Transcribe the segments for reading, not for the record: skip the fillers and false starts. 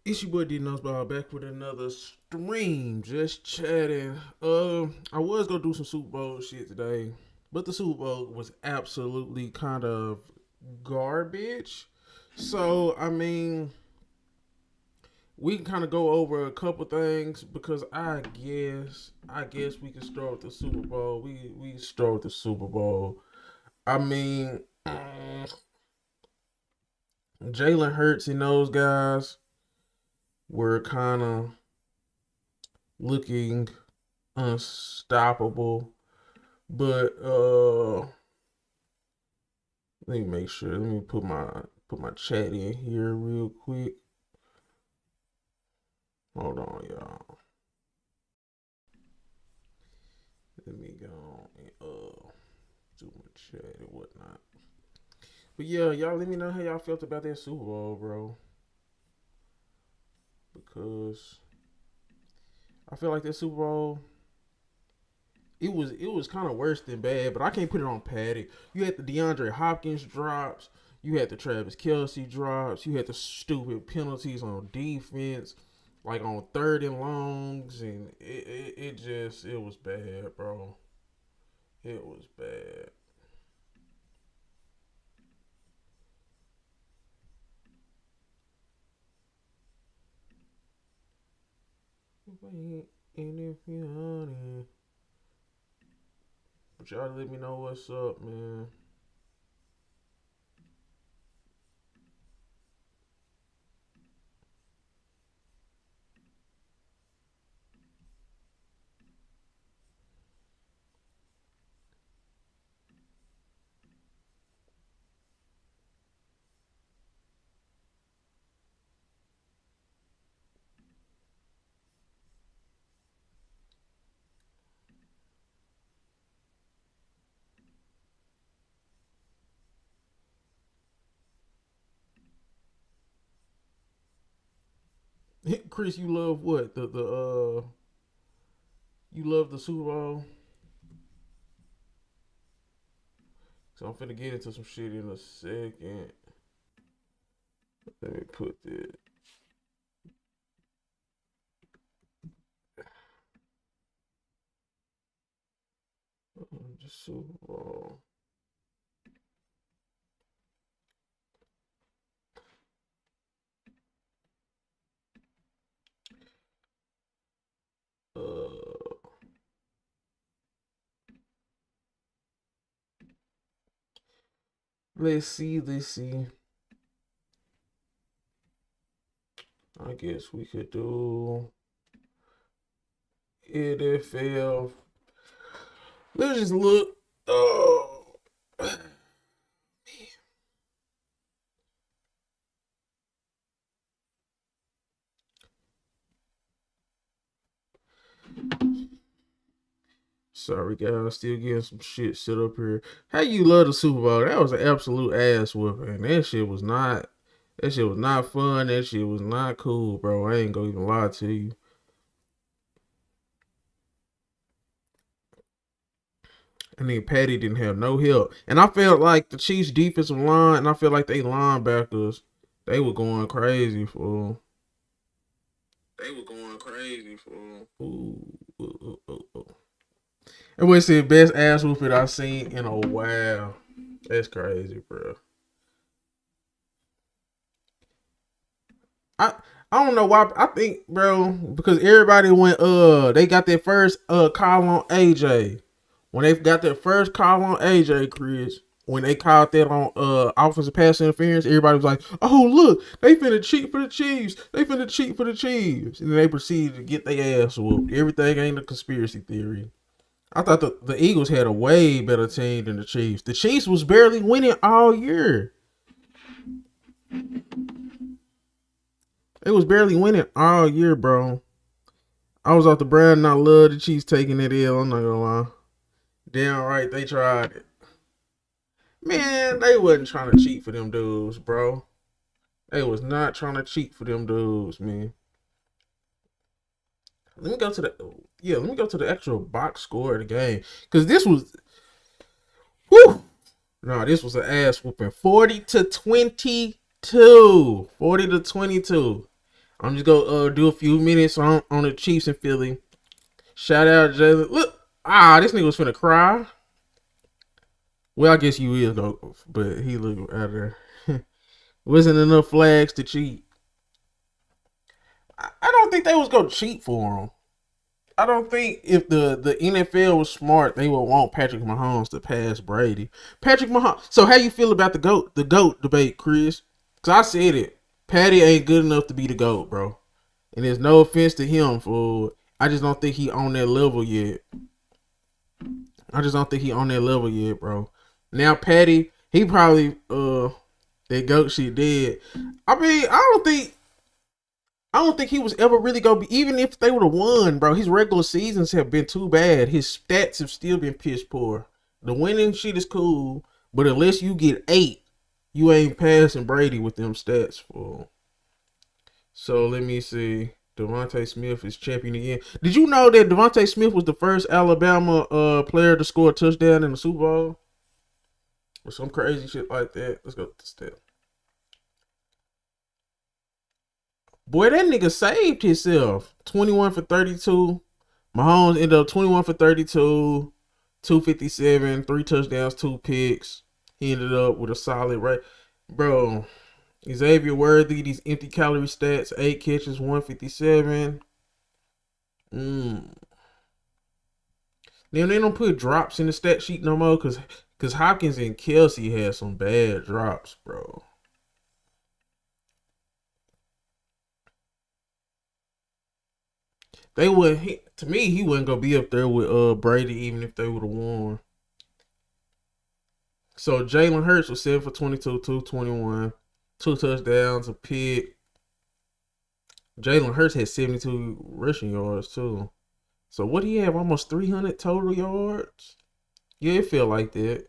It's your boy D Nussball back with another stream, just chatting. I was gonna do some Super Bowl shit today, but the Super Bowl was absolutely kind of garbage. So we can kind of go over a couple things because I guess we can start with the Super Bowl. We start with the Super Bowl. I mean, Jalen Hurts and those guys were kind of looking unstoppable. But let me make sure. Let me put my chat in here real quick. Hold on, y'all. Let me go and do my chat and whatnot. But yeah, y'all let me know how y'all felt about that Super Bowl, bro. Because I feel like that Super Bowl it was kind of worse than bad, but I can't put it on Patty. You had the DeAndre Hopkins drops, you had the Travis Kelsey drops, you had the stupid penalties on defense, like on third and longs, and it was bad, bro. It was bad. And if you're honest, but y'all let me know what's up, man. Chris, you love what the you love the Super Bowl. So I'm finna get into some shit in a second. Let me put this. The Super Bowl. Uh, let's see. Let's see. I guess we could do NFL. Let's just look. Oh, sorry guys, still getting some shit set up here. How you love the Super Bowl? That was an absolute ass whooping. That shit was not. That shit was not fun. That shit was not cool, bro. I ain't gonna even lie to you. And then Patty didn't have no help. And I felt like the Chiefs defensive line and I feel like they linebackers, they were going crazy for. They were going crazy for. Ooh, ooh, ooh, ooh. And we said best ass whooping I've seen in a while. That's crazy, bro. I I don't know why. I think, bro, because everybody went. They got their first call on AJ. When they got their first call on AJ, Chris, when they called that on offensive pass interference, everybody was like, "Oh look, they finna cheat for the Chiefs. They finna cheat for the Chiefs," and then they proceeded to get their ass whooped. Everything ain't a conspiracy theory. I thought the Eagles had a way better team than the Chiefs. The Chiefs was barely winning all year. They was barely winning all year, bro. I was off the brand and I love the Chiefs taking that L. I'm not gonna lie. Damn right, they tried it. Man, they wasn't trying to cheat for them dudes, bro. They was not trying to cheat for them dudes, man. Let me go to the let me go to the actual box score of the game. Cause this was whew. No, this was an ass whooping. 40-22. 40-22. I'm just gonna do a few minutes on the Chiefs and Philly. Shout out Jalen. Look, this nigga was finna cry. Well, I guess you is though, but he looked out there. Wasn't enough flags to cheat. I don't think they was gonna cheat for him. I don't think if the NFL was smart, they would want Patrick Mahomes to pass Brady. Patrick Mahomes. So how you feel about the GOAT debate, Chris? Cause I said it. Patty ain't good enough to be the GOAT, bro. And there's no offense to him for. I just don't think he on that level yet. I just don't think he on that level yet, bro. Now Patty, he probably that GOAT shit dead. I mean, I don't think he was ever really gonna be. Even if they would have won, bro, his regular seasons have been too bad. His stats have still been piss poor. The winning shit is cool, but unless you get 8, you ain't passing Brady with them stats for. So let me see. Devontae Smith is champion again. Did you know that Devontae Smith was the first Alabama player to score a touchdown in the Super Bowl? Or some crazy shit like that. Let's go to the stat. Boy, that nigga saved himself. 21 for 32. Mahomes ended up 21 for 32, 257, 3 touchdowns, 2 picks. He ended up with a solid right. Bro, Xavier Worthy, these empty calorie stats, 8 catches, 157. Then they don't put drops in the stat sheet no more because Hopkins and Kelsey had some bad drops, bro. They would to me he wouldn't gonna be up there with Brady even if they would have won. So Jalen Hurts was 7 for 22, 221, 2 touchdowns, a pick. Jalen Hurts had 72 rushing yards too. So what he have? Almost 300 total yards. Yeah, it felt like that.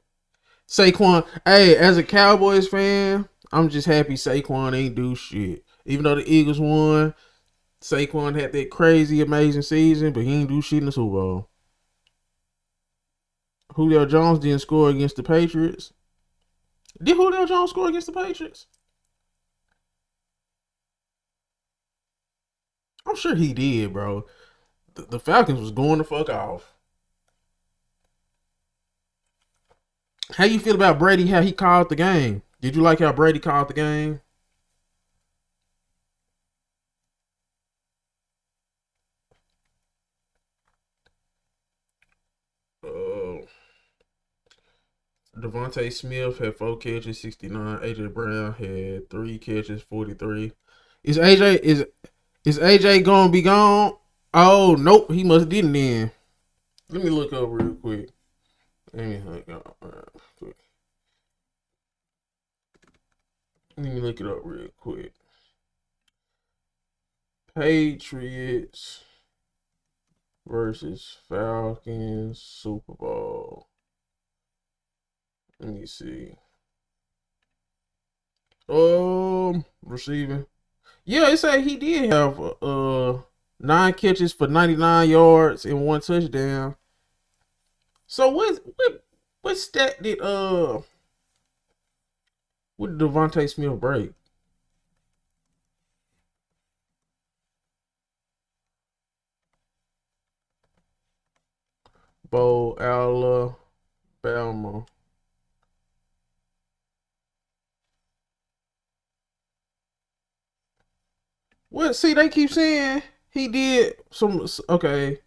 Saquon, hey, as a Cowboys fan, I'm just happy Saquon ain't do shit. Even though the Eagles won, Saquon had that crazy, amazing season, but he ain't do shit in the Super Bowl. Julio Jones didn't score against the Patriots. Did Julio Jones score against the Patriots? I'm sure he did, bro. The Falcons was going the fuck off. How you feel about Brady? How he called the game? Did you like how Brady called the game? Uh, Devontae Smith had 4 catches, 69. AJ Brown had 3 catches, 43. Is AJ gonna be gone? Oh nope, he must didn't then. Let me look up real quick. Let me look up Let me look it up real quick. Patriots versus Falcons Super Bowl. Let me see. Receiving. Yeah, it said he did have 9 catches for 99 yards and 1 touchdown. So what stat did what did Devontae Smith break? Bo Alabama. What? See, they keep saying he did some. Okay,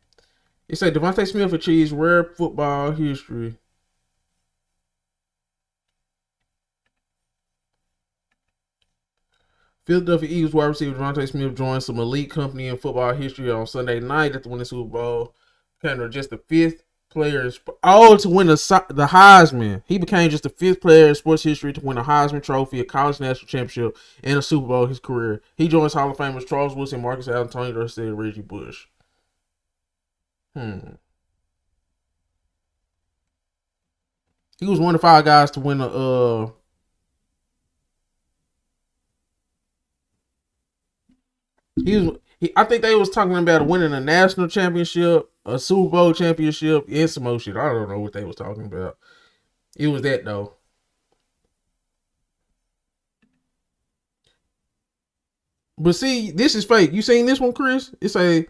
it said Devontae Smith achieves rare football history. Philadelphia Eagles wide receiver Devontae Smith joined some elite company in football history on Sunday night at the winning Super Bowl. Kind of just the 5th player. To win the Heisman. He became just the 5th player in sports history to win a Heisman Trophy, a college national championship, and a Super Bowl in his career. He joins Hall of Famers Charles Woodson, Marcus Allen, Tony Dorsett, and Reggie Bush. He was one of 5 guys to win a I think they was talking about winning a national championship, a Super Bowl championship, and some more shit. I don't know what they was talking about. It was that though. But see, this is fake. You seen this one, Chris? It's a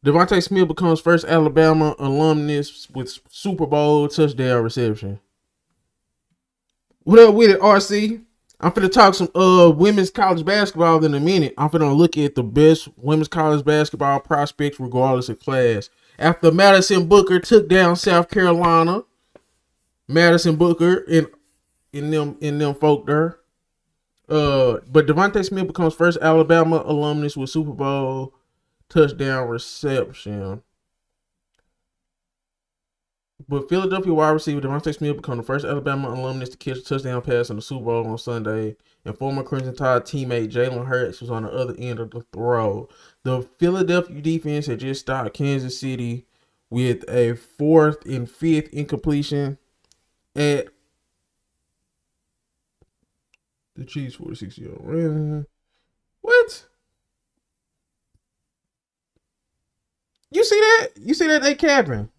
Devontae Smith becomes first Alabama alumnus with Super Bowl touchdown reception. What up with it, RC? I'm finna talk some women's college basketball in a minute. I'm finna look at the best women's college basketball prospects regardless of class. After Madison Booker took down South Carolina, Madison Booker and them folk there. But Devontae Smith becomes first Alabama alumnus with Super Bowl touchdown reception. But Philadelphia wide receiver Devontae Smith became the first Alabama alumnus to catch a touchdown pass in the Super Bowl on Sunday, and former Crimson Tide teammate Jalen Hurts was on the other end of the throw. The Philadelphia defense had just stopped Kansas City with a 4th and 5th incompletion at the Chiefs 46-yard. What? You see that? You see that they capping?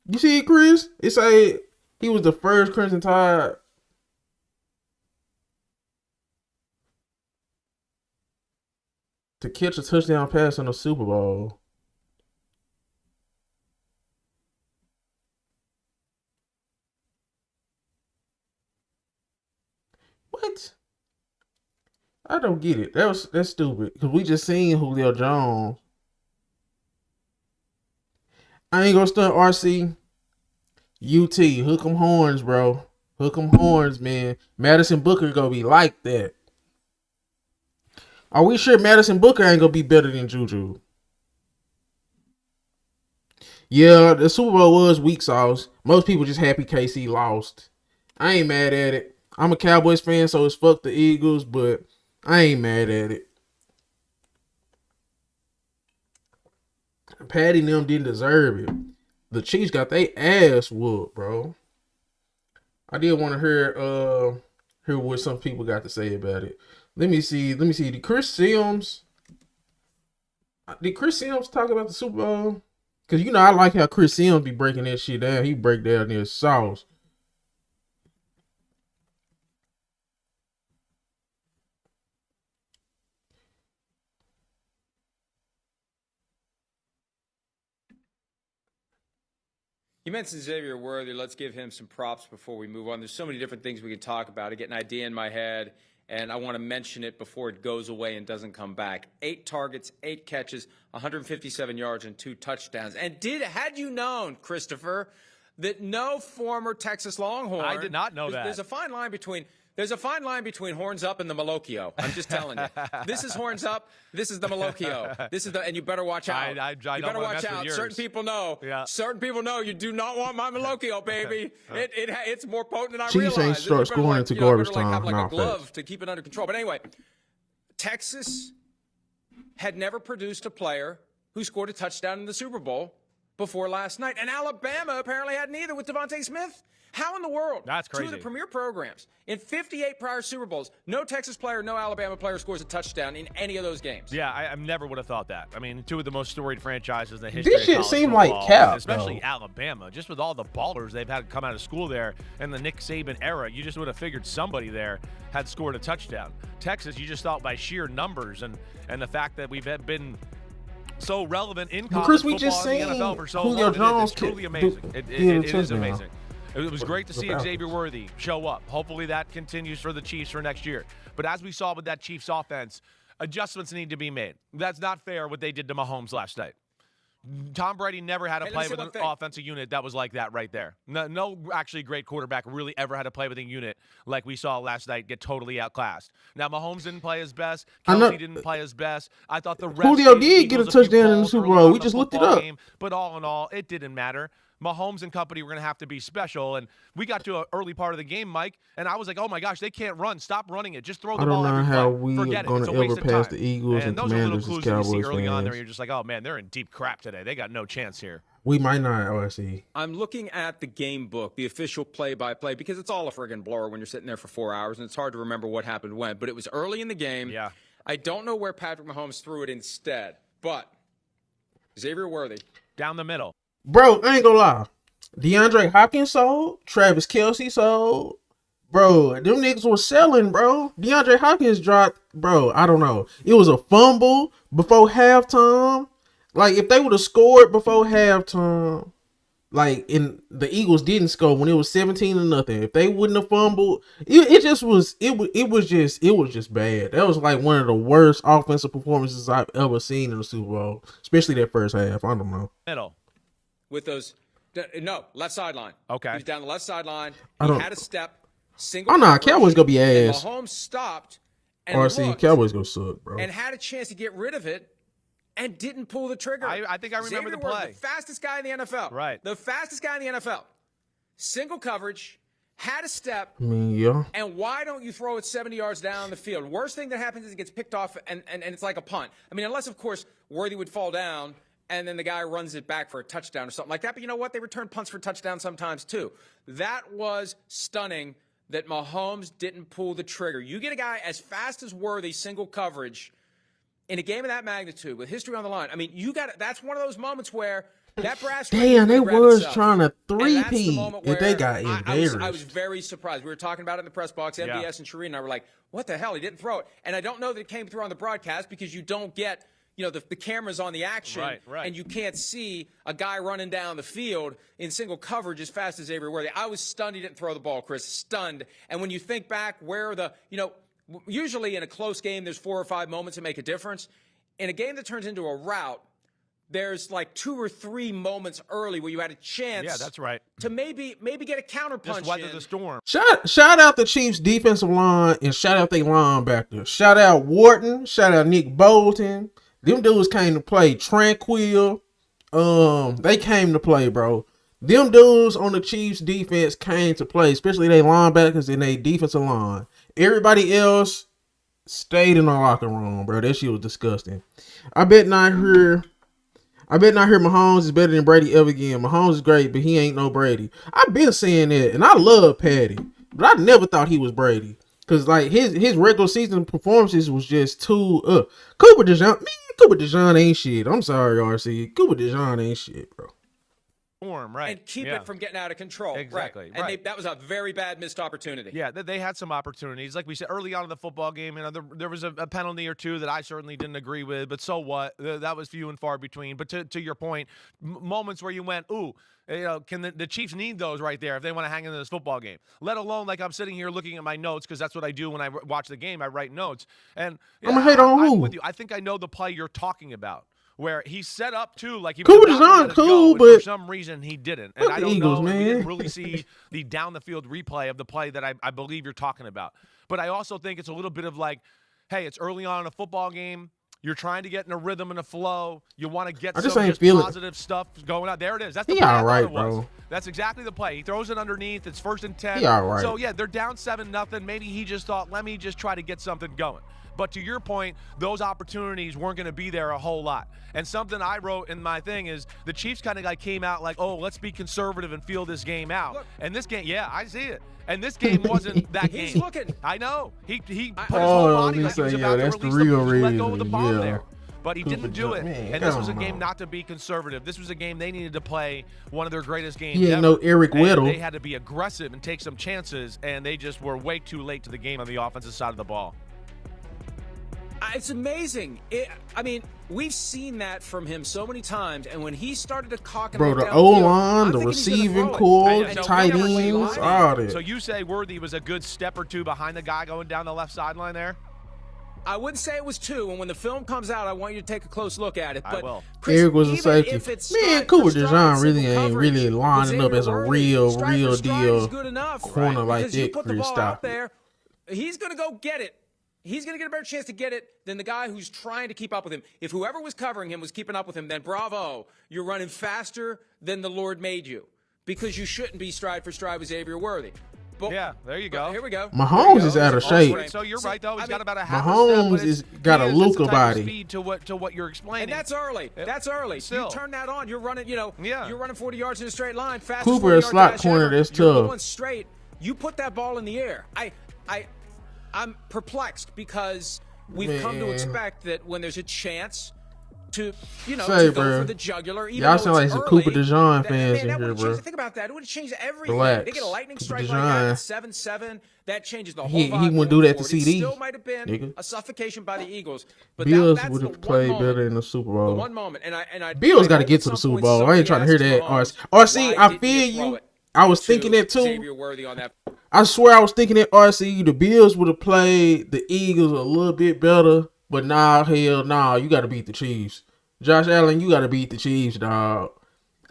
You see it, Chris? It's he was the first Crimson Tide to catch a touchdown pass in the Super Bowl. What? I don't get it. That's stupid. Because we just seen Julio Jones. I ain't gonna stunt RC. UT, hook 'em horns, bro. Hook 'em horns, man. Madison Booker gonna be like that. Are we sure Madison Booker ain't gonna be better than Juju? Yeah, the Super Bowl was weak sauce. Most people just happy KC lost. I ain't mad at it. I'm a Cowboys fan, so it's fuck the Eagles, but I ain't mad at it. Patty and them didn't deserve it. The Chiefs got their ass whooped, bro. I did want to hear what some people got to say about it. Let me see. Did Chris Sims talk about the Super Bowl? Because you know I like how Chris Sims be breaking that shit down. He break down his sauce. You mentioned Xavier Worthy. Let's give him some props before we move on. There's so many different things we could talk about. I get an idea in my head, and I want to mention it before it goes away and doesn't come back. 8 targets, 8 catches, 157 yards, and 2 touchdowns. And had you known, Christopher, that no former Texas Longhorn... I did not know that. There's a fine line between horns up and the Malocchio. I'm just telling you. This is horns up. This is the Malocchio. And you better watch out. You better watch out. Certain people know. Yeah. Certain people know you do not want my Malocchio, baby. It's more potent than I realize. Chiefs ain't start scoring into garbage time. Have like a glove to keep it under control. But anyway, Texas had never produced a player who scored a touchdown in the Super Bowl before last night, and Alabama apparently hadn't either with Devontae Smith. How in the world? That's crazy. 2 of the premier programs in 58 prior Super Bowls, no Texas player, no Alabama player scores a touchdown in any of those games. Yeah, I never would have thought that. I mean, 2 of the most storied franchises in the history this of shit college seemed football, like cap, especially though. Alabama. Just with all the ballers they've had come out of school there in the Nick Saban era, you just would have figured somebody there had scored a touchdown. Texas, you just thought by sheer numbers and the fact that we've been so relevant in college Chris, we football just and the NFL for so Julio long. Jones It's truly amazing. It is amazing. It was great to see Xavier Worthy show up. Hopefully that continues for the Chiefs for next year. But as we saw with that Chiefs offense, adjustments need to be made. That's not fair what they did to Mahomes last night. Tom Brady never had to play with an offensive unit that was like that right there. No actually great quarterback really ever had to play with a unit like we saw last night get totally outclassed. Now, Mahomes didn't play his best. Kelsey didn't play his best. I thought the rest Julio did get a touchdown in the Super Bowl. We just looked it up. But all in all, it didn't matter. Mahomes and company were going to have to be special. And we got to an early part of the game, Mike, and I was like, oh, my gosh, they can't run. Stop running it. Just throw the ball every play. I don't know how we are going to ever pass the Eagles and Commanders as Cowboys fans. You see early on there, you're just like, oh, man, they're in deep crap today. They got no chance here. We might not, OSC. I'm looking at the game book, the official play-by-play, because it's all a friggin' blur when you're sitting there for 4 hours, and it's hard to remember what happened when. But it was early in the game. Yeah. I don't know where Patrick Mahomes threw it instead, but Xavier Worthy. Down the middle. Bro, I ain't going to lie. DeAndre Hopkins sold. Travis Kelce sold. Bro, them niggas was selling, bro. DeAndre Hopkins dropped, bro. I don't know. It was a fumble before halftime. Like if they would have scored before halftime, like in the Eagles didn't score when it was 17-0. If they wouldn't have fumbled, it just was it was just bad. That was like one of the worst offensive performances I've ever seen in the Super Bowl, especially that first half. I don't know. Middle. With those, no, left sideline. Okay. He was down the left sideline. I He don't- had a step, single. Oh, nah, coverage, Cowboys gonna be and ass. Mahomes stopped and RC looked Cowboys gonna suck, bro. and had a chance to get rid of it and didn't pull the trigger. I think I remember the play. The fastest guy in the NFL. Right. The fastest guy in the NFL. Single coverage, had a step. I mean, yeah. And why don't you throw it 70 yards down the field? Worst thing that happens is it gets picked off and it's like a punt. I mean, unless, of course, Worthy would fall down and then the guy runs it back for a touchdown or something like that. But you know what? They return punts for touchdowns sometimes, too. That was stunning that Mahomes didn't pull the trigger. You get a guy as fast as Worthy, single coverage, in a game of that magnitude with history on the line. I mean, that's one of those moments where that brass Damn, they was trying to the three-peat if they got I embarrassed. was very surprised. We were talking about it in the press box. MBS and Shereen and I were like, what the hell? He didn't throw it. And I don't know that it came through on the broadcast because you don't get, the cameras on the action. Right. And you can't see a guy running down the field in single coverage as fast as Xavier Worthy. I was stunned he didn't throw the ball, Chris. Stunned. And when you think back where usually in a close game, there's 4 or 5 moments that make a difference. In a game that turns into a rout, there's like 2 or 3 moments early where you had a chance. Yeah, that's right. To maybe get a counter punch. Just weather the storm. Shout out the Chiefs defensive line and shout out their linebackers. Shout out Wharton. Shout out Nick Bolton. Them dudes came to play. Tranquil. They came to play, bro. Them dudes on the Chiefs defense came to play, especially they linebackers and they defensive line. Everybody else stayed in the locker room, bro. That shit was disgusting. I bet not hear Mahomes is better than Brady ever again. Mahomes is great, but he ain't no Brady. I've been saying that, and I love Patty, but I never thought he was Brady. Cause like his regular season performances was just too Cooper DeJean ain't shit. I'm sorry, RC. Cooper DeJean ain't shit, bro. Right. And keep it from getting out of control. Exactly. Right. And that was a very bad missed opportunity. Yeah, they had some opportunities. Like we said early on in the football game, there was a penalty or two that I certainly didn't agree with, but so what? That was few and far between. But to your point, moments where you went, ooh, can the Chiefs need those right there if they want to hang in this football game? Let alone like I'm sitting here looking at my notes because that's what I do when I watch the game. I write notes. And I'm gonna hate on who? I'm with you. I think I know the play you're talking about. Where he set up too, like he was Cooper DeJean cool, but for some reason he didn't. And I don't Eagles, know. man. We didn't really see the down the field replay of the play that I believe you're talking about. But I also think it's a little bit of like, hey, it's early on in a football game. You're trying to get in a rhythm and a flow. You want to get some just positive stuff going out. There it is. That's the play all right, bro. That's exactly the play. He throws it underneath. It's 1st and 10. He all right. So yeah, they're down 7-0. Maybe he just thought, let me just try to get something going. But to your point, those opportunities weren't going to be there a whole lot. And something I wrote in my thing is the Chiefs kind of like came out like, oh, let's be conservative and feel this game out. Look, and this game, yeah, I see it. And this game wasn't that game. He's looking. I know. He put his whole body like he was about to release the let go of the bomb there. But he didn't do it. And this was a game not to be conservative. This was a game they needed to play one of their greatest games ever. No Eric Weddle. They had to be aggressive and take some chances, and they just were way too late to the game on the offensive side of the ball. It's amazing. We've seen that from him so many times, and when he started to cock it, bro, the O-line, the receiving core, tight ends, all that. So you say Worthy was a good step or two behind the guy going down the left sideline there? I wouldn't say it was 2, and when the film comes out, I want you to take a close look at it. But I will. Chris, Eric was a safety. Man, Cooper DeJean really ain't really lining up as a real deal corner like that. Chris, stop it. He's going to go get it. He's going to get a better chance to get it than the guy who's trying to keep up with him. If whoever was covering him was keeping up with him, then bravo. You're running faster than the Lord made you because you shouldn't be stride for stride with Xavier Worthy. But, yeah, there you go. Here we go. Mahomes is out of shape. So you're right, though. He's got about a half Mahomes is got a Luka body. Speed to what you're explaining. And that's early. That's early. Still. You turn that on. You're running, you're running 40 yards in a straight line. Fastest Cooper, a slot corner, that's tough. You're going straight. You put that ball in the air. I'm perplexed because we've come to expect that when there's a chance to, Say, to go bro. for the jugular. Even Y'all though sound like it's some early, Cooper DeJean fans man, in that here, would bro. think about that. It would have changed everything. Relax. They get a lightning Cooper strike like that at DeJean. 7-7. That changes the whole He vibe wouldn't going do that to forward. CD. It still might have been Nigga. a suffocation by the Eagles, but Bills that's would the have one played moment. better in the Super The Bowl. one moment, and Bills I got to hope get at to the some Super point Bowl. I ain't trying to hear somebody that. asks RC, Mahomes, I why feel didn't throw you. it I was to thinking that too. Xavier Worthy on that. I swear I was thinking that RC, the Bills would have played the Eagles a little bit better. But nah, hell nah. You got to beat the Chiefs. Josh Allen, you got to beat the Chiefs, dog.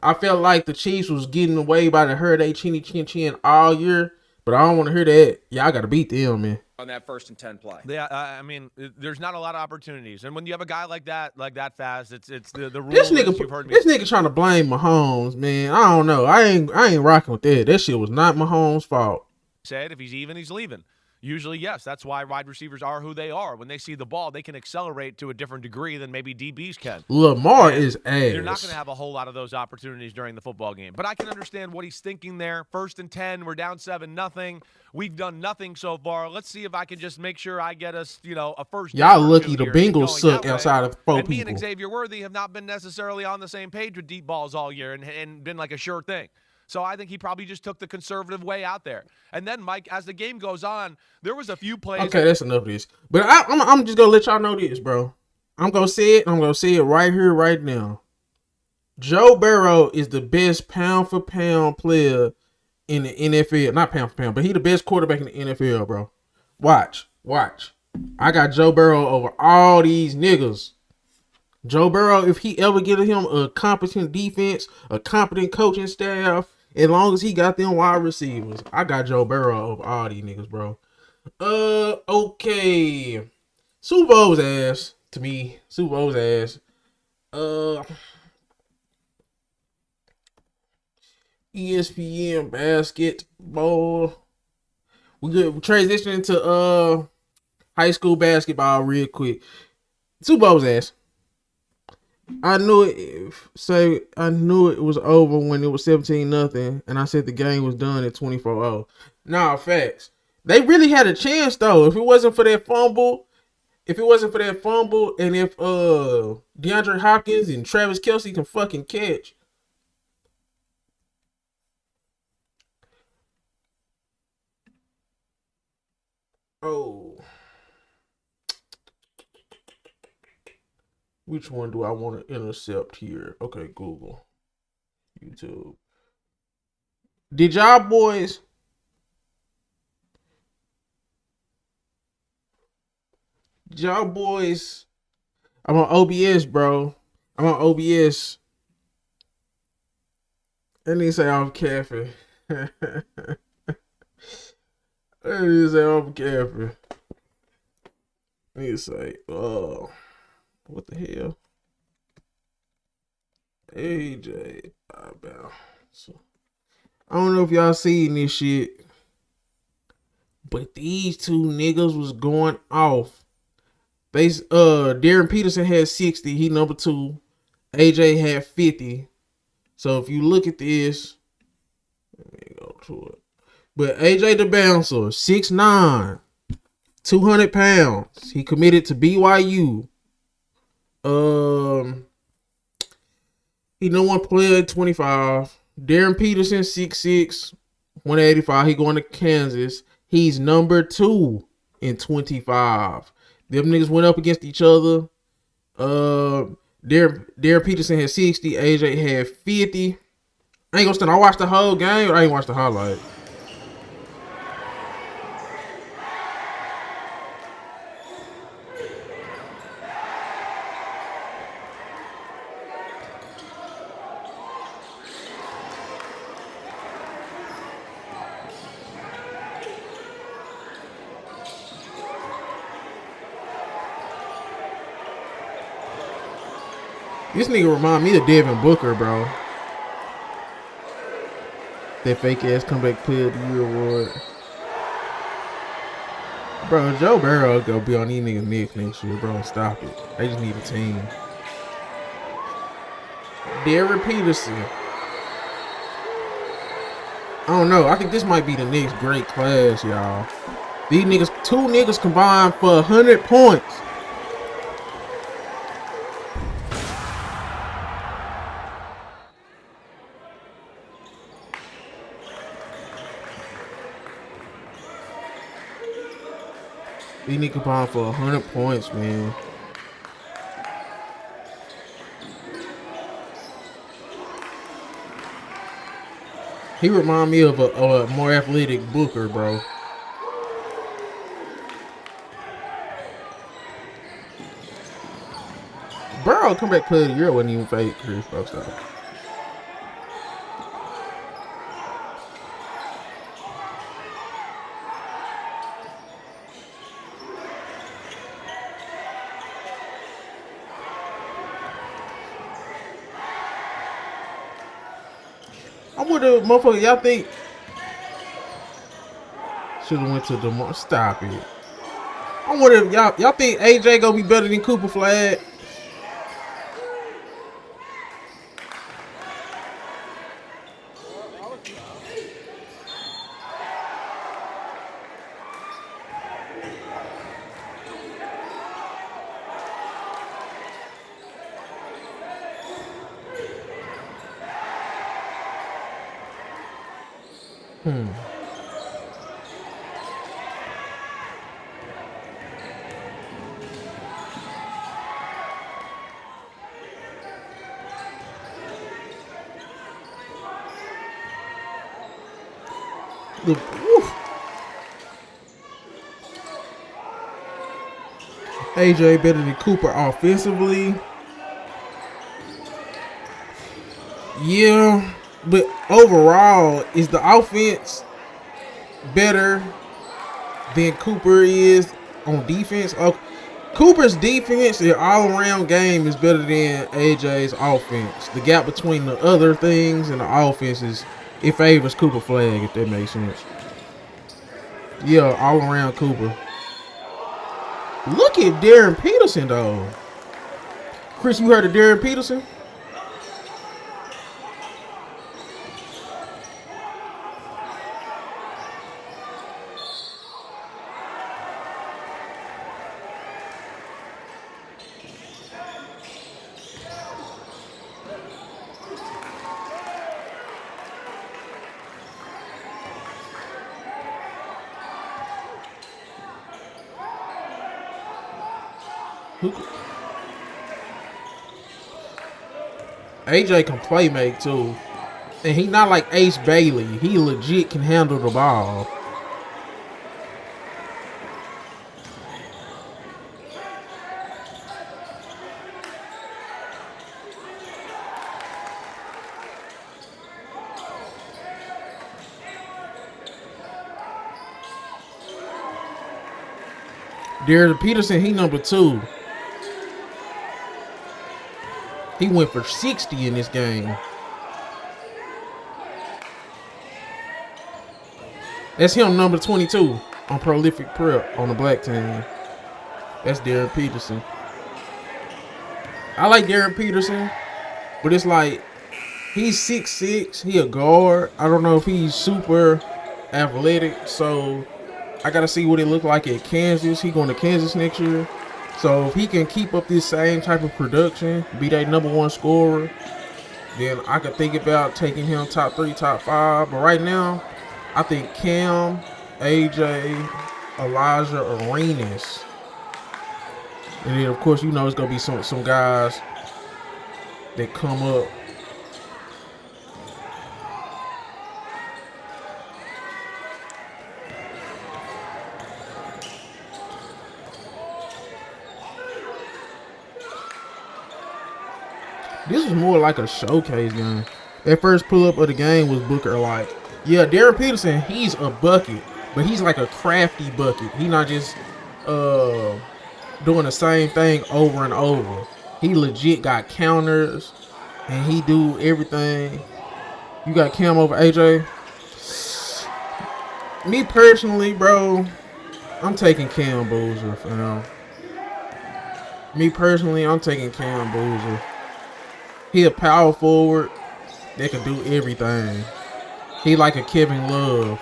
I felt like the Chiefs was getting away by the herd they chin all year. But I don't want to hear that. Yeah, I got to beat them, man. On that 1st and 10 play. Yeah, I mean, there's not a lot of opportunities, and when you have a guy like that fast, it's the rule. This you've heard me. this nigga trying to blame Mahomes, man. I don't know. I ain't rocking with that. That shit was not Mahomes' fault. Said if he's even, he's leaving. Usually, yes. That's why wide receivers are who they are. When they see the ball, they can accelerate to a different degree than maybe DBs can. Lamar And is ass. You're not going to have a whole lot of those opportunities during the football game. But I can understand what he's thinking there. 1st and 10, we're down 7-0. We've done nothing so far. Let's see if I can just make sure I get us, a first. Y'all lucky the Bengals suck outside of 4 and people. Me and Xavier Worthy have not been necessarily on the same page with deep balls all year and been like a sure thing. So I think he probably just took the conservative way out there. And then, Mike, as the game goes on, there was a few plays. Okay, that's enough of this. But I'm just going to let y'all know this, bro. I'm going to say it. I'm going to say it right here, right now. Joe Burrow is the best pound-for-pound player in the NFL. Not pound for pound, but he the best quarterback in the NFL, bro. Watch. I got Joe Burrow over all these niggas. Joe Burrow, if he ever get him a competent defense, a competent coaching staff, as long as he got them wide receivers, I got Joe Burrow over all these niggas, bro. Okay. Super Bowl's ass to me. Super Bowl's ass. ESPN basketball. We good. Transition into high school basketball real quick. Super Bowl's ass. I knew it was over when it was 17-0, and I said the game was done at 24-0. Nah, facts. They really had a chance though. If it wasn't for that fumble, and if DeAndre Hopkins and Travis Kelce can fucking catch. Oh. Which one do I want to intercept here? Okay, Google. YouTube. Did y'all boys... I'm on OBS, bro. I'm on OBS. That nigga say I'm capping. That nigga say I'm capping. Nigga say, oh... What the hell? AJ. So, I don't know if y'all seen this shit, but these two niggas was going off. Darren Peterson had 60. He number 2. AJ had 50. So if you look at this, let me go to it. But AJ the bouncer, 6'9", 200 pounds. He committed to BYU. He no one player at 25. Darren Peterson, 6'6", 185. He going to Kansas. He's number 2 in 25. Them niggas went up against each other. Darren Peterson had 60. AJ had 50. I ain't gonna stand. I watched the whole game, but I ain't watched the highlight. This nigga remind me of Devin Booker, bro. That fake ass comeback player of the year award. Bro, Joe Burrow gonna be on these niggas next year, bro. Stop it. They just need a team. Darren Peterson. I don't know. I think this might be the next great class, y'all. These niggas, 2 niggas combined for 100 points. He need to combine for 100 points, man. He remind me of a more athletic Booker, bro. Bro, come back player of the year wasn't even fake, Chris. Bro, stop. I'm with the motherfucker. Y'all think should have went to DeMar? Stop it. I'm with y'all think AJ gonna be better than Cooper Flag? AJ better than Cooper offensively. Yeah, but overall, is the offense better than Cooper is on defense? Cooper's defense, their all-around game is better than AJ's offense. The gap between the other things and the offense it favors Cooper Flag, if that makes sense. Yeah, all-around Cooper. Look at Darren Peterson, though. Chris, you heard of Darren Peterson? AJ can play make too. And he not like Ace Bailey. He legit can handle the ball. Darren Peterson, he number 2. He went for 60 in this game. That's him, number 22 on prolific prep on the black team. That's Darren Peterson. I like Darren Peterson, but it's like he's 6'6". He a guard. I don't know if he's super athletic, so I gotta see what it look like at Kansas. He going to Kansas next year. So if he can keep up this same type of production, be that number 1 scorer, then I could think about taking him top 3, top 5. But right now, I think Cam, AJ, Elijah Arenas. And then, of course, you know it's going to be some guys that come up. This was more like a showcase game. That first pull-up of the game was Booker like, yeah, Darren Peterson, he's a bucket, but he's like a crafty bucket. He not just doing the same thing over and over. He legit got counters, and he do everything. You got Cam over AJ? Me personally, bro, I'm taking Cam Boozer, fam. Me personally, I'm taking Cam Boozer. He a power forward that can do everything. He like a Kevin Love.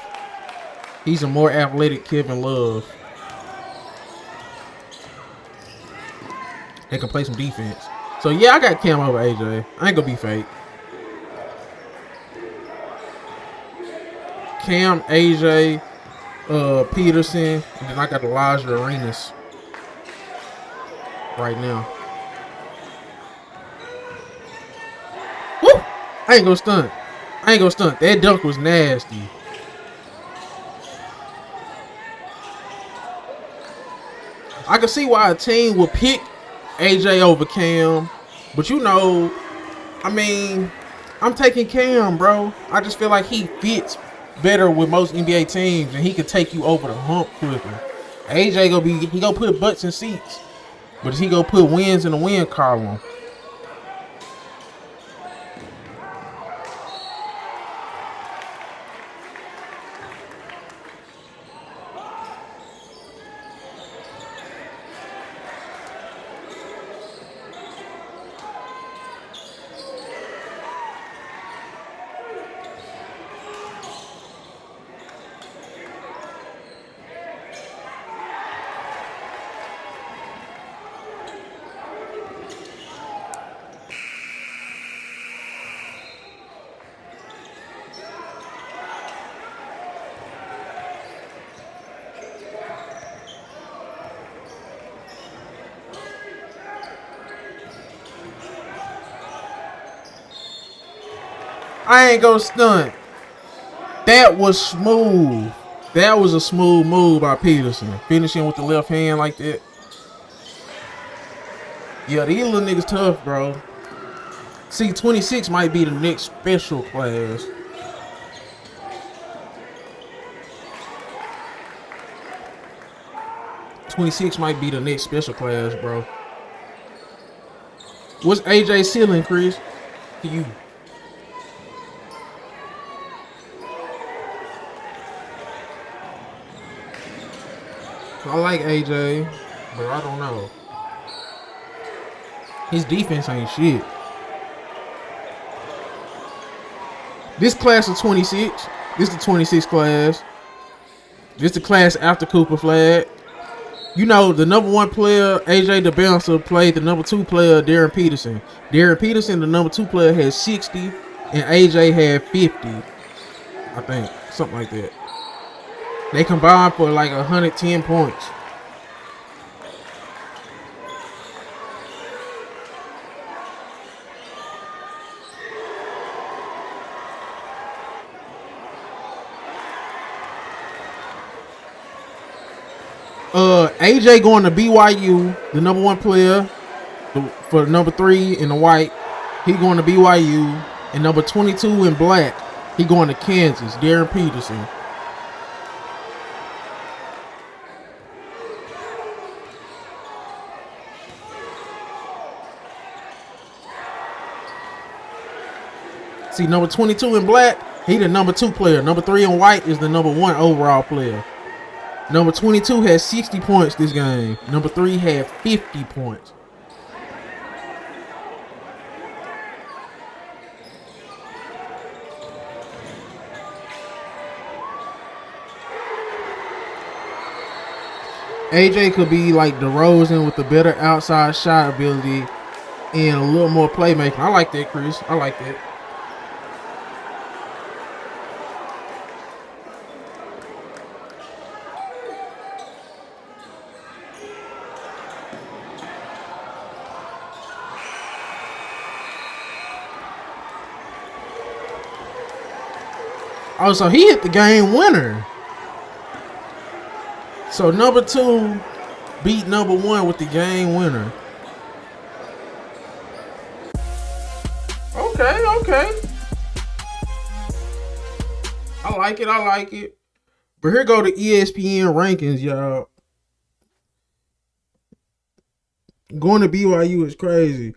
He's a more athletic Kevin Love. They can play some defense. So yeah, I got Cam over AJ. I ain't gonna be fake. Cam, AJ, Peterson, and then I got Elijah Arenas right now. Woo! I ain't gonna stunt. That dunk was nasty. I can see why a team would pick AJ over Cam, but I mean, I'm taking Cam, bro. I just feel like he fits better with most NBA teams, and he could take you over the hump quicker. AJ gonna put butts in seats, but he gonna put wins in the win column. I ain't gonna stunt. That was smooth. That was a smooth move by Peterson. Finishing with the left hand like that. Yeah, these little niggas tough, bro. See, 26 might be the next special class. '26 might be the next special class, bro. What's AJ ceiling, Chris? To you? I like AJ, but I don't know. His defense ain't shit. This class of 26. This the 26 class. This the class after Cooper Flag. You know, the number 1 player, AJ the bouncer, played the number 2 player, Darren Peterson. Darren Peterson, the number 2 player, had 60, and AJ had 50. I think. Something like that. They combined for like 110 points. AJ going to BYU, the number 1 player for number 3 in the white. He going to BYU, and number 22 in black. He going to Kansas. Darren Peterson. See, number 22 in black, he the number 2 player. Number 3 in white is the number 1 overall player. Number 22 had 60 points this game. Number 3 had 50 points. AJ could be like DeRozan with a better outside shot ability and a little more playmaking. I like that, Chris. I like that. Oh, so he hit the game winner. So number 2 beat number 1 with the game winner. Okay. I like it. But here go the ESPN rankings, y'all. Going to BYU is crazy.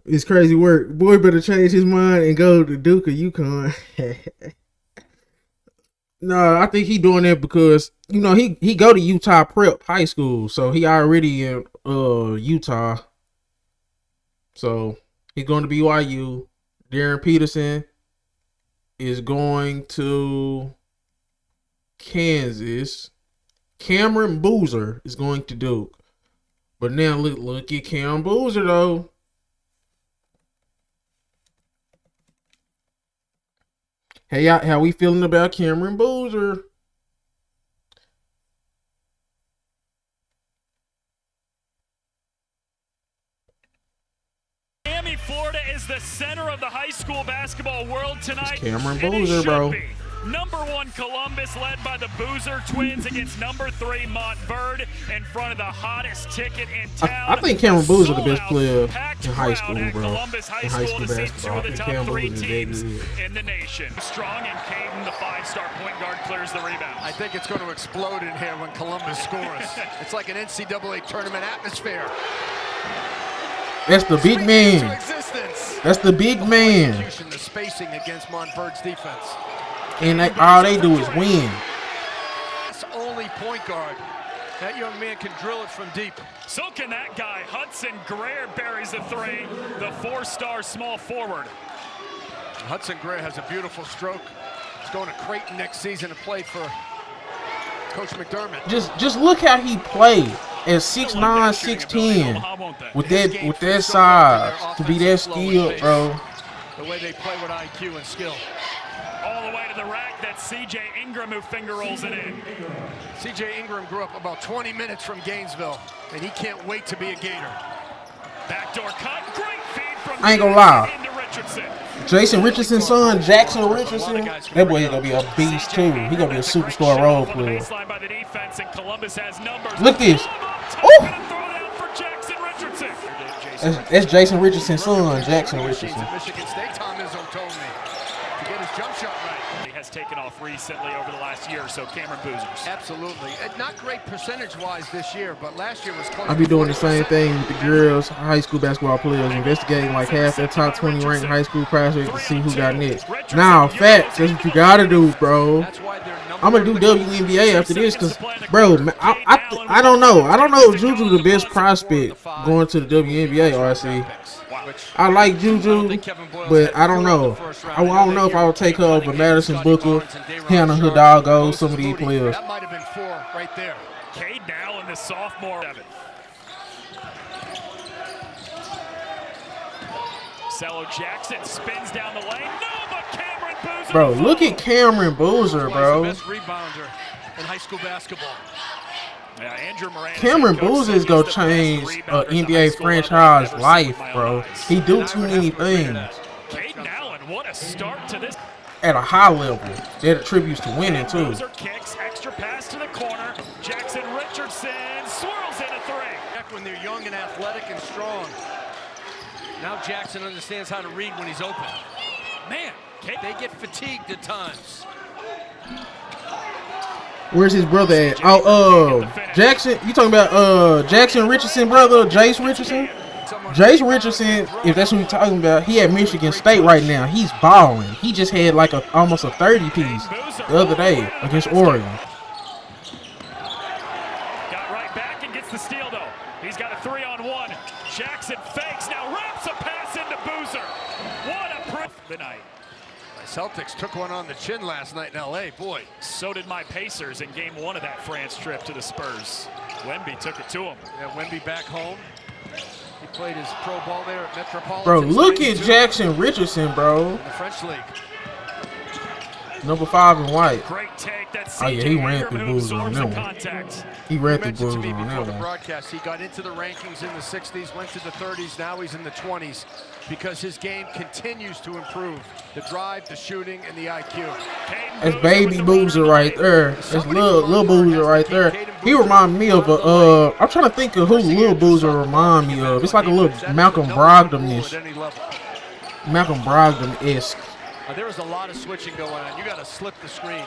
It's crazy work. Boy better change his mind and go to Duke or UConn. No, I think he doing that because he go to Utah Prep High School, so he already in Utah. So he's going to BYU. Darren Peterson is going to Kansas. Cameron Boozer is going to Duke. But now look at Cam Boozer though. Hey, how we feeling about Cameron Boozer? is the center of the high school basketball world tonight. Cameron Boozer, bro. Number 1 Columbus led by the Boozer twins against number 3 Montverde in front of the hottest ticket in town. I think Cameron Boozer the best player in high school, bro. Columbus In high school basketball, I think Cameron Boozer is that good. In the nation. Strong and Caden, the 5-star point guard, clears the rebound. I think it's going to explode in here when Columbus scores. It's like an NCAA tournament atmosphere. That's the big man. That's the big man. The spacing against Montverde's defense. And all they do is win. That's only point guard. That young man can drill it from deep. So can that guy. Hudson Greer buries a 3, the 4-star small forward. Hudson Greer has a beautiful stroke. He's going to Creighton next season to play for Coach McDermott. Just look how he played at 6'9", 6'10", with that size, to be that skilled, bro. The way they play with IQ and skill. All the way to the rack, that's C.J. Ingram who finger rolls it in. C.J. Ingram grew up about 20 minutes from Gainesville, and he can't wait to be a Gator. Backdoor cut, great feed from I ain't gonna lie. into Richardson. Jason Richardson's son, Jackson Richardson, that boy gonna be a beast too. He gonna be a superstar role player. Look this. Oh! That's Jason Richardson's son, Jackson Richardson. Michigan State, Tom Izzo told me, to get his jump shot right. He has taken off recently over the last year or so, Cameron Boozers. Absolutely. Not great percentage-wise this year, but last year was close. I'll be doing the same thing with the girls, high school basketball players, investigating like half their top 20 ranked high school prospects to see who got next. Now, facts, that's what you gotta do, bro. I'm gonna do WNBA after this, cause, bro, I don't know. I don't know if Juju the best prospect going to the WNBA, RC. I like Juju, but I don't know. I don't know if I would take her over Madison Booker, Hannah Hidalgo, some of these players. That might have been 4 right there. Cade now in the sophomore. Cello Jackson spins down the lane. No, but Cameron Boozer. Bro, look at Cameron Boozer, bro. Best rebounder in high school basketball. Yeah, Andrew Moran, Cameron Boozer is gonna change NBA franchise life, bro. He do too many things. Caden Allen, what a start to this. At a high level, that attributes to winning too. Boozer kicks, extra pass to the corner. Jackson Richardson swirls in a 3. Back when they're young and athletic and strong. Now Jackson understands how to read when he's open. Man, they get fatigued at times. Where's his brother at? Oh, Jackson. You talking about Jackson Richardson brother, Jace Richardson? Jace Richardson, if that's what you're talking about, he at Michigan State right now. He's balling. He just had like almost a 30 piece the other day against Oregon. Got right back and gets the steal though. He's got a 3-on-1. Jackson fakes, now wraps a pass into Boozer. What a proof tonight. Celtics took one on the chin last night in L.A. Boy. So did my Pacers in game 1 of that France trip to the Spurs. Wemby took it to him. Yeah, Wemby back home. He played his pro ball there at Metropolitan. Bro, look at Jackson Richardson, bro. In the French League. Number 5 in white. Great take. That's Oh yeah, he ran through Boozer on that one. He ran through Boozer on that one. Broadcast, he got into the rankings in the 60s, went to the 30s, now he's in the 20s because his game continues to improve. The drive, the shooting, and the IQ. That's baby Boozer right there. That's little Boozer right there. He remind me of I'm trying to think of who Lil Boozer remind me of. It's like a little Malcolm Brogdon-ish. Malcolm Brogdon-esque. There is a lot of switching going on. You got to slip the screen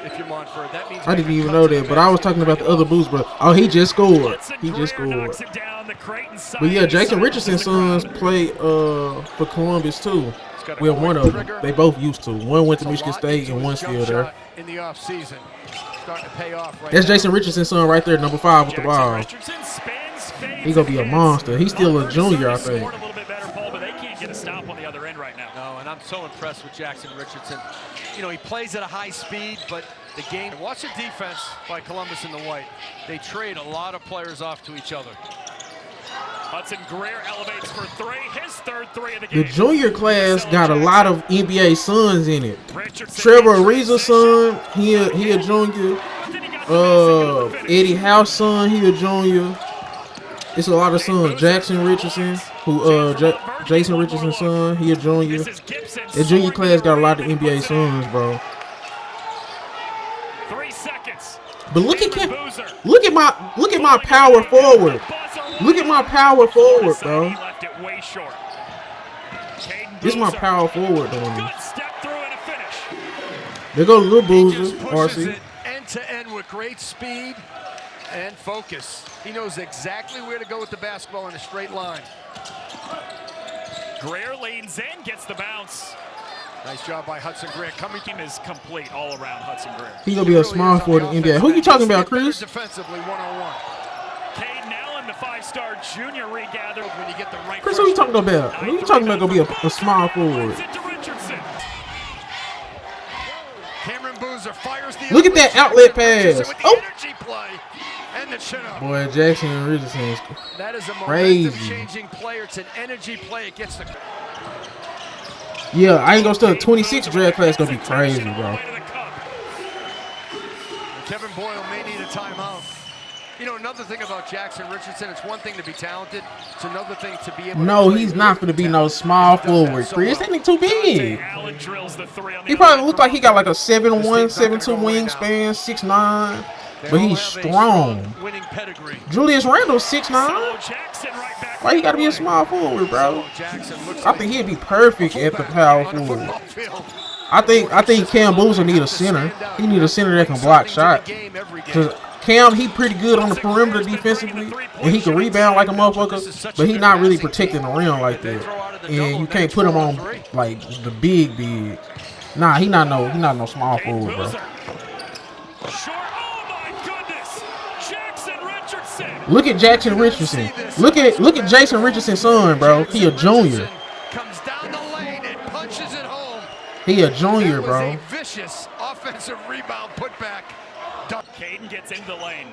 if you're Montford. That means I didn't even know that, but I was talking about the other Boozer. But oh, he just scored. He just scored. But yeah, Jason Richardson's sons play for Columbus too. Well, one of them. They both used to. One went to Michigan State and one's still there. In the offseason, starting to pay off right That's Jason Richardson's son right there, number 5 with the ball. He's gonna be a monster. He's still a junior, I think. No, and I'm so impressed with Jackson Richardson. You know, he plays at a high speed, but the game. Watch the defense by Columbus in the white. They trade a lot of players off to each other. Hudson Greer elevates for 3, his third 3 of the game. The junior class got a lot of NBA sons in it. Trevor Ariza's son, he a junior. Eddie House son, he a junior. It's a lot of sons. Jackson Richardson, who Jason Richardson's son. He a junior. The junior class got a lot of NBA sons, bro. 3 seconds. But look at my power forward. Look at my power forward, bro. This is my power forward, though. There go Lil Boozer, RC. End-to-end with great speed and focus. He knows exactly where to go with the basketball in a straight line. Greer leans in, gets the bounce. Nice job by Hudson Greer. Team is complete all around Hudson Greer. He gonna be a small forward in the NBA. Who you talking about, Chris? Defensively, one-on-one. Caden Allen, the 5-star junior, regathered when you get the right. Chris, who you talking about? Who you talking about gonna be a small forward? Cameron Boozer fires the Look at that outlet pass. Oh. And the chin up. Boy, Jackson Richardson is that is a crazy. Changing player. It's an energy play. It gets the. Yeah, I ain't gonna start 26 draft class gonna be crazy, bro. Kevin Boyle may need a timeout. You know, another thing about Jackson Richardson, it's one thing to be talented. It's another thing to be able to. No, he's not gonna be no small forward, Chris. That ain't too big. He probably look like he got like a 7'1", 7'2" wingspan, 6'9". But he's strong. Julius Randle's 6'9". Why you gotta be a small forward, bro? I think he'd be perfect at the power forward. I think Cam Boozer need a center. He need a center that can block shots. Cause Cam, he pretty good on the perimeter defensively, and he can rebound like a motherfucker. But he not really protecting the rim like that. And you can't put him on like the big. Nah, he not no small forward, bro. Look at Jackson Richardson. Look at Jason Richardson's son, bro. He a junior. Comes down the lane and punches it home. He a junior, bro. A vicious offensive rebound putback. Caden gets into the lane.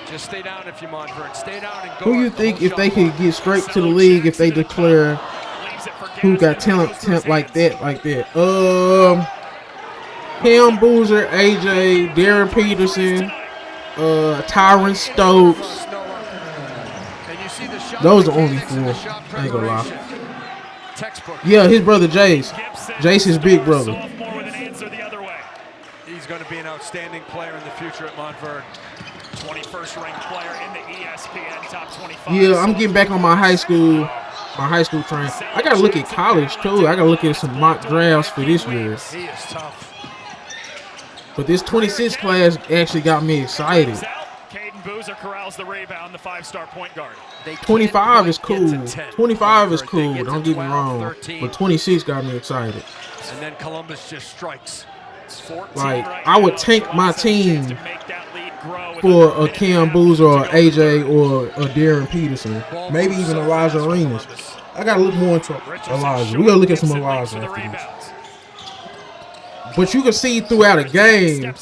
Just stay down if you Montverde. Stay down and go. Who you think if they could get straight to the league if they declare who got talent like that? Cam Boozer, AJ, Darren Peterson, Tyron Stokes. Those are the only four. I ain't gonna lie. Yeah, his brother Jace. Jace is big brother. He's going to be an outstanding player in the future at Montverde. 21st ranked player in the ESPN top 25. Yeah, I'm getting back on my high school train. I gotta look at college too. I gotta look at some mock drafts for this year. He is tough. But this 26 class actually got me excited. Caden Boozer corrals the rebound, the 5-star point guard. 25 is cool. 25 is cool. Don't get me wrong. But 26 got me excited. And then Columbus just strikes. Like, I would tank my team for a Cam Boozer or AJ or a Darren Peterson. Maybe even Elijah Arenas. I gotta look more into Elijah. We gotta look at some Elijah after this. But you can see throughout the game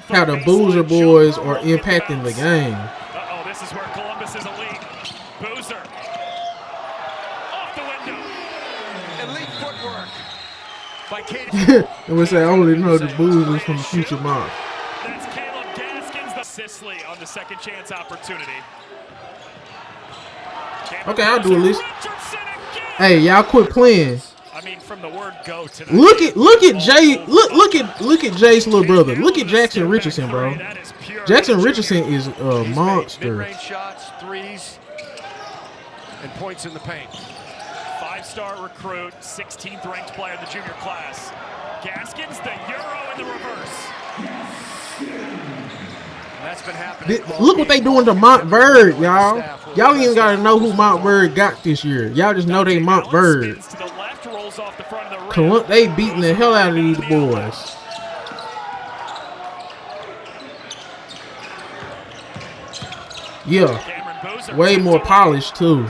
how the Boozer boys are impacting the game. Uh-oh, this is where Columbus is elite. Boozer. Off the window. Elite footwork by Caden. And we say I only know the Boozers from the future mock. That's Caleb Gaskins, the Sisley on the second chance opportunity. Okay, I'll do a list. Hey, y'all quit playing. I mean, from the word go tonight. Look at Jay. Look at Jay's little brother. Look at Jackson Richardson, bro. Jackson Richardson is a monster. Mid-range shots, threes, and points in the paint. 5-star recruit, 16th ranked player in the junior class. Gaskins, the Euro in the reverse. That's been happening. Look what they doing to Montverde, y'all. Y'all even gotta know who Montverde got this year. Y'all just know they Montverde. They beating the hell out of these boys. Yeah, way more polished too.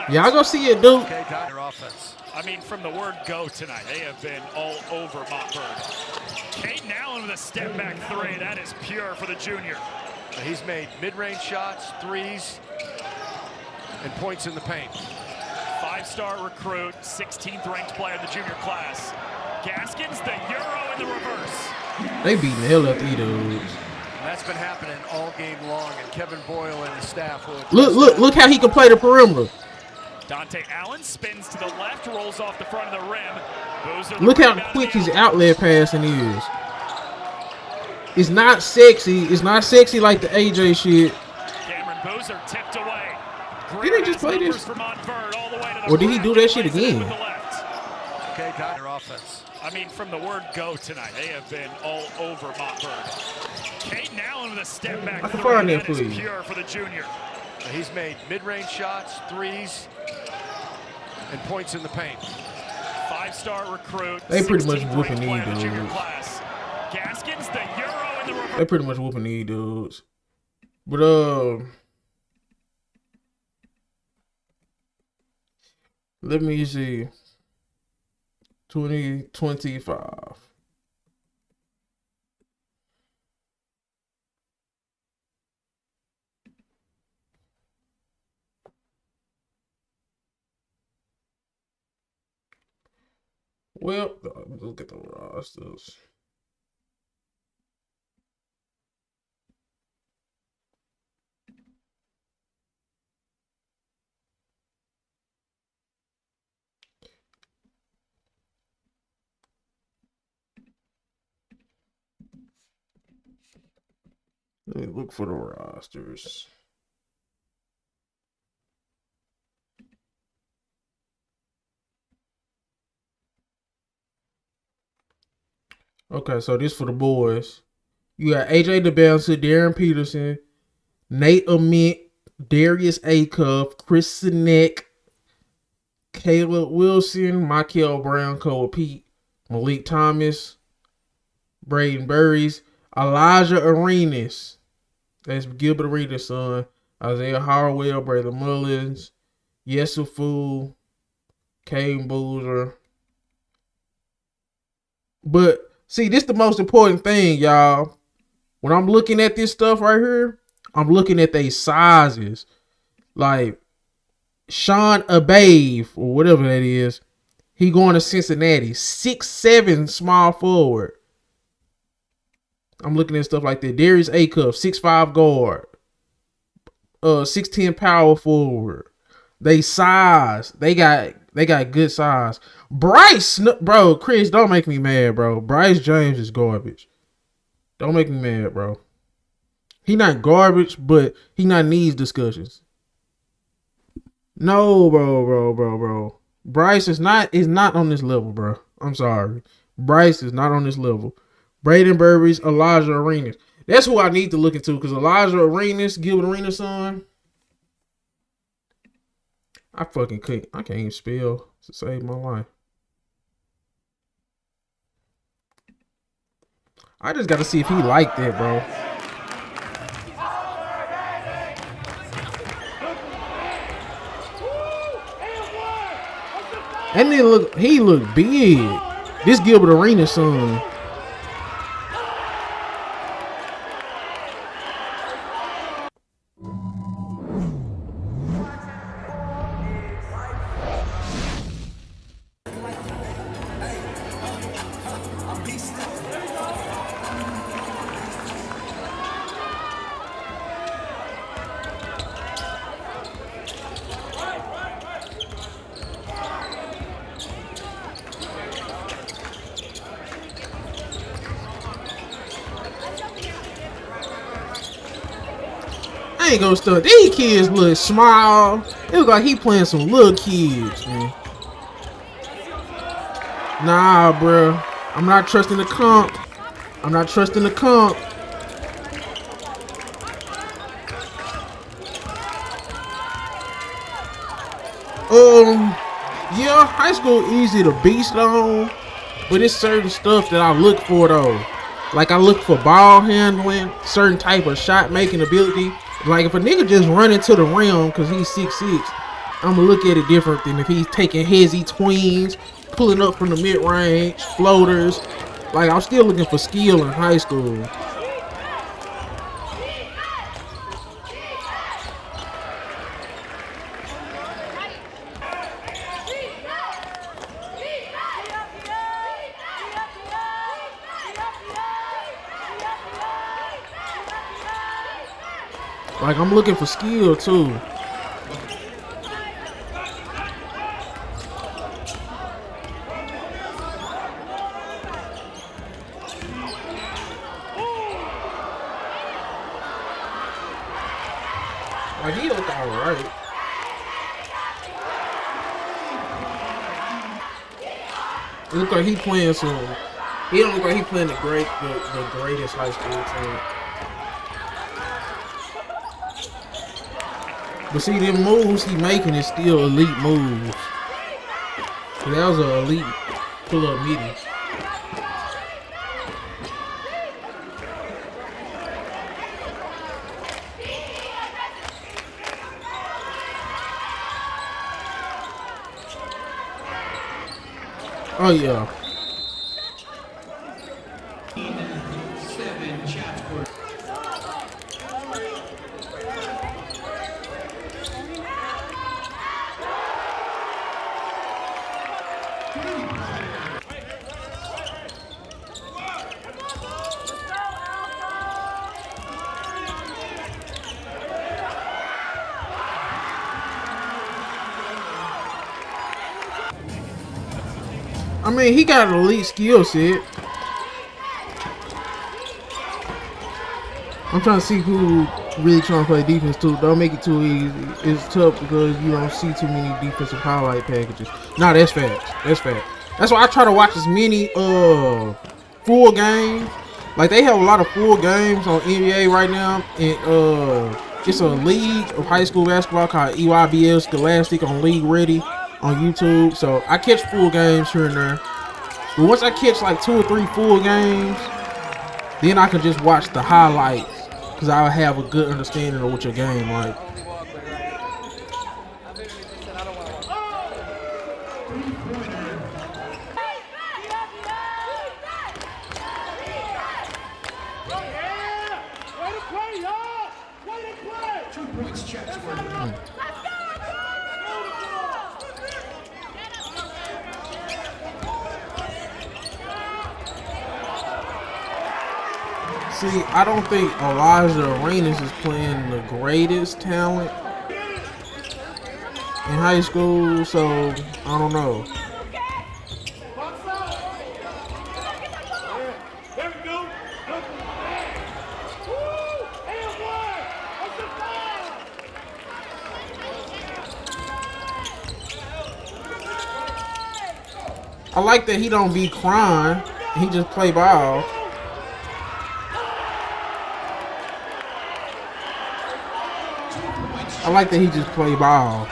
Y'all go see it, dude. I mean, from the word go tonight, they have been all over Montverde. Caden Allen with a step-back three. That is pure for the junior. He's made mid-range shots, threes, and points in the paint. 5-star recruit, 16th ranked player in the junior class. Gaskins, the Euro in the reverse. They beating the hell out of these dudes. that's been happening all game long, and Kevin Boyle and his staff will look how he can play the perimeter. Dante Allen spins to the left, rolls off the front of the rim. Boozer, look how quick his outlet passing is. It's not sexy. It's not sexy like the AJ shit. Cameron Boozer tipped away. Did they just play this? All the way to the or did he do that shit again? Okay, got their offense. I mean, from the word go tonight, they have been all over Montford. Caden Allen with a step back. I can find that, is please. pure for the junior. He's made mid-range shots, threes, and points in the paint. Five-star recruit. They pretty much whooping these dudes. Gaskins, the Euro in the reverse. They pretty much whooping these dudes. But let me see. 2025. Well, look at the rosters. Let me look for the rosters. Okay, so this for the boys. You got AJ DeBouncer, Darren Peterson, Nate Ament, Darius Acuff, Chris Sinek, Caleb Wilson, Michael Brown, Cole Pete, Malik Thomas, Braden Burries, Elijah Arenas. That's Gilbert Arenas' son. Isaiah Harwell, Brother Mullins, Yesufu, Caden Boozer. But see, this is the most important thing, y'all. When I'm looking at this stuff right here, I'm looking at their sizes. Like Sean Ababe, or whatever that is, he going to Cincinnati. 6'7" small forward. I'm looking at stuff like that. Darius Acuff, 6'5" guard. 6'10" power forward. They size. They got good size. Bryce, bro, Chris, don't make me mad, bro. Bryce James is garbage. Don't make me mad, bro. He not garbage, but he not needs discussions. No, bro. Bryce is not on this level, bro. I'm sorry. Bryce is not on this level. Braden Burries, Elijah Arenas. That's who I need to look into, because Elijah Arenas, Gilbert Arenas' son, I can't even spell to save my life. I just got to see if he liked that, bro. And then he looked big. This Gilbert Arenas' son. I ain't gonna stunt. These kids look small. It look like he playing some little kids, man. Nah, bro. I'm not trusting the comp. Yeah, high school easy to beast on, but it's certain stuff that I look for though. Like I look for ball handling, certain type of shot making ability. Like if a nigga just run into the rim because he's 6'6", I'm gonna look at it different than if he's taking hezzy tweens, pulling up from the mid range, floaters. Like I'm still looking for skill in high school. Like, I'm looking for skill too. Like, he looked alright. It look like he playing some. He don't look like he playing the greatest high school team. But see, them moves he making is still elite moves. So that was an elite pull-up meeting. Oh yeah. I mean, he got an elite skill set. I'm trying to see who really trying to play defense too. Don't make it too easy. It's tough because you don't see too many defensive highlight packages. Nah, that's facts. That's fact. That's why I try to watch as many full games. Like, they have a lot of full games on NBA right now, and it's a league of high school basketball called EYBL Scholastic on League Ready on YouTube. So I catch full games here and there. But once I catch like 2 or 3 full games, then I can just watch the highlights because I'll have a good understanding of what your game like. See, I don't think Elijah Arenas is playing the greatest talent in high school, so I don't know. I like that he don't be crying, he just play ball. I like that he just play ball.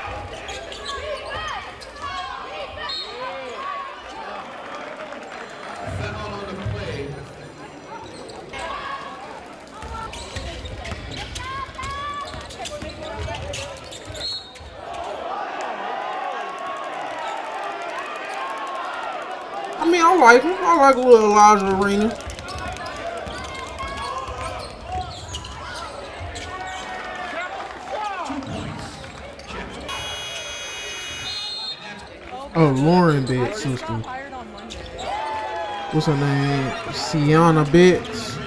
I mean, I like him. I like a little Elijah Arena. Oh, Lauren Betts' sister. What's her name? Sienna Betts.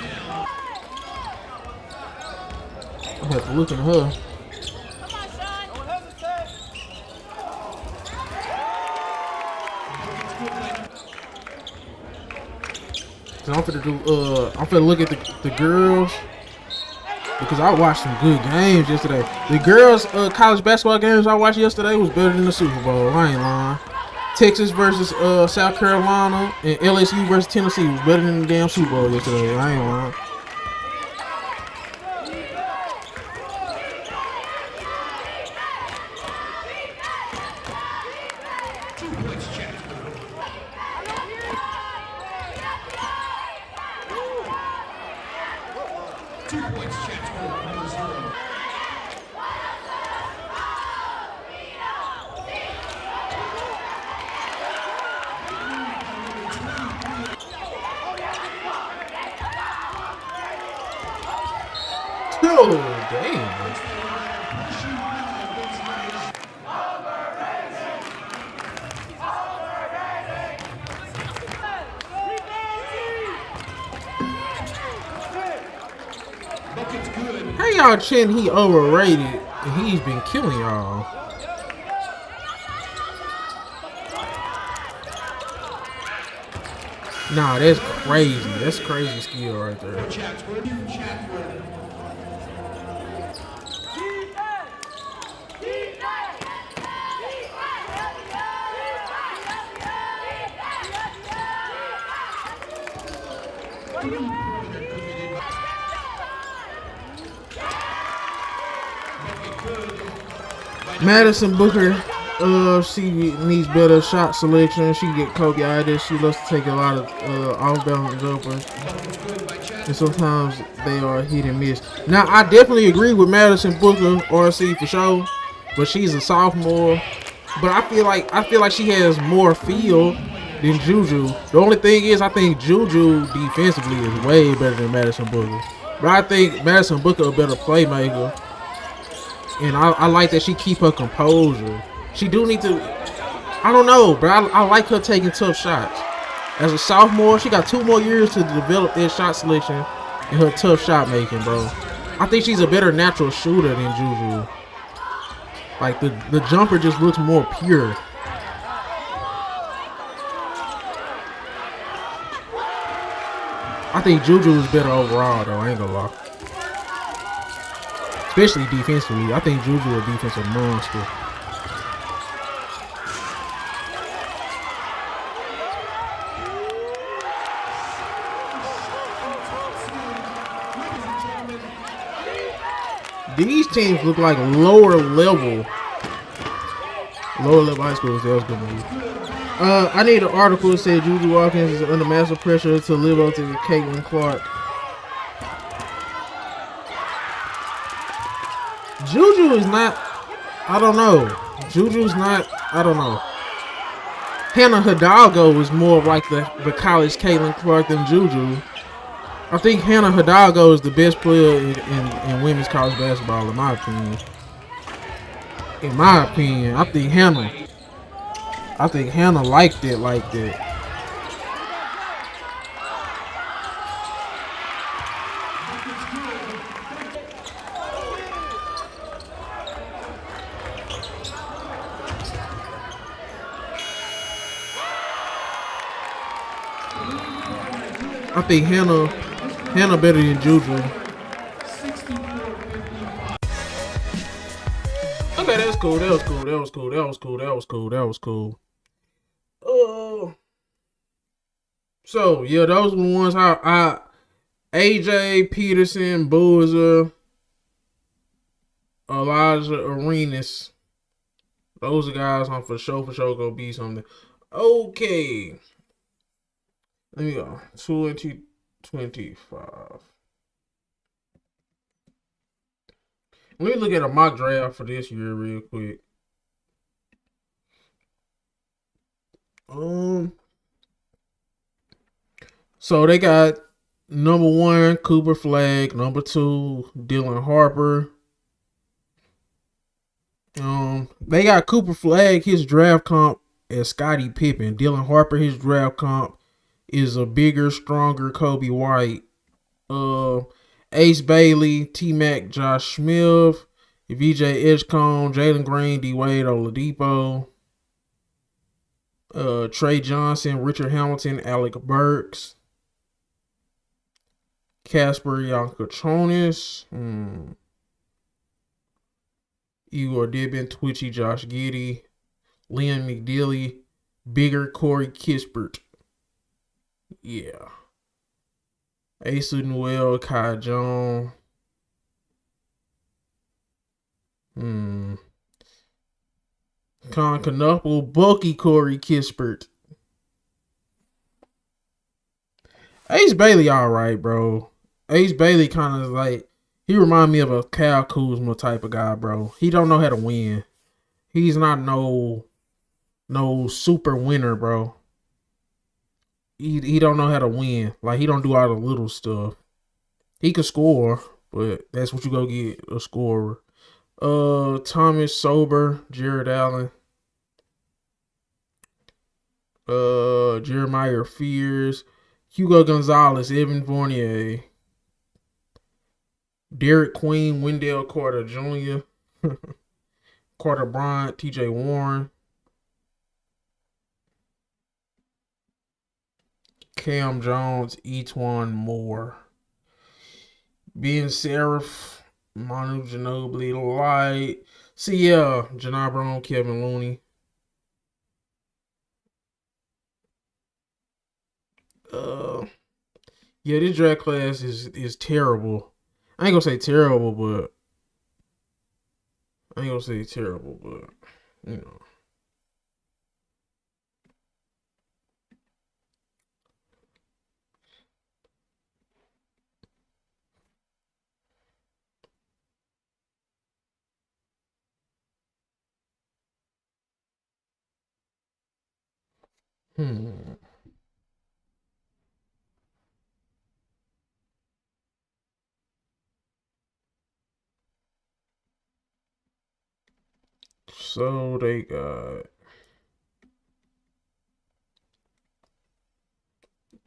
I have to look at her. So I'm finna look at the girls because I watched some good games yesterday. The girls college basketball games I watched yesterday was better than the Super Bowl. I ain't lying. Texas versus South Carolina and LSU versus Tennessee was better than the damn Super Bowl yesterday. I ain't lying. Oh, damn. How y'all chin he overrated and he's been killing y'all? Nah, that's crazy. That's crazy skill right there. Madison Booker, she needs better shot selection. She get cokeitis. She loves to take a lot of off-balance jumpers, and sometimes they are hit and miss. Now, I definitely agree with Madison Booker, RC for sure, but she's a sophomore. But I feel like she has more feel than Juju. The only thing is, I think Juju defensively is way better than Madison Booker. But I think Madison Booker a better playmaker. And I like that she keep her composure. She do need to, I don't know, but I like her taking tough shots. As a sophomore, she got 2 more years to develop their shot selection and her tough shot making, bro. I think she's a better natural shooter than Juju. Like, the jumper just looks more pure. I think Juju is better overall, though. I ain't gonna lie. Especially defensively. I think Juju a defensive monster. These teams look like lower level high schools. That was a good move. I need an article that said Juju Watkins is under massive pressure to live up to Caitlin Clark. Juju is not, I don't know. Juju's not, I don't know. Hannah Hidalgo is more of like the college Caitlin Clark than Juju. I think Hannah Hidalgo is the best player in women's college basketball, in my opinion. In my opinion, I think Hannah liked it like that. I think Hannah better than Juju. Okay, that's cool. That was cool. So yeah, those were the ones I AJ, Peterson, Boozer, Elijah Arenas. Those are guys I'm for sure gonna be something. Okay. Let me go. 2025. Let me look at a mock draft for this year real quick. So they got number 1, Cooper Flagg. Number 2, Dylan Harper. They got Cooper Flagg, his draft comp as Scottie Pippen. Dylan Harper, his draft comp is a bigger, stronger Kobe White. Ace Bailey, T-Mac, Josh Smith, VJ Edgecombe, Jalen Green, D-Wade Oladipo, Trey Johnson, Richard Hamilton, Alec Burks, Casper Yankotronis, Igor Dibbin, Twitchy, Josh Giddey, Liam McDilly, bigger Corey Kispert. Yeah. Asa Noel, Kai Jones. Con Knuckle, bulky Corey Kispert. Ace Bailey alright, bro. Ace Bailey kind of like, he remind me of a Kyle Kuzma type of guy, bro. He don't know how to win. He's not no super winner, bro. He don't know how to win. Like, he don't do all the little stuff. He can score, but that's what you go get, a scorer. Thomas Sober, Jared Allen. Jeremiah Fears, Hugo Gonzalez, Evan Fournier. Derek Queen, Wendell Carter Jr., Carter Bryant, T.J. Warren, Cam Jones, Etwan Moore, Ben Seraph, Manu Ginobili, Light, Janai Brown, Kevin Looney. Yeah, this draft class is terrible. I ain't gonna say terrible, but you know. Hmm. So they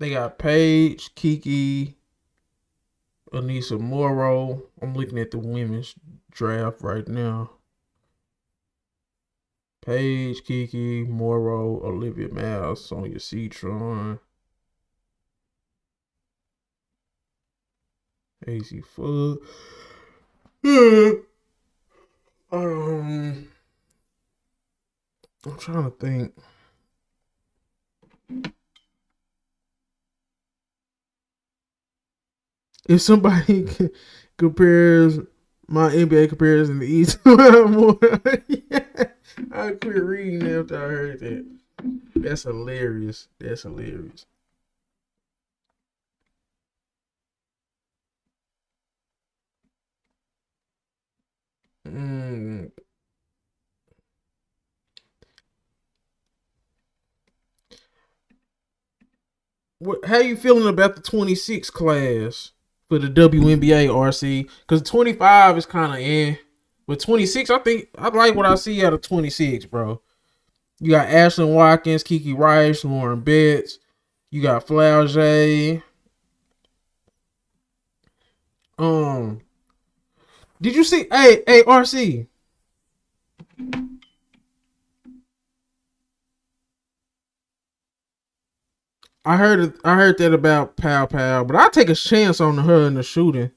got Paige, Kiki, Anissa Morrow. I'm looking at the women's draft right now. Paige, Kiki, Morrow, Olivia Miles, Sonia Citron, AC Fudd. I'm trying to think. If somebody compares my NBA comparison to each more, I quit reading after I heard that. That's hilarious. Mm. How you feeling about the 26 class for the WNBA, RC? Because 25 is kind of but 26, I think I like what I see out of 26, bro. You got Ashlyn Watkins, Kiki Rice, Lauren Betts. You got Flau'jae. Did you see? Hey, RC. I heard that about Pow Pow, but I take a chance on her in the shooting.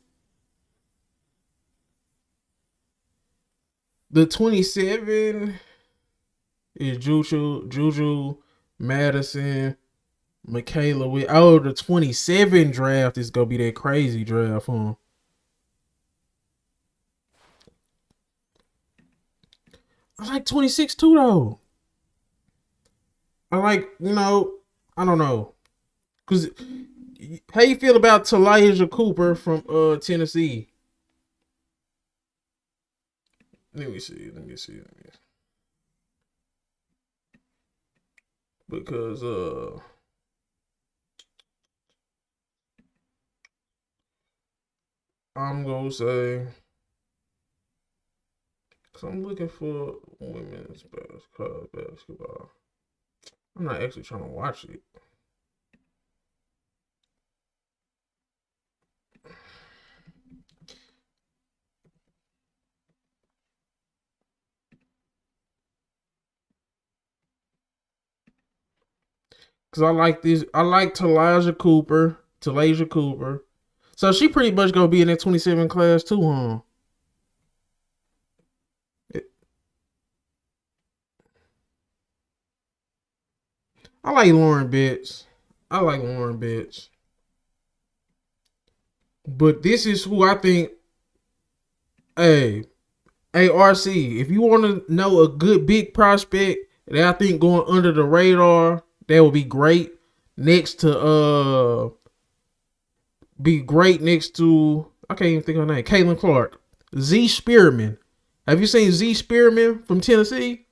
The 27 is Juju, Madison, Michaela. The 27 draft is gonna be that crazy draft, huh? I like 26 too, though. I like, I don't know. Cause how you feel about Talijah Cooper from Tennessee? Let me see. Because I'm gonna say, cause I'm looking for women's basketball. I'm not actually trying to watch it. Cause I like this. I like Talijah Cooper. So she pretty much gonna be in that 27 class too, huh? I like Lauren Betts. But this is who I think. Hey, RC, if you want to know a good big prospect that I think going under the radar, that would be great. Next to I can't even think of her name. Caitlin Clark, Z Spearman. Have you seen Z Spearman from Tennessee?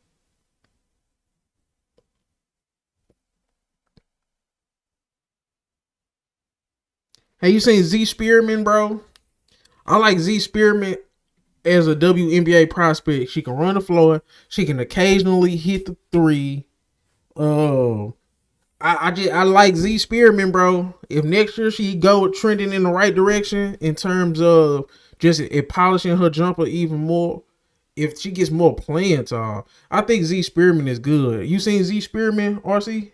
Have you seen Z Spearman, bro? I like Z Spearman as a WNBA prospect. She can run the floor. She can occasionally hit the three. I like Z Spearman, bro. If next year she go trending in the right direction in terms of just it polishing her jumper even more. If she gets more playing time, I think Z Spearman is good. You seen Z Spearman, RC?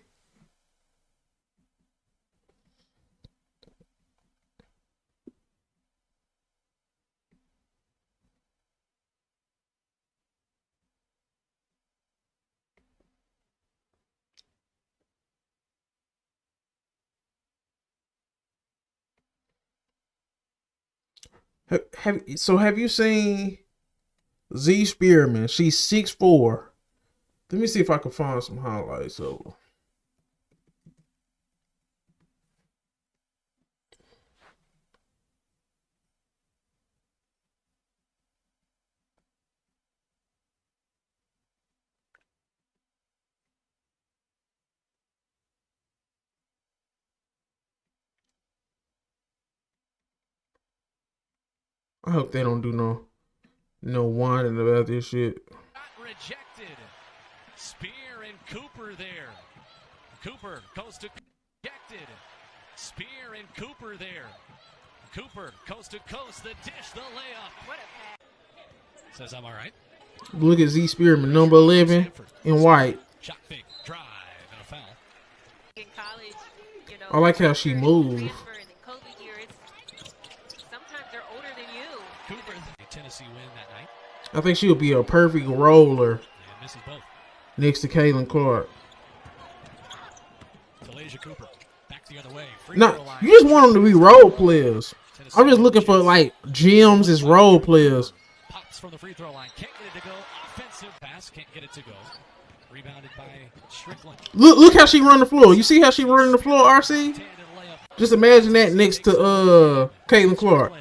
Have you seen Z Spearman? She's 6'4". Let me see if I can find some highlights of her. I hope they don't do no whining about this shit. Rejected. Spear and Cooper there. Cooper coast to rejected. Spear and Cooper there. Cooper coast to coast. The dish, the layup. What a pass. Says I'm all right. Look at Z Spearman, number 11 in white. Shot fake, drive, and a foul. In college, I like how she moves. Sometimes they're older than you. Cooper, Tennessee win that night. I think she'll be a perfect roller And misses both. next to Caitlin Clark. Talasia Cooper, back the other way. Free Nah, throw line. you just want them to be role players. I'm just looking for like gems as role players. Pops from the free throw line. Can't get it to go. Offensive pass. Can't get it to go. Rebounded by Strickland. Look how she run the floor. You see how she running the floor, RC? Just imagine that next to Caitlin Clark.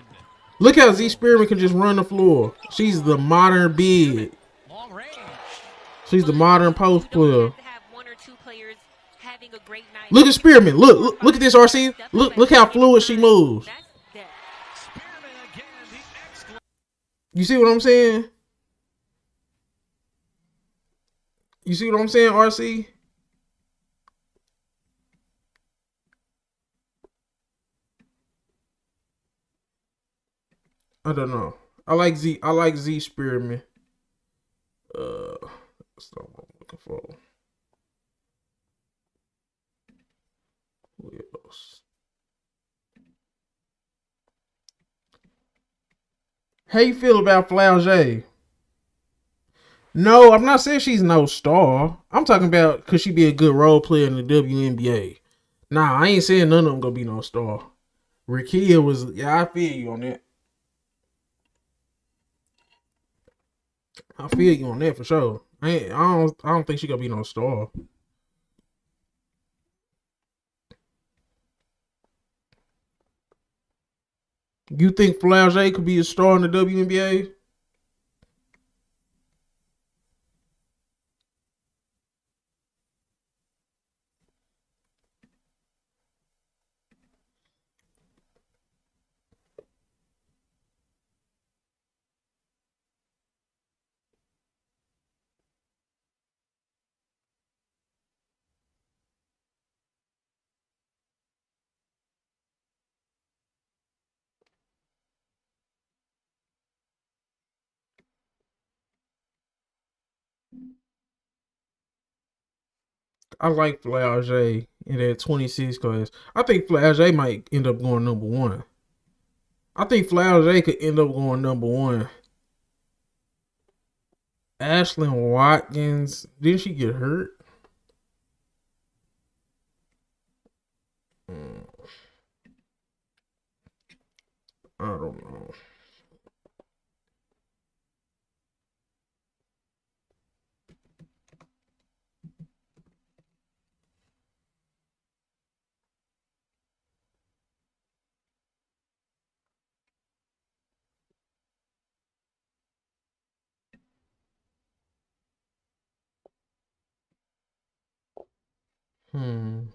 Look how Z Spearman can just run the floor. She's the modern big. Long range. She's the modern post player. To have one or two players having a great night. Look at Spearman. Look at this, RC. Look how fluid she moves. That's that. Spearman again. The excellent. You see what I'm saying? You see what I'm saying, RC? I don't know. I like Z Spearman. That's not what I'm looking for. Who else? How you feel about Flau'jae? No, I'm not saying she's no star. I'm talking about could she be a good role player in the WNBA? Nah, I ain't saying none of them gonna be no star. Rakia was, yeah, I feel you on that. I feel you on that for sure. I don't think she gonna be no star. You think Flau'jae could be a star in the WNBA? I like Flau'jae in that 26 class. I think Flau'jae might end up going number one. I think Flau'jae could end up going number one. Ashlyn Watkins, didn't she get hurt? I don't know. Hmm.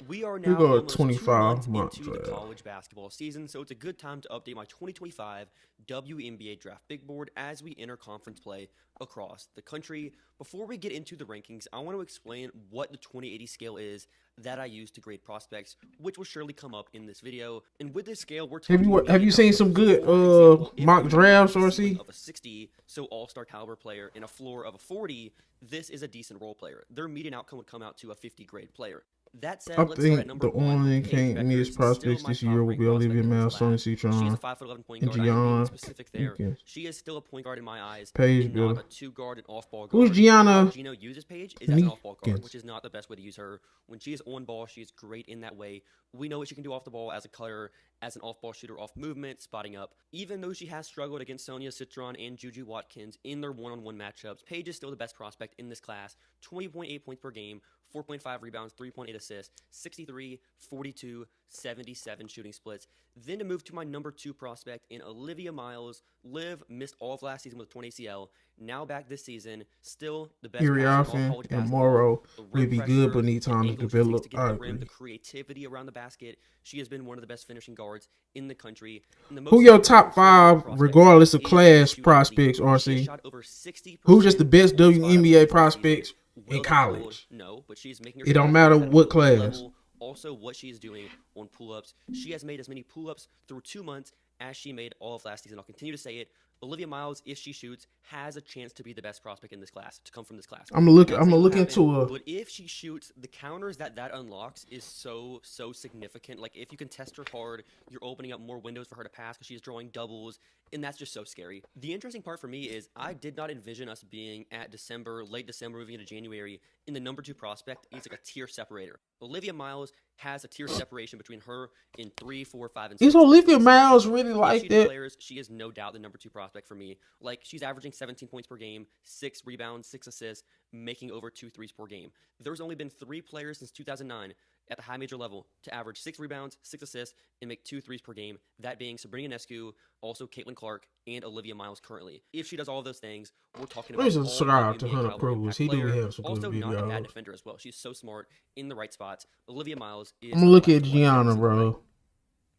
We are We now go almost 2 months 25 month into the draft. college basketball season, so it's a good time to update my 2025 WNBA draft big board as we enter conference play across the country. Before we get into the rankings, I want to explain what the 2080 scale is that I use to grade prospects, which will surely come up in this video. And with this scale, we're talking Have you seen some good for example, if mock you drafts, have a or ceiling see? of a 60, so all-star caliber player, and a floor of a 40, this is a decent role player. Their median outcome would come out to a 50 grade player. That said, I let's start at think number the one. only Paige can't miss Beckers, prospects still my this year top will ranked be prospect Olivia in this Miles, class. Sonya She is Citron, a 5'11" point and guard. I am being Gian specific there. Jenkins. She is still a point guard in my eyes, Paige and not Bill. a two-guard and off-ball guard. Who's How Gianna Gino uses Paige is as an off-ball guard, Jenkins? which is not the best way to use her. When she is on ball, she is great in that way. We know what she can do off the ball as a cutter, as an off-ball shooter, off movement, spotting up. Even though she has struggled against Sonya Citron and Juju Watkins in their one-on-one matchups, Paige is still the best prospect in this class. 20.8 points per game, 4.5 rebounds, 3.8 assists, 63, 42, 77 shooting splits. Then to move to my number 2 prospect in Olivia Miles. Liv missed all of last season with a torn ACL. Now back this season, still the best passer in all Iriafen college and basketball. Morrow The will rim be pressure, good, but need the time to angles she takes develop. to get I to the rim, agree. the creativity around the basket. She has been one of the best finishing guards in the country. And the Who most your top important 5, prospect regardless of is class shooting prospects, ability. She has RC? shot over 60% Who's just the best on spot up WNBA this season. prospects Will in that college? hold? No, but she is making her It don't shot matter at an what elite class. level. Also, what she is doing on pull-ups. She has made as many pull-ups through 2 months as she made all of last season. I'll continue to say it. Olivia Miles, if she shoots, has a chance to be the best prospect in this class, to come from this class. I'm gonna look. Not I'm saying gonna it'll look happen, into a. But if she shoots, the counters that unlocks is so significant. Like, if you can test her hard, you're opening up more windows for her to pass because she's drawing doubles, and that's just so scary. The interesting part for me is I did not envision us being at late December, moving into January, in the number 2 prospect. It's like a tier separator. Olivia Miles has a tier separation between her in 3, 4, 5, and 6. Is Olivia Miles really If like she that? declares, she is no doubt the number 2 prospect for me. Like, she's averaging 17 points per game, 6 rebounds, 6 assists, making over 2 threes per game. There's only been 3 players since 2009 at the high major level to average 6 rebounds, 6 assists, and make 2 threes per game. That being Sabrina Ionescu, also Caitlin Clark, and Olivia Miles currently. If she does all of those things, we're talking about Let me all subscribe to WNBA Hunter caliber Pruitt. impact He do player. have some good Also, not a bad videos. defender as well. She's so smart in the right spots. Olivia Miles is I'm gonna look the at left one every Gianna, single bro. night.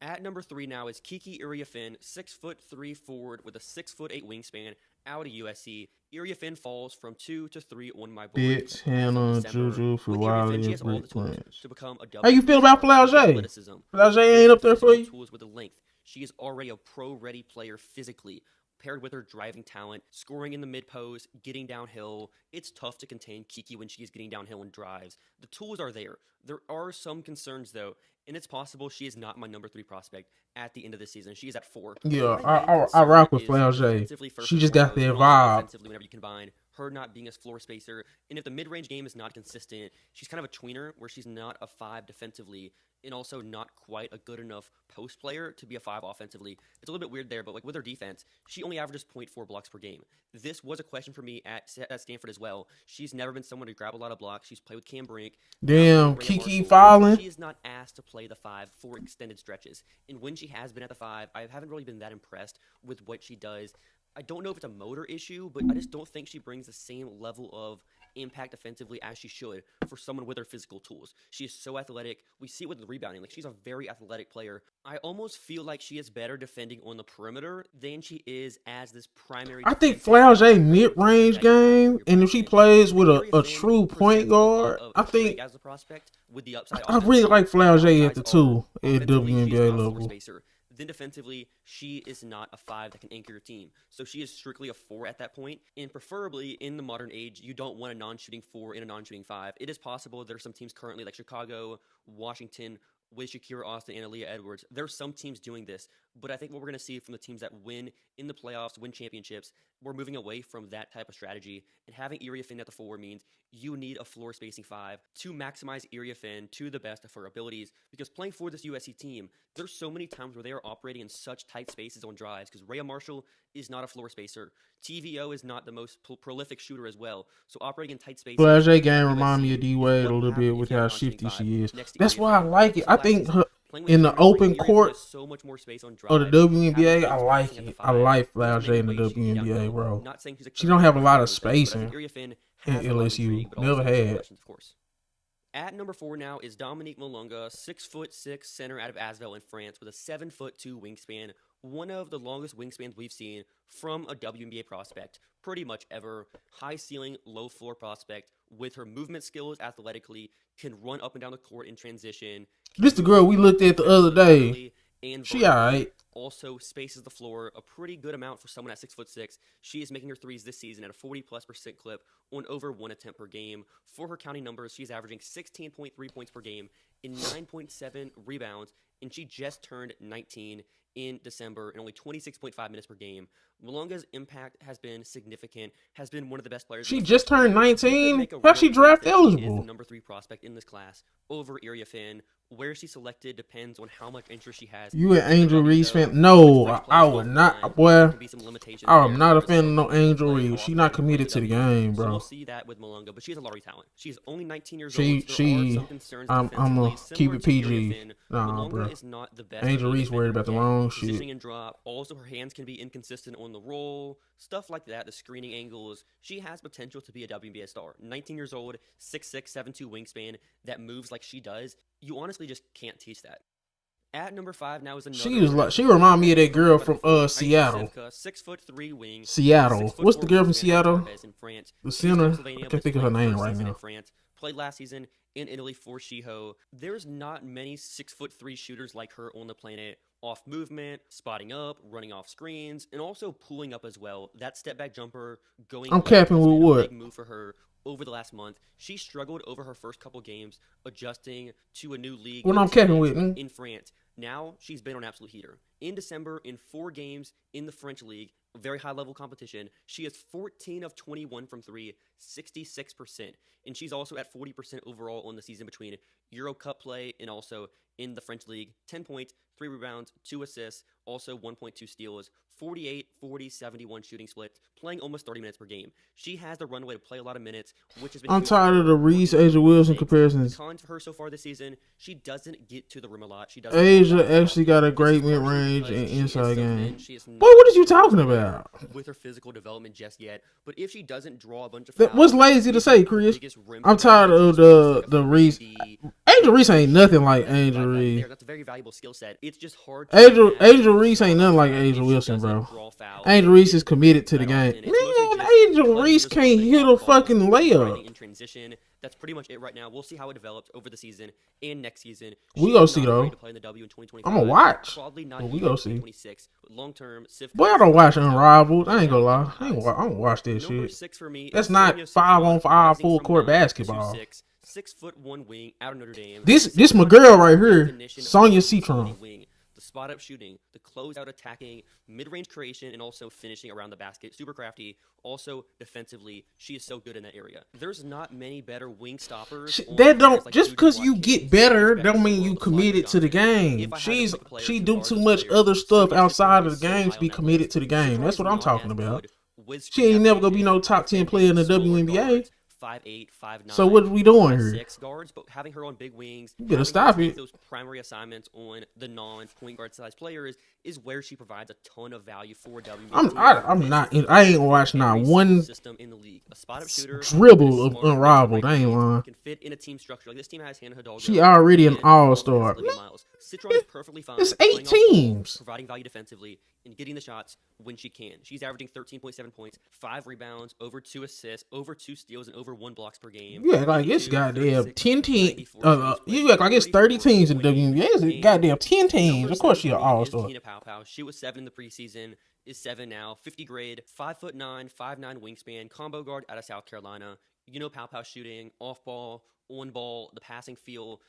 At number 3 now is Kiki Iriafen, 6'3" forward with a 6'8" wingspan out of USC. Iriafen falls from 2 to 3 on my board. Bitch, as of Hannah, December. Juju, With for Iriafen, Wiley, she and has all the Brick tools Prince. to become a How you feel about double Flau'jae? athleticism. Flau'jae ain't up there for you? Tools with the length. She is already a pro-ready player physically. Paired with her driving talent, scoring in the mid-post, getting downhill. It's tough to contain Kiki when she is getting downhill and drives. The tools are there. There are some concerns, though, and it's possible she is not my number 3 prospect at the end of the season. She is at 4. Yeah, My main I rock with concern is Flau'jae. defensively first She and just got foremost, that and also vibe. offensively whenever you combine her not being a floor spacer, and if the mid-range game is not consistent, she's kind of a tweener where she's not a 5 defensively and also not quite a good enough post player to be a 5 offensively. It's a little bit weird there, but like with her defense, she only averages 0.4 blocks per game. This was a question for me at Stanford as well. She's never been someone to grab a lot of blocks. She's played with Cam Brink. Damn, Rhea Kiki Marshall. falling. She is not asked to play the 5 for extended stretches. And when she has been at the 5, I haven't really been that impressed with what she does. I don't know if it's a motor issue, but I just don't think she brings the same level of impact offensively as she should for someone with her physical tools. She is so athletic. We see it with the rebounding. Like, she's a very athletic player. I almost feel like she is better defending on the perimeter than she is as this primary. I think defensive Flau'jae player. mid-range That you have on game, your and if she back end. plays with Area a Finn true point presents a lot guard, of I intrigue think as a prospect with the upside I really like Flau'jae at the 2 at Offensively, she is WNBA not a floor level. spacer. Then defensively, she is not a 5 that can anchor your team. So she is strictly a 4 at that point. And preferably in the modern age, you don't want a non-shooting 4 and a non-shooting 5. It is possible there are some teams currently like Chicago, Washington, with Shakira Austin and Aaliyah Edwards. There are some teams doing this, but I think what we're going to see from the teams that win in the playoffs, win championships, we're moving away from that type of strategy. And having Iriafen at the 4 means you need a floor spacing 5 to maximize Iriafen to the best of her abilities. Because playing for this USC team, there's so many times where they are operating in such tight spaces on drives. Because Rhea Marshall is not a floor spacer. TVO is not the most prolific shooter as well. So operating in tight spaces. Flau'jae game remind me USC of D-Wade is a what little will bit happen with if you have how a non-shooting shifty 5 she is. next to That's why I Iriafen. like it. So I last think season, her playing with in the Iriafen, open Iriafen court has so much more space on of the drive. WNBA, Having I Iriafen like spacing at it. the I 5 like doesn't make Flau'jae in the away she can get WNBA, downhill. bro. Not saying she's a She don't have a lot of but I think spacing Iriafen in has a lot of LSU. intrigue, but Never also has some had. questions, of course. At number 4 now is Dominique Malonga, 6'6" center out of Asvel in France with a 7'2" wingspan. One of the longest wingspans we've seen from a WNBA prospect, pretty much ever. High ceiling, low floor prospect with her movement skills athletically, can run up and down the court in transition. This the girl we looked at the other day. She alright. Also spaces the floor a pretty good amount for someone at 6'6". She is making her threes this season at a 40+% clip on over 1 attempt per game. For her counting numbers, she's averaging 16.3 points per game and 9.7 rebounds, and she just turned 19 in December and only 26.5 minutes per game. Malonga's impact has been significant, has been one of the best players. She just turned 19? How's she draft eligible? She is the number 3 prospect in this class over Area Finn. Where she's selected depends on how much interest she has. You an Angel Reese fan? No, I would not, boy. I'm not a fan of no Angel Reese. She not committed to the game, bro. So we'll see that with Malonga, but she has a lottery talent. She's only 19 years old. I'm gonna keep it PG. Nah, bro. Angel Reese worried about the wrong shit. And drop. Also, her hands can be inconsistent on the roll. Stuff like that, the screening angles. She has potential to be a WNBA star. 19 years old, 6'6", 7'2" wingspan that moves like she does. You honestly just can't teach that. At number 5 now is another. She remind me of that girl from Seattle. 6'3" wing. Seattle. What's the girl from Seattle? The center. I can't think of her name right now. Played last season in Italy for Shiho. There's not many 6'3" shooters like her on the planet. Off movement, spotting up, running off screens, and also pulling up as well. That step back jumper going. I'm capping with what? Big move for her over the last month. She struggled over her first couple games adjusting to a new league. What I'm capping with in France. Now she's been on absolute heater. In December, in 4 games in the French league, very high level competition, she is 14 of 21 from 3, 66%. And she's also at 40% overall on the season between Euro Cup play and also in the French league. 10 points, 3 rebounds, 2 assists, also 1.2 steals, 48, 40, 71 shooting split, playing almost 30 minutes per game. She has the runway to play a lot of minutes, which has been. I'm tired of the Reese Asia Wilson comparisons. Cons for her so far this season, she doesn't get to the rim a lot. She doesn't. Asia actually got a great mid-range and inside game. Boy, what are you talking about? With her physical development just yet, but if she doesn't draw a bunch of fouls, what's lazy to say, Chris? I'm tired of the Reese. Angel Reese ain't nothing like Angel Reese. That's a very valuable skill set. It's just hard. Angel Reese ain't nothing like Angel Wilson, bro. Angel Reese is committed to the game. Man, Angel Reese can't hit a fucking layup. In transition, that's pretty much it right now. We'll see how it develops over the season and next season. We gonna see though. I'm gonna watch. We gonna see. Boy, I don't watch Unrivaled. I ain't gonna lie. I don't watch that shit. That's not 5-on-5 full court basketball. 6'1" wing out of Notre Dame. This my girl right here, Sonia Citron. The spot up shooting, the closeout attacking, mid-range creation, and also finishing around the basket. Super crafty. Also defensively, she is so good in that area. There's not many better wing stoppers. That don't just because you get better don't mean you committed to the game. She do too much other stuff outside of the game to be committed to the game. That's what I'm talking about. She ain't never gonna be no top 10 player in the WNBA. 5'8", 5'9". So what are we doing here? 6 guards, but having her on big wings. You better stop it. Those primary assignments on the non-point guard size players is where she provides a ton of value for WNBA. I ain't watched not one system in the league. A spot-up shooter, dribble of Unrivaled. I ain't lying. Can fit in a team structure like this team has. Hannah Hidalgo. She already an all-star. Citron is perfectly fine. It's 8 teams. Providing value defensively and getting the shots when she can. She's averaging 13.7 points, 5 rebounds, over 2 assists, over 2 steals, and over 1 blocks per game. You act like it's goddamn 10 teams. You act like it's 30 teams in the WNBA. It's goddamn 10 teams. Of course, she's an all-star. She was 7 in the preseason, is 7 now. 50 grade, 5'9", 5'9" wingspan, combo guard out of South Carolina. You know, Pow shooting, off ball, on ball, the passing feel.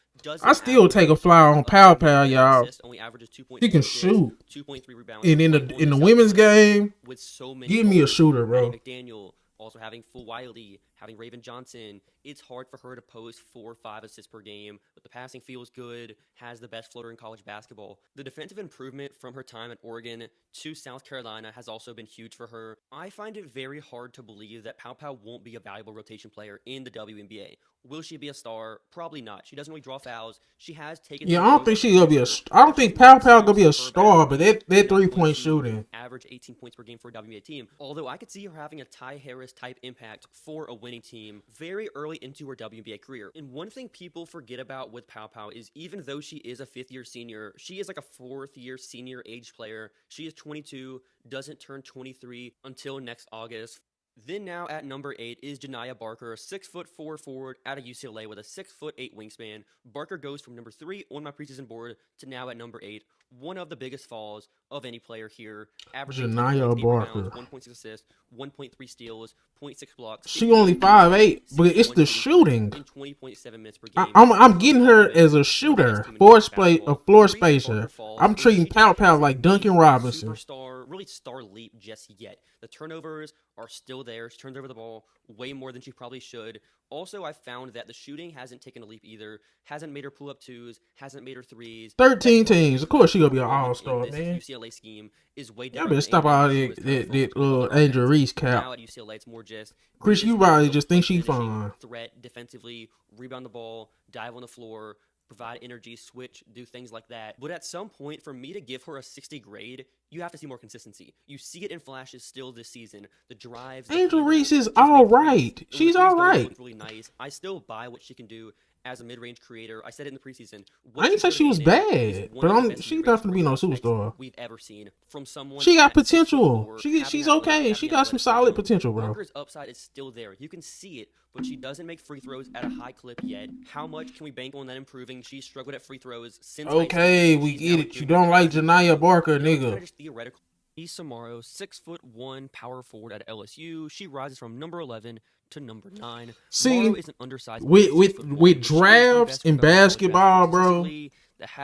I still take a flyer on Pow, y'all. Only averages 2.2 She can shoot. 2.3 rebounds. And in the women's game, with so many give me a shooter, bro. McDaniel, also having Full Wiley, having Raven Johnson. It's hard for her to post 4 or 5 assists per game, but the passing feels good, has the best floater in college basketball. The defensive improvement from her time at Oregon to South Carolina has also been huge for her. I find it very hard to believe that Pow won't be a valuable rotation player in the WNBA. Will she be a star? Probably not. She doesn't really draw fouls. She has taken. Yeah, I don't think she's gonna be a. I don't think Pow gonna be a star, but that 3-point shooting. average 18 points per game for a WNBA team. Although I could see her having a Ty Harris type impact for a winning team very early into her WNBA career. And one thing people forget about with Pow Pow is even though she is a 5th-year senior, she is like a 4th-year senior age player. She is 22, doesn't turn 23 until next August. Then now at number 8 is Janiyah Barker, a 6'4" forward out of UCLA with a 6'8" wingspan. Barker goes from number 3 on my preseason board to now at number 8. One of the biggest falls of any player here. Averaging Janiyah 8 Barker. rebounds, 1.6 assists, 1.3 steals, 0.6 blocks. She only 5'8", but it's the shooting. In 20.7 minutes per game. I'm getting her as a shooter, floor spacer. I'm treating Pow Pow like Duncan Robinson. Superstar, really star leap just yet. The turnovers are still there. She turns over the ball way more than she probably should. Also, I found that the shooting hasn't taken a leap either. Hasn't made her pull up 2s. Hasn't made her 3s. 13 teams. Of course, she gonna be an all-star, this man. UCLA scheme is way Y'all different. better stop all that Angel Reese cap. Now at UCLA, it's more just Chris, you probably just think she finishing, fine. Threat defensively, rebound the ball, dive on the floor, provide energy, switch, do things like that. But at some point, for me to give her a 60 grade, you have to see more consistency. You see it in flashes still this season. The drives. Angel Reese is all right. She's all right. Really nice. I still buy what she can do as a mid-range creator. I said it in the preseason. I didn't say she was bad, but she's definitely no superstar. We've ever seen from someone. She got potential. She's okay. She got some solid potential, bro. Barker's upside is still there. You can see it, but she doesn't make free throws at a high clip yet. How much can we bank on that improving? She's struggled at free throws since. Okay, we get it. You don't like Janiyah Barker, nigga. Just theoretical. Issa Morrow, 6'1" power forward at LSU. She rises from number 11 to number 9. See, Morrow is an undersized with drafts in basketball, bro.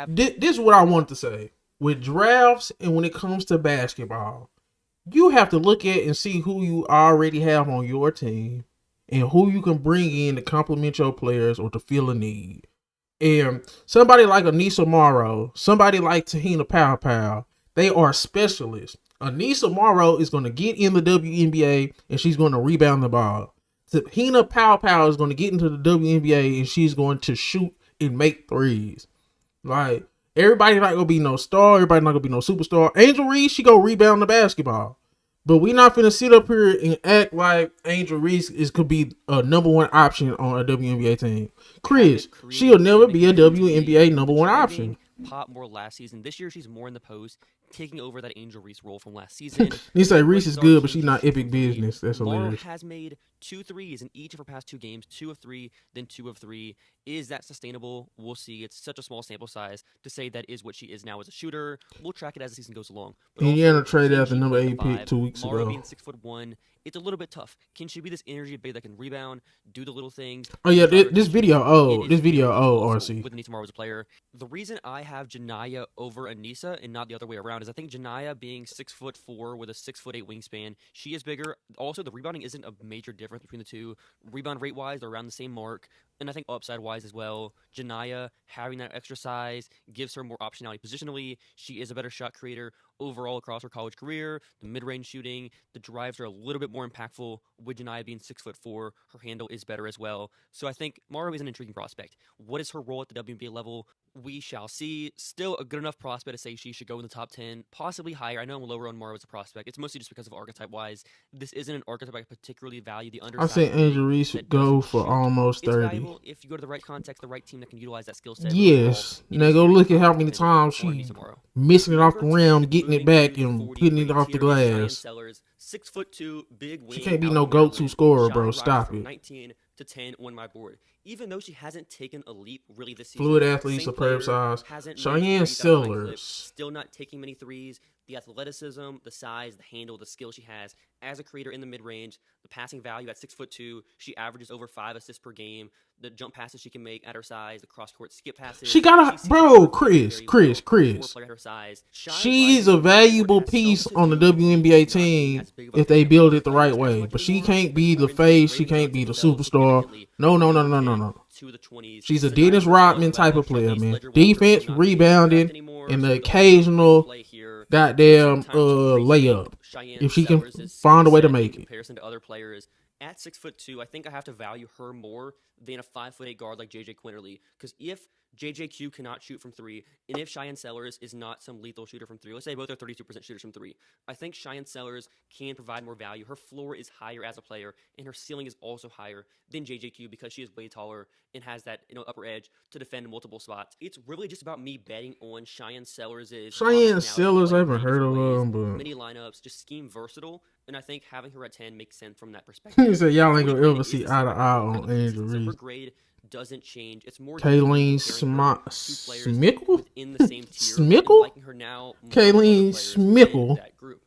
This is what I want to say. With drafts and when it comes to basketball, you have to look at and see who you already have on your team and who you can bring in to complement your players or to fill a need. And somebody like Anissa Morrow, somebody like Tahina Pow Pow, they are specialists. Anissa Morrow is going to get in the WNBA and she's going to rebound the ball. Tahina Pow Pow is going to get into the WNBA and she's going to shoot and make threes. Like, everybody not going to be no star. Everybody not going to be no superstar. Angel Reese, she go rebound the basketball. But we not finna sit up here and act like Angel Reese could be a number 1 option on a WNBA team. Chris, she'll never be a WNBA number 1 option. Pop more last season. This year, she's more in the post, taking over that Angel Reese role from last season. You say Reese is good, but she's not epic business. That's hilarious. Morrow has made 2 threes in each of her past 2 games, 2 of 3, then 2 of 3. Is that sustainable? We'll see. It's such a small sample size to say that is what she is now as a shooter. We'll track it as the season goes along. But Indiana traded out the number 8 pick 2 weeks Morrow ago. being 6'1", it's a little bit tough. Can she be this energy big that can rebound, do the little things? Oh yeah, this video. RC. With Anissa Morrow as a player, the reason I have Janiyah over Anissa and not the other way around is I think Janiyah being 6'4" with a 6'8" wingspan, she is bigger. Also, the rebounding isn't a major difference between the two. Rebound rate wise, they're around the same mark. And I think upside wise as well, Janiyah having that extra size gives her more optionality positionally. She is a better shot creator overall across her college career. The mid-range shooting, the drives are a little bit more impactful. With Janiyah being 6'4", her handle is better as well. So I think Morrow is an intriguing prospect. What is her role at the WNBA level? We shall see. Still a good enough prospect to say she should go in the top 10, possibly higher. I know I'm lower on Morrow as a prospect. It's mostly just because of archetype-wise. This isn't an archetype I particularly value. The I say Angel Reese should go for almost 30. It's valuable if you go to the right context, the right team that can utilize that skill set. Yes. Now go look at how many times she missing it off the rim, getting it back, and putting it off the glass. 6'2", big wing. She can't be no go-to scorer, bro. Stop it. 19 to 10 on my board. Even though she hasn't taken a leap really this season. Fluid athlete, superb size. Cheyenne Sellers. Still not taking many threes. The athleticism, the size, the handle, the skill she has as a creator in the mid-range, the passing value at 6'2", she averages over 5 assists per game. The jump passes she can make at her size, the cross-court skip passes. She got a bro, Chris. She's a valuable piece on the WNBA team if they build it the right way. But she can't be the face. She can't be the superstar. No. She's a Dennis Rodman type of player, man. Defense, rebounding, and the occasional goddamn layup. If she can find a way to make it. In comparison to other players, at 6'2", I think I have to value her more than a 5'8" guard like JJ Quinterly. Because if JJQ cannot shoot from 3, and if Cheyenne Sellers is not some lethal shooter from 3, let's say both are 32% shooters from 3, I think Cheyenne Sellers can provide more value. Her floor is higher as a player, and her ceiling is also higher than JJQ because she is way taller and has that upper edge to defend multiple spots. It's really just about me betting on Cheyenne Sellers. Cheyenne Sellers, I haven't heard of them, but many lineups, just scheme versatile, and I think having her at 10 makes sense from that perspective. He said y'all ain't gonna ever see eye to eye on Angel So her Reese. grade doesn't change. It's more Kayleen Smickle? in the same tier. Smickle? Liking her now Kayleen Smickle that group.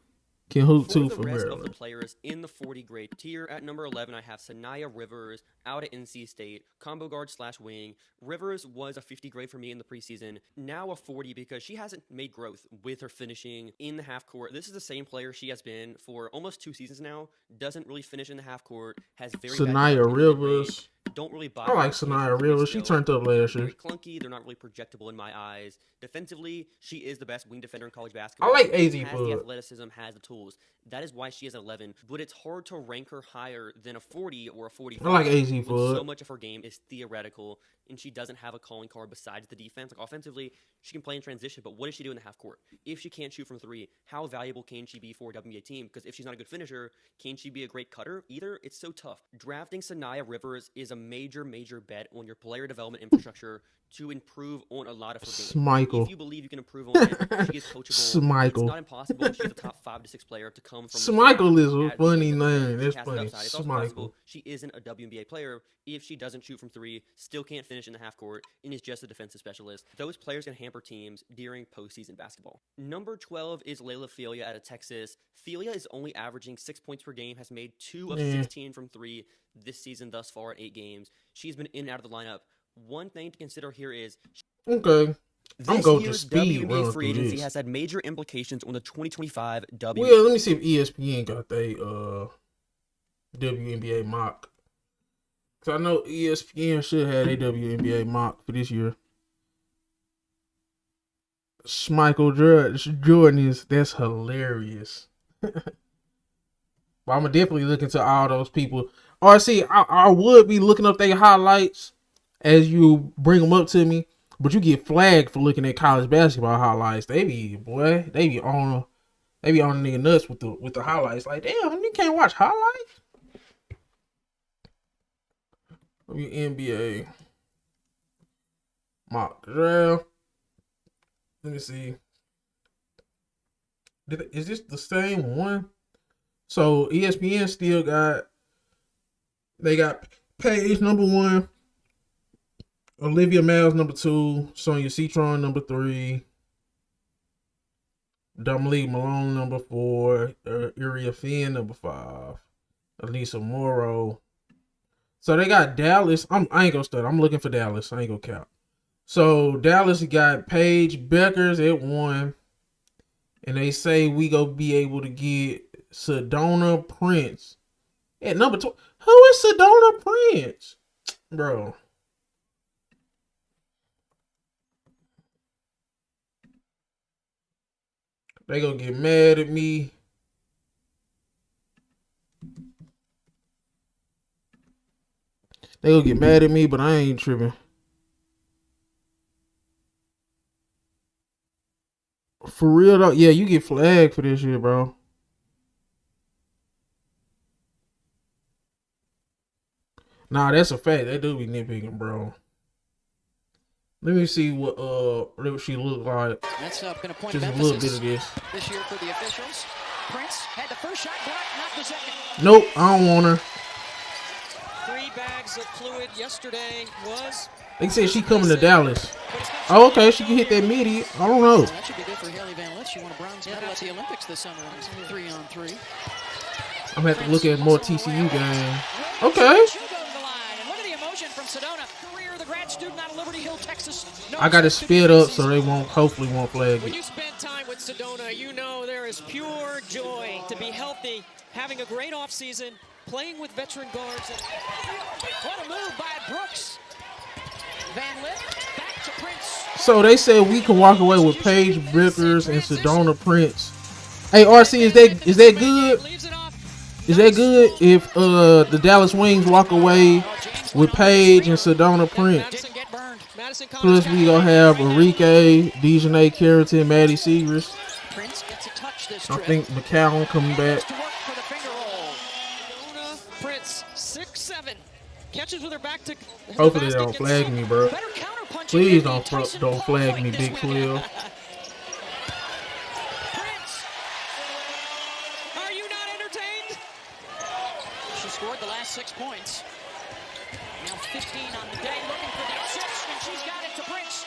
can hoop too For for the rest of Maryland. the players in the 40 grade tier, at number 11, I have Sanaya Rivers out at NC State, combo guard / wing. Rivers was a 50 grade for me in the preseason, now a 40 because she hasn't made growth with her finishing in the half court. This is the same player she has been for almost 2 seasons now. Doesn't really finish in the half court. Has very bad Sanaya defensive Rivers. don't really buy. I like Sanaya Rivers. She turned up last year. Very clunky. They're not really projectable in my eyes. Defensively, she is the best wing defender in college basketball. I like AZ Has Bud. the athleticism, has the tools. That is why she is 11. But it's hard to rank her higher than a 40 or a 45. I like AZ when Bud. so much of her game is theoretical, and she doesn't have a calling card besides the defense. Like offensively, she can play in transition, but what does she do in the half court? If she can't shoot from 3, how valuable can she be for a WNBA team? Because if she's not a good finisher, can she be a great cutter? Either. It's so tough. Drafting Sanaya Rivers is a major bet on your player development infrastructure to improve on a lot of her games. Smichael. If you believe you can improve on it, she is coachable. Smichael. It's not impossible. She's a top 5 to 6 player to come from. Smichael is a at funny the name. She That's has funny. an upside. It's also Smichael. possible she isn't a WNBA player if she doesn't shoot from 3, still can't finish in the half court, and is just a defensive specialist. Those players can hamper teams during postseason basketball. Number 12 is Layla Felia out of Texas. Felia is only averaging 6 points per game, has made 2 of 16 from 3 this season thus far in 8 games. She's been in and out of the lineup. One thing to consider here is Okay. I'm this going to year's speed WNBA run free through agency this. has had major implications on the 2025 WNBA. Well, let me see if ESPN got they WNBA mock. Cause I know ESPN should have a WNBA mock for this year. Schmeichel Jordan that's hilarious. But I'm gonna definitely look into all those people. Or see, I would be looking up their highlights as you bring them up to me, but you get flagged for looking at college basketball highlights. They be on the nigga nuts with the highlights. Like, damn, you can't watch highlights. WNBA mock draft. Let me see. Is this the same one? So ESPN still got. They got Paige number 1, Olivia Miles number 2, Sonia Citron number 3, Dominique Malone number 4, Iria Finn number 5, Elisa Morrow. So they got Dallas. I ain't gonna start. I'm looking for Dallas. I ain't gonna count. So Dallas got Paige Beckers at 1, and they say we gonna be able to get Sedona Prince at number 2. Who is Sedona Prince, bro? They gonna get mad at me. They gonna get mad at me, but I ain't tripping. For real though, yeah, you get flagged for this shit, bro. Nah, that's a fact. They do be nitpicking, bro. Let me see what she look like. That's going to point Just of a little bit of emphasis this. this year for the officials. Prince had the first shot blocked, not the second. Nope, I don't want her. 3 bags of fluid yesterday was. They said she coming to Dallas. Oh, okay, she can hit that midi. I don't know. That should be good for Haley Van Lith. She won a bronze medal at the Olympics this summer in 3-on-3. I'm gonna have to look at more TCU games. Okay. Look at the emotion from Sedona. Career, the grad student out of Liberty Hill, Texas. I got it sped up so they hopefully won't flag When it. you spend time with Sedona, you know there is pure joy to be healthy, having a great offseason, playing with veteran guards. What a move by Brooks. Van Lith back to Prince. So they said we can walk away with Paige Brickers and Sedona Prince. Hey RC, is that good? Is that good if the Dallas Wings walk away with Paige and Sedona Prince? Get burned. Madison Plus, we gonna have Enrique, Dejanay Carrington, Maddie Segrist. Prince gets a touch this I trip. think McCallum coming back. To work for the finger roll. Dona Prince, 6'7". Catches with her back to Hopefully they don't flag me, bro. Better counterpunching Please maybe. don't flag me, Big 12. Prince, are you not entertained? She scored the last 6 points. Now 15 on the day, looking for the assist, and she's got it to Prince.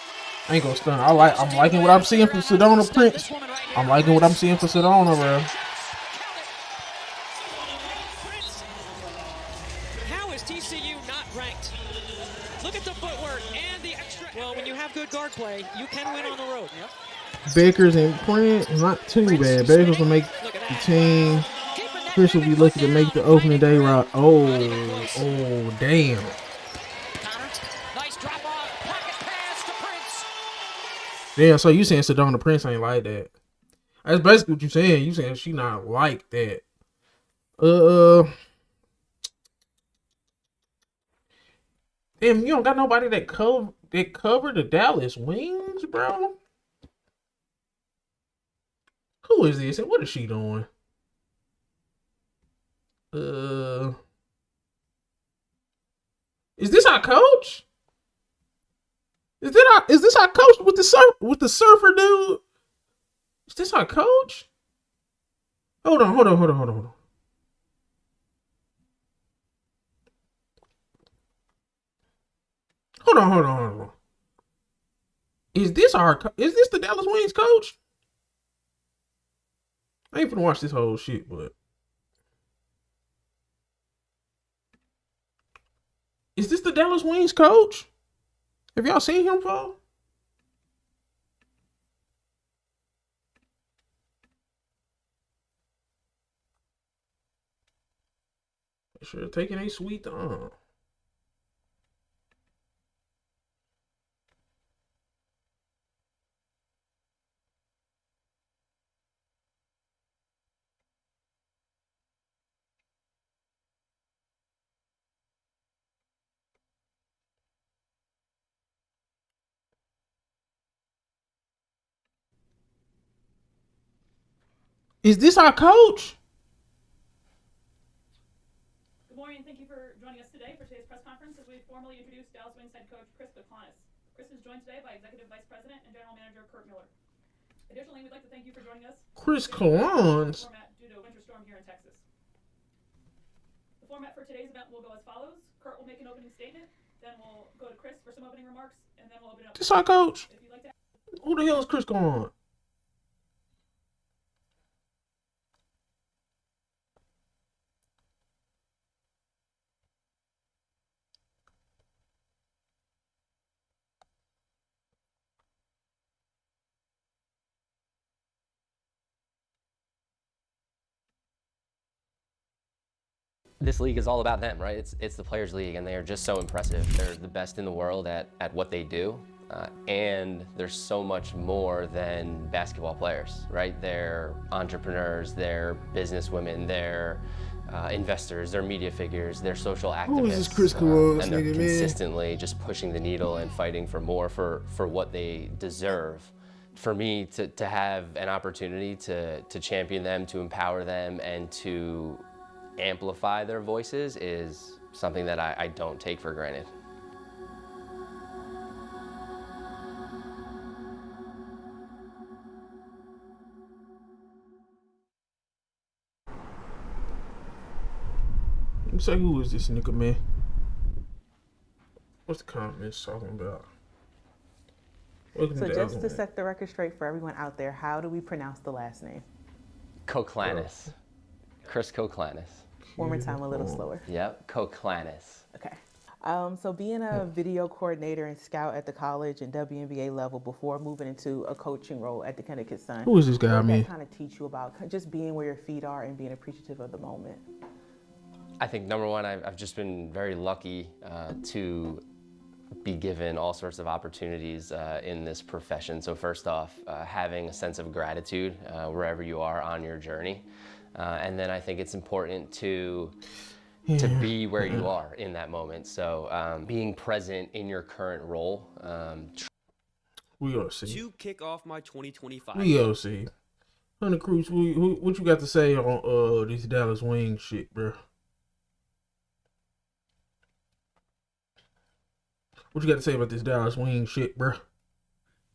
I ain't gonna stun. I'm liking what I'm seeing from Sedona Prince. I'm liking what I'm seeing for Sedona, bro. How is TCU not ranked? Look at the footwork and the extra. Well, when you have good guard play, you can win on the road. Yep. Bakers and Prince, not too bad. Bakers will make the team. Chris will be lucky to make the opening day route. Oh, damn. Nice drop off, pocket pass to Prince. Damn, so you saying Sedona Prince ain't like that? That's basically what you saying. You saying she not like that. Damn, you don't got nobody that cover the Dallas Wings, bro. Who is this and what is she doing? Is this our coach? Is this our coach with the surfer dude? Is this our coach? Hold on. Hold on. Is this the Dallas Wings coach? I ain't finna watch this whole shit, but is this the Dallas Wings coach? Have y'all seen him fall? Sure, taking a sweet time. Is this our coach? Good morning, and thank you for joining us today for today's press conference as we formally introduce Dallas Wings head coach Chris Koklanis. Chris is joined today by Executive Vice President and General Manager Kurt Miller. Additionally, we'd like to thank you for joining us. Chris Koklanis. Due to winter storm here in Texas. The format for today's event will go as follows. Kurt will make an opening statement, then we'll go to Chris for some opening remarks, and then we'll open it up. This our coach? If you'd like to. Who the hell is Chris Koklanis? This league is all about them, right? It's the Players League, and they are just so impressive. They're the best in the world at what they do, and they're so much more than basketball players, right? They're entrepreneurs, they're businesswomen, they're investors, they're media figures, they're social activists. Who is this Chris Koklanis, and they're nigga, consistently just pushing the needle and fighting for more for what they deserve. For me to have an opportunity to champion them, to empower them, and to amplify their voices is something that I don't take for granted. Let me say, who is this nigga, man? What's the comments talking about? So just to set the record straight for everyone out there, how do we pronounce the last name? Koklanis. Chris Koklanis. One more time, a little slower. Yep, Koklanis. Okay. So being a video coordinator and scout at the college and WNBA level before moving into a coaching role at the Connecticut Sun. Who is this guy, man? What kind of teach you about just being where your feet are and being appreciative of the moment? I think number one, I've just been very lucky to be given all sorts of opportunities in this profession. So first off, having a sense of gratitude wherever you are on your journey. And then I think it's important to to be where you are in that moment. So being present in your current role. We gonna see. To kick off my 2025. We gonna see. Hunter Cruz, what you got to say on this Dallas Wings shit, bro? What you got to say about this Dallas Wings shit, bro?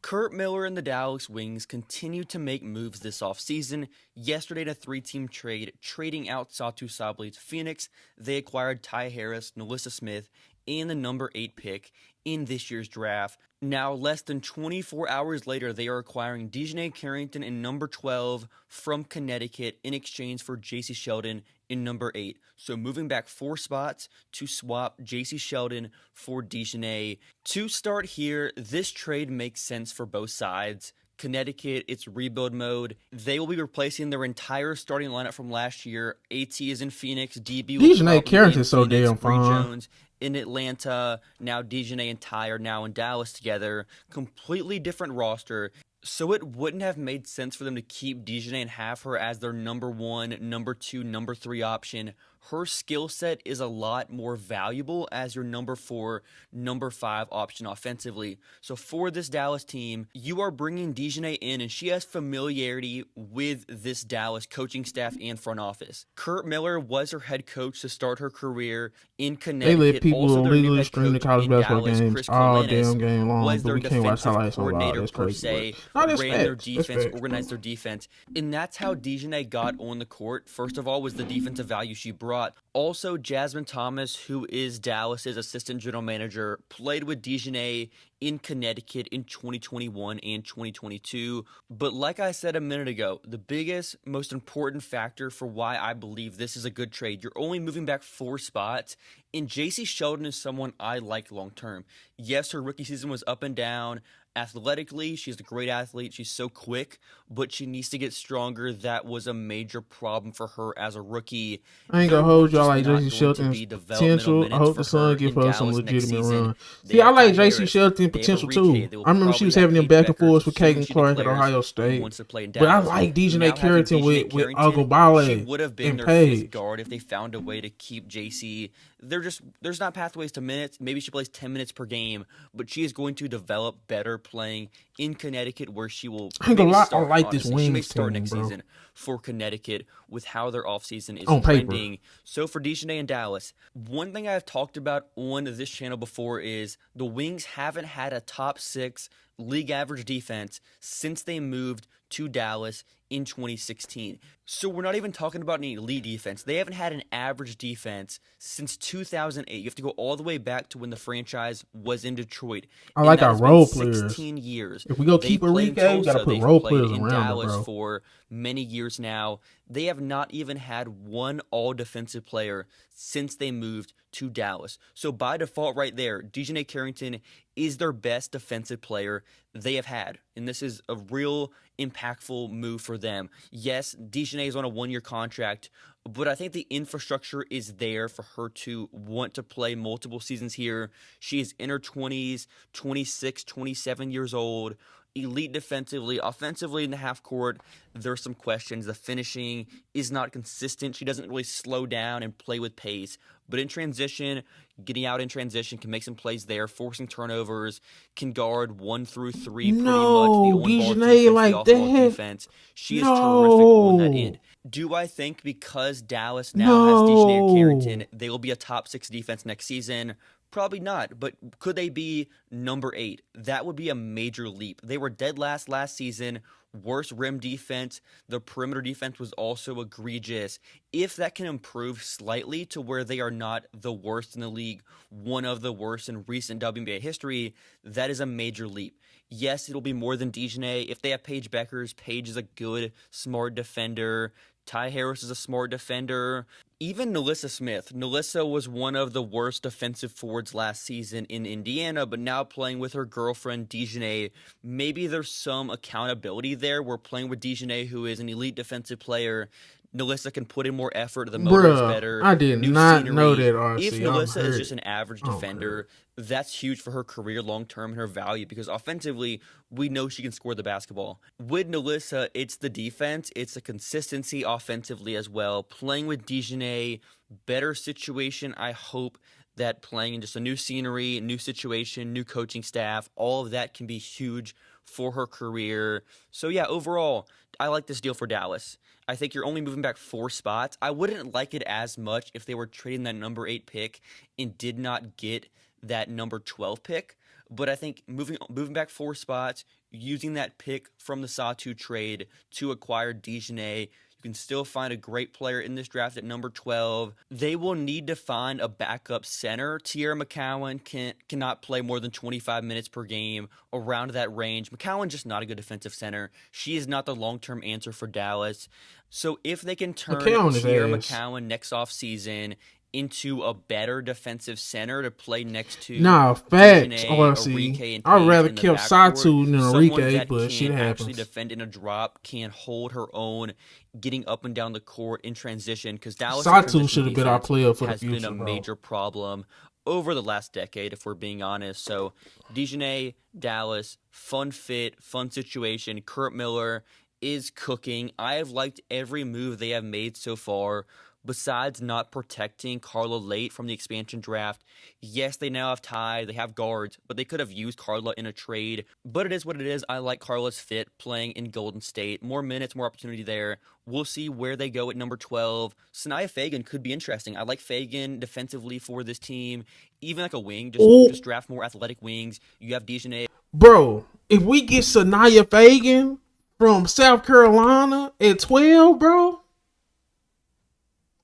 Kurt Miller and the Dallas Wings continue to make moves this offseason. Yesterday in a 3-team trade, trading out Satu Sabally to Phoenix, they acquired Ty Harris, Nalissa Smith, and the number 8 pick in this year's draft. Now, less than 24 hours later, they are acquiring Dejanay Carrington in number 12 from Connecticut in exchange for J.C. Sheldon in number 8. So moving back 4 spots to swap J.C. Sheldon for Dejanay. To start here, this trade makes sense for both sides. Connecticut, it's rebuild mode. They will be replacing their entire starting lineup from last year. AT is in Phoenix. DB will Dejanay Carrington's so damn fun. Jones in Atlanta. Now Dejanay and Ty are now in Dallas together. Completely different roster. So it wouldn't have made sense for them to keep Dejanay and have her as their number 1, number 2, number 3 option. Her skill set is a lot more valuable as your number 4, number 5 option offensively. So for this Dallas team, you are bringing Dejanay in, and she has familiarity with this Dallas coaching staff and front office. Kurt Miller was her head coach to start her career in Connecticut. They let people legally stream the college basketball Dallas, games Chris all Colanis, damn game long, was but their we can't watch defensive highlights on coordinator that's per crazy. se, No, that's ran facts. their That's defense, facts. organized their defense, and that's how Dejanay got on the court. First of all was the defensive value she brought. Also, Jasmine Thomas, who is Dallas's assistant general manager, played with Dejanay in Connecticut in 2021 and 2022. But like I said a minute ago, the biggest, most important factor for why I believe this is a good trade, you're only moving back 4 spots, and J.C. Sheldon is someone I like long term. Yes, her rookie season was up and down. Athletically, she's a great athlete. She's so quick, but she needs to get stronger. That was a major problem for her as a rookie. I ain't gonna hold y'all like J.C. Shelton's potential. I hope the Sun give her some legitimate run. See, I like J.C. Shelton's potential too. I remember she was having them back and forth with Kagan Clark at Ohio State. But I like Dejanay Carrington with Agobale been and their Page. 5th guard if they found a way to keep JC. There's not pathways to minutes. Maybe she plays 10 minutes per game, but she is going to develop better playing in Connecticut, where she will I like honestly. this Wings She may start team, next bro. season for Connecticut with how their offseason is On paper. trending. So for Dejanay and Dallas, one thing I've talked about on this channel before is the Wings haven't had a top 6 league average defense since they moved to Dallas in 2016. So we're not even talking about an elite defense. They haven't had an average defense since 2008. You have to go all the way back to when the franchise was in Detroit. I like that our has been role 16 players. years. If we go They keep played in Enrique, we gotta Tulsa. put They've role played players in around her, Dallas bro. for many years now. They have not even had one all-defensive player since they moved to Dallas. So by default right there, Dejanay Carrington is their best defensive player they have had. And this is a real impactful move for them. Yes, Dejanay is on a 1-year contract, but I think the infrastructure is there for her to want to play multiple seasons here. She is in her 20s, 26, 27 years old. Elite defensively, offensively in the half court, there's some questions. The finishing is not consistent. She doesn't really slow down and play with pace. But in transition, getting out in transition, can make some plays there, forcing turnovers, can guard 1 through 3 pretty much. The on-ball Dejanay defense, like the off-ball that. defense. She is terrific on that No. end. Do I think because Dallas now has Dejanay Carrington, they will be a top 6 defense next season? Probably not, but could they be number 8? That would be a major leap. They were dead last season, worst rim defense. The perimeter defense was also egregious. If that can improve slightly to where they are not the worst in the league, one of the worst in recent WNBA history, that is a major leap. Yes, it'll be more than Dejanay. If they have Paige Beckers, Paige is a good, smart defender. Ty Harris is a smart defender. Even Nalissa Smith. Nalissa was one of the worst defensive forwards last season in Indiana, but now playing with her girlfriend, Dejanay, maybe there's some accountability there. We're playing with Dejanay, who is an elite defensive player. Nalissa can put in more effort. The motor is better. I did new not scenery. know that, RC. If Nalissa is just an average I'm defender, that's huge for her career long term and her value because offensively, we know she can score the basketball. With Nalissa, it's the defense, it's the consistency offensively as well. Playing with Dejanay, better situation, I hope. That playing in just a new scenery, new situation, new coaching staff, all of that can be huge for her career. So yeah, overall, I like this deal for Dallas. I think you're only moving back 4 spots. I wouldn't like it as much if they were trading that number 8 pick and did not get that number 12 pick. But I think moving back 4 spots, using that pick from the Satu trade to acquire Dejanay, you can still find a great player in this draft at number 12. They will need to find a backup center. Tierra McCowan cannot play more than 25 minutes per game, around that range. McCowan's just not a good defensive center. She is not the long-term answer for Dallas. So if they can turn Tierra McCowan next offseason into a better defensive center to play next to facts, RC. I'd rather keep Satu than Enrique, but shit happens. Actually defend in a drop, can hold her own, getting up and down the court in transition, because Dallas Satu should have been our player for the future, has been a major problem over the last decade, if we're being honest. So Dejanay, Dallas, fun fit, fun situation. Kurt Miller is cooking. I have liked every move they have made so far. Besides not protecting Carla late from the expansion draft, yes, they now have Ty, they have guards, but they could have used Carla in a trade. But it is what it is. I like Carla's fit playing in Golden State. More minutes, more opportunity there. We'll see where they go at number 12. Sanaya Fagan could be interesting. I like Fagan defensively for this team. Even like a wing, just draft more athletic wings. You have Dejanay. Bro, if we get Sanaya Fagan from South Carolina at 12, bro.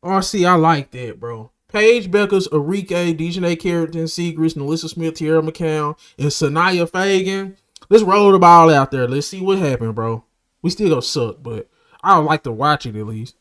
RC, I like that, bro. Paige Beckers, Enrique, Dejanay Carrington, Segrist, Nalissa Smith, Tierra McCown, and Sanaya Fagan. Let's roll the ball out there. Let's see what happens, bro. We still gonna suck, but I would like to watch it at least.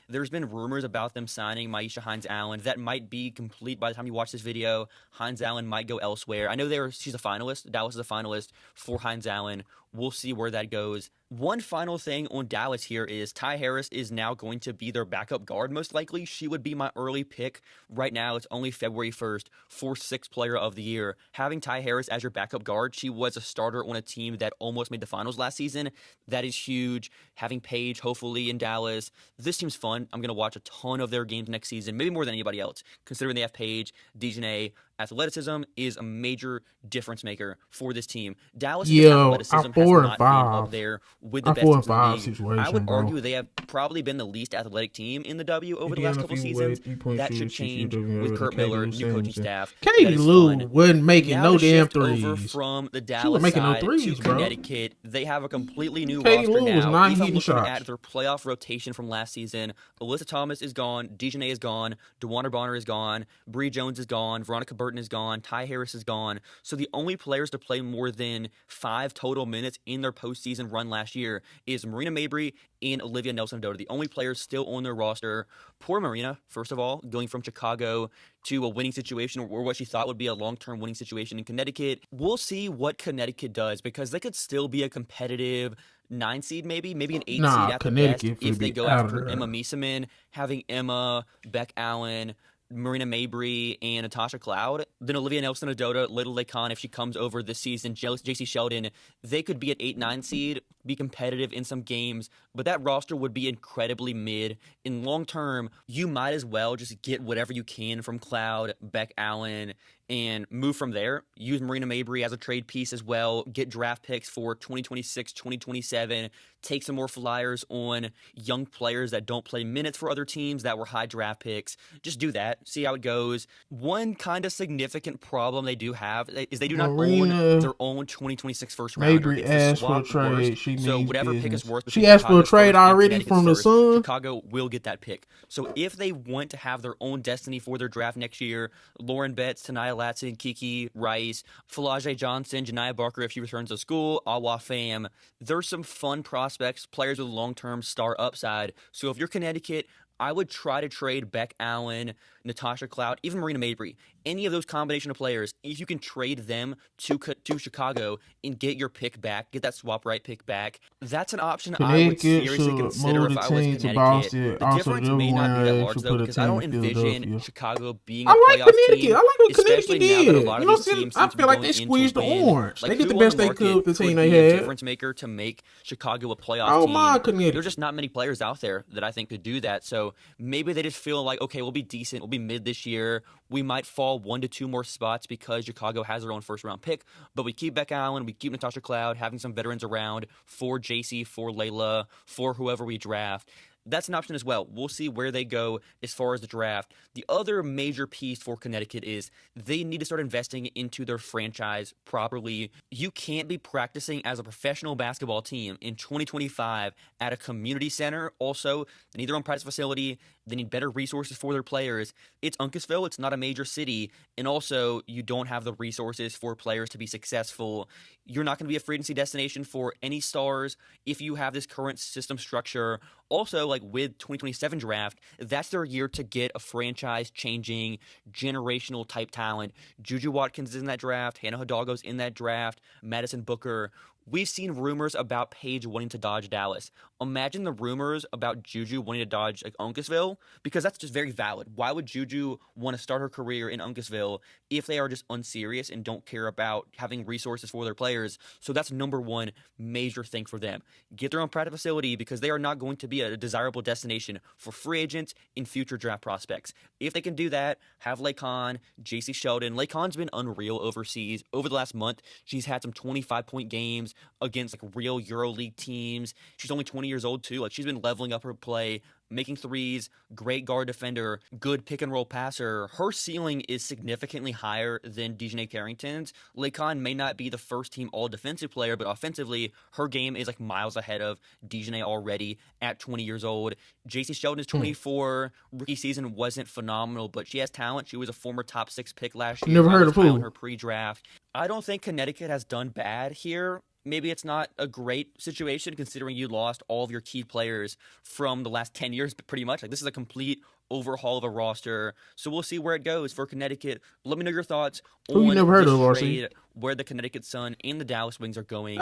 There's been rumors about them signing Maisha Hines-Allen. That might be complete by the time you watch this video. Hines-Allen might go elsewhere. I know she's a finalist. Dallas is a finalist for Hines-Allen. We'll see where that goes. One final thing on Dallas here is Ty Harris is now going to be their backup guard, most likely. She would be my early pick. Right now, it's only February 1st for 6th player of the year. Having Ty Harris as your backup guard, she was a starter on a team that almost made the finals last season. That is huge. Having Paige, hopefully, in Dallas. This team's fun. I'm going to watch a ton of their games next season, maybe more than anybody else, considering they have Paige, Dejanay. Athleticism is a major difference maker for this team. Dallas' athleticism has not been up there with the best teams in the league. I would argue they have probably been the least athletic team in the W over the last couple seasons. That should change with Kurt Miller, new coaching staff. Katie Lou wasn't making no damn threes. Over from the Dallas side to Connecticut, they have a completely new roster Lou was now. not Even hitting looking shots. at their playoff rotation from last season, Alyssa Thomas is gone, Dejanay is gone, DeWanna Bonner is gone, Bree Jones is gone, Veronica Burton is gone, Ty Harris is gone. So the only players to play more than 5 total minutes in their postseason run last year is Marina Mabry and Olivia Nelson-Ododa, the only players still on their roster. Poor Marina, first of all, going from Chicago to a winning situation, or what she thought would be a long-term winning situation in Connecticut. We'll see what Connecticut does, because they could still be a competitive 9 seed, maybe an 8 seed at the best if they go after Emma Mieseman, having Emma, Beck Allen, Marina Mabry, and Natasha Cloud. Then Olivia Nelson-Ododa, Little Lacon, if she comes over this season, JC Sheldon, they could be at 8-9 seed, be competitive in some games, but that roster would be incredibly mid. In long term, you might as well just get whatever you can from Cloud, Beck Allen, and move from there. Use Marina Mabry as a trade piece as well. Get draft picks for 2026, 2027. Take some more flyers on young players that don't play minutes for other teams that were high draft picks. Just do that. See how it goes. One kind of significant problem they do have is they do not own their own 2026 first rounder. Mabry asked for a trade. So whatever pick is worth. She asked for a trade already from the Sun. Chicago will get that pick. So if they want to have their own destiny for their draft next year, Lauren Betts, Tanaya Latson, Kiki Rice, Falaje Johnson, Janiyah Barker if she returns to school, Awa Pham. There's some fun prospects, players with long-term star upside. So if you're Connecticut, I would try to trade Beck Allen, Natasha Cloud, even Marina Mabry any of those combination of players, if you can trade them to Chicago and get your pick back, get that swap right pick back, that's an option I would Connecticut seriously should consider move if the I was team to Connecticut. Boston. The Also, difference the may not be that WNBA large, should though, put a because I team don't in envision Philadelphia. Chicago being a I like playoff Connecticut. team, I like what especially Connecticut now that a did. lot You of know, these teams I seem to be feel like going they in squeezed to the win. orange. Like, They did the who on best the they market could with the team could they be a had. difference maker to make Chicago a playoff Oh team? my Connecticut. There's just not many players out there that I think could do that. So maybe they just feel like, okay, we'll be decent. We'll be mid this year. We might fall 1 to 2 more spots because Chicago has their own first-round pick. But we keep Becca Allen, we keep Natasha Cloud, having some veterans around for JC, for Layla, for whoever we draft. That's an option as well. We'll see where they go as far as the draft. The other major piece for Connecticut is they need to start investing into their franchise properly. You can't be practicing as a professional basketball team in 2025 at a community center. Also, they need their own practice facility. They need better resources for their players. It's Uncasville. It's not a major city. And also, you don't have the resources for players to be successful. You're not going to be a free agency destination for any stars if you have this current system structure. Also, like with 2027 draft, that's their year to get a franchise-changing, generational type talent. Juju Watkins is in that draft. Hannah Hidalgo's in that draft. Madison Booker. We've seen rumors about Paige wanting to dodge Dallas. Imagine the rumors about Juju wanting to dodge like Uncasville, because that's just very valid. Why would Juju want to start her career in Uncasville if they are just unserious and don't care about having resources for their players? So that's number one major thing for them. Get their own practice facility, because they are not going to be a desirable destination for free agents and future draft prospects. If they can do that, have Laquan, JC Sheldon. Laquan's been unreal overseas. Over the last month, she's had some 25-point games against like real EuroLeague teams. She's only 20 years old too. Like, she's been leveling up her play, making threes, great guard defender, good pick and roll passer. Her ceiling is significantly higher than Dejanay Carrington's. Laquan may not be the first team all defensive player, but offensively, her game is like miles ahead of Dejanay already at 20 years old. JC Sheldon is 24. Rookie season wasn't phenomenal, but she has talent. She was a former top 6 pick last year. Never heard of who. Her pre-draft. I don't think Connecticut has done bad here. Maybe it's not a great situation considering you lost all of your key players from the last 10 years, but pretty much. Like, this is a complete overhaul of a roster. So we'll see where it goes for Connecticut. Let me know your thoughts on never heard this of, trade, where the Connecticut Sun and the Dallas Wings are going.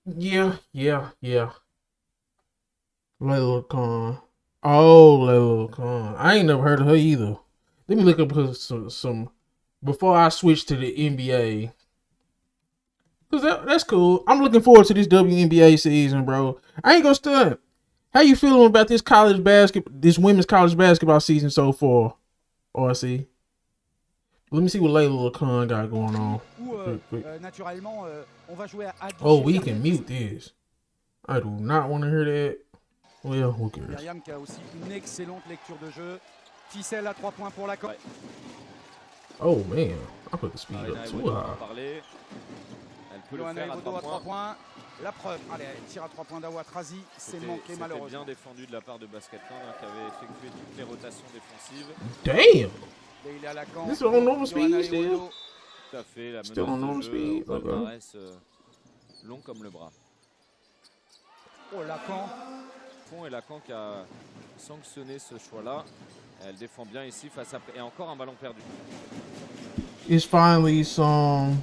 Yeah. Layla Khan. Oh, Layla Khan. I ain't never heard of her either. Let me look up some before I switch to the NBA. Cause that's cool. I'm looking forward to this WNBA season, bro. I ain't gonna stunt. How you feeling about this women's college basketball season so far, RC? Let me see what Layla Khan got going on. Oh, we can mute this. I do not want to hear that. Well, who cares? Myriam qui a aussi une excellente lecture de jeu. Ficelle à 3 points pour la Caen. Oh man, I put the speed up too high. Johanna Evodo à 3 points. La preuve, allez, elle tire à 3 points d'Awatrazi, c'est manqué malheureusement. C'était bien défendu de la part de Basketland qui avait effectué toutes les rotations défensives. Damn! Leila Lacan, This is on normal speed still? Tout à fait, la Still on normal speed? au palmarès long comme le bras. Oh, Lacan. Et Lacan qui a sanctionné ce choix-là. Elle défend bien ici face à... Et encore un ballon perdu. It's finally some...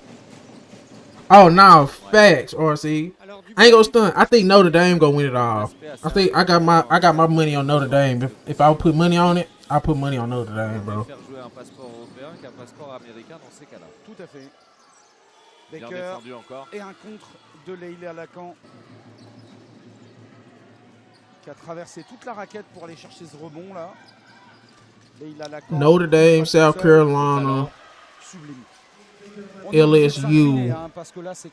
Oh, now facts, RC. I ain't gonna stunt. I think Notre Dame gonna win it all. I think I got my money on Notre Dame. If I put money on it, I put money on Notre Dame, bro. Faire jouer un passeport européen qu'un passeport américain dans ces cas-là. Tout à fait. Bien Baker défendu encore. Et un contre de Leila Lacan qui a traversé toute la raquette pour aller chercher ce rebond là. Leila Lacan. Notre Dame, South Carolina, Sublime. LSU.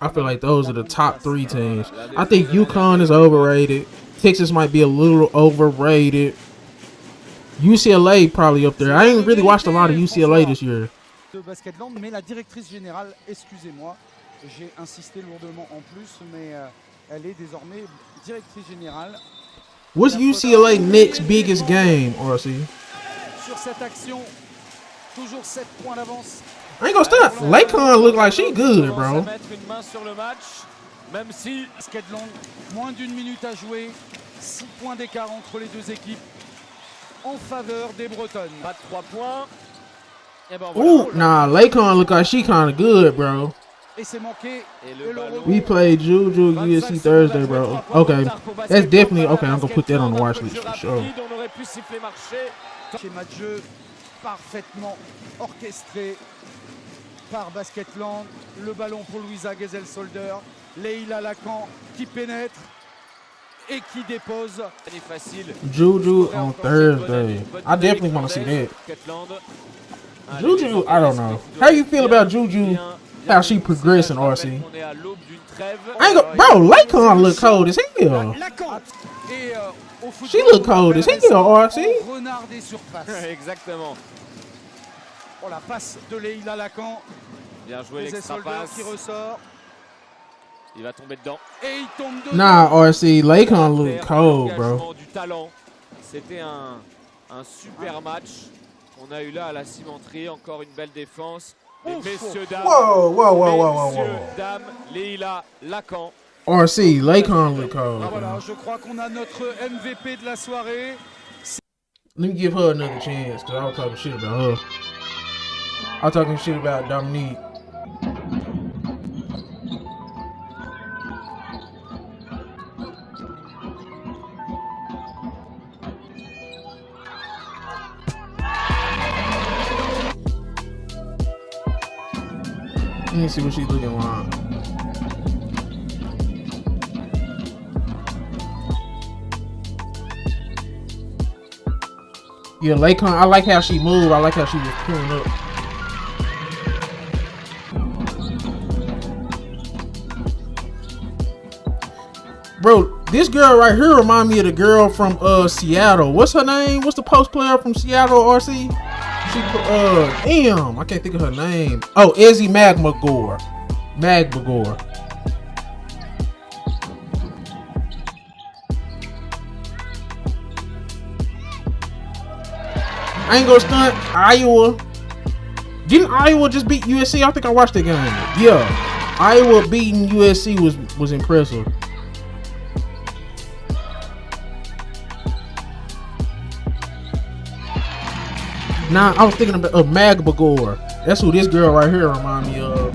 I feel like those are the top 3 teams. I think UConn is overrated. Texas might be a little overrated. UCLA probably up there. I ain't really watched a lot of UCLA this year. De Basketland, mais la directrice générale, excusez-moi, j'ai insisté lourdement en plus, mais elle est désormais directrice générale. What's UCLA next biggest game, RC? Sur cette action, toujours 7 points d'avance. I ain't gonna stop. Laquan look like she good, bro. Mettre une main sur le match, même si Basketland, moins d'1 minute à jouer, 6 points d'écart entre les deux équipes en faveur des Bretonnes. Pas de 3 points. Ooh, nah, Lakon look like she kind of good, bro. We played Juju USC Thursday, bro. Okay, that's definitely okay. I'm gonna put that on the watch list for sure. Schéma de jeu parfaitement orchestré par Basketland. Le ballon pour Louisa Gesell-Solder. Leila Lacan qui pénètre et qui dépose. Juju on Thursday. I definitely want to see that. Juju, I don't know. How you feel about Juju? How she progressing, RC? I ain't go, bro. Lakon look cold as hell. She look cold as hell, RC. Renard des surfaces. Exactement. Oh, la passe de Leila Lacan. Bien joué l'extra passe. Qui ressort. Il va tomber dedans. Et il tombe dedans. Nah, RC, Lakon look cold, bro. Du talent. C'était un super match. On a eu là à la cimenterie, encore une belle défense. Et messieurs, dames, messieurs, dames, Leila Lacan. RC, Lakon look cold. Ah, voilà, je crois qu'on a notre MVP de la soirée. Let me give her another chance, because I was talking shit about her. I was talking shit about Dominique. Let me see what she's looking like. Yeah, Lakon, I like how she moved. I like how she was pulling up. Bro, this girl right here remind me of the girl from Seattle. What's her name? What's the post player from Seattle, RC? She damn, I can't think of her name. Oh, Ezzy Magmagore. I ain't gonna stunt. Iowa. Didn't Iowa just beat USC? I think I watched that game. Yeah. Iowa beating USC was impressive. Nah, I was thinking about Magbagor. That's who this girl right here remind me of.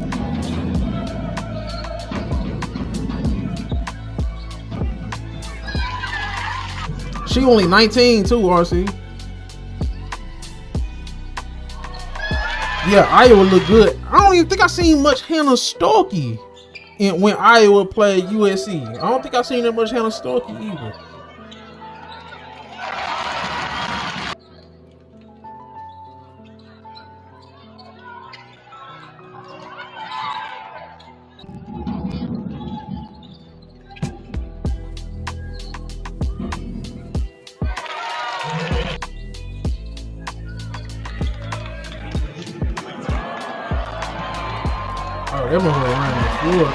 She only 19 too, RC. Yeah, Iowa look good. I don't even think I seen much Hannah Storkey when Iowa played USC. I don't think I seen that much Hannah Storkey either. Oh, that motherfucker running the floor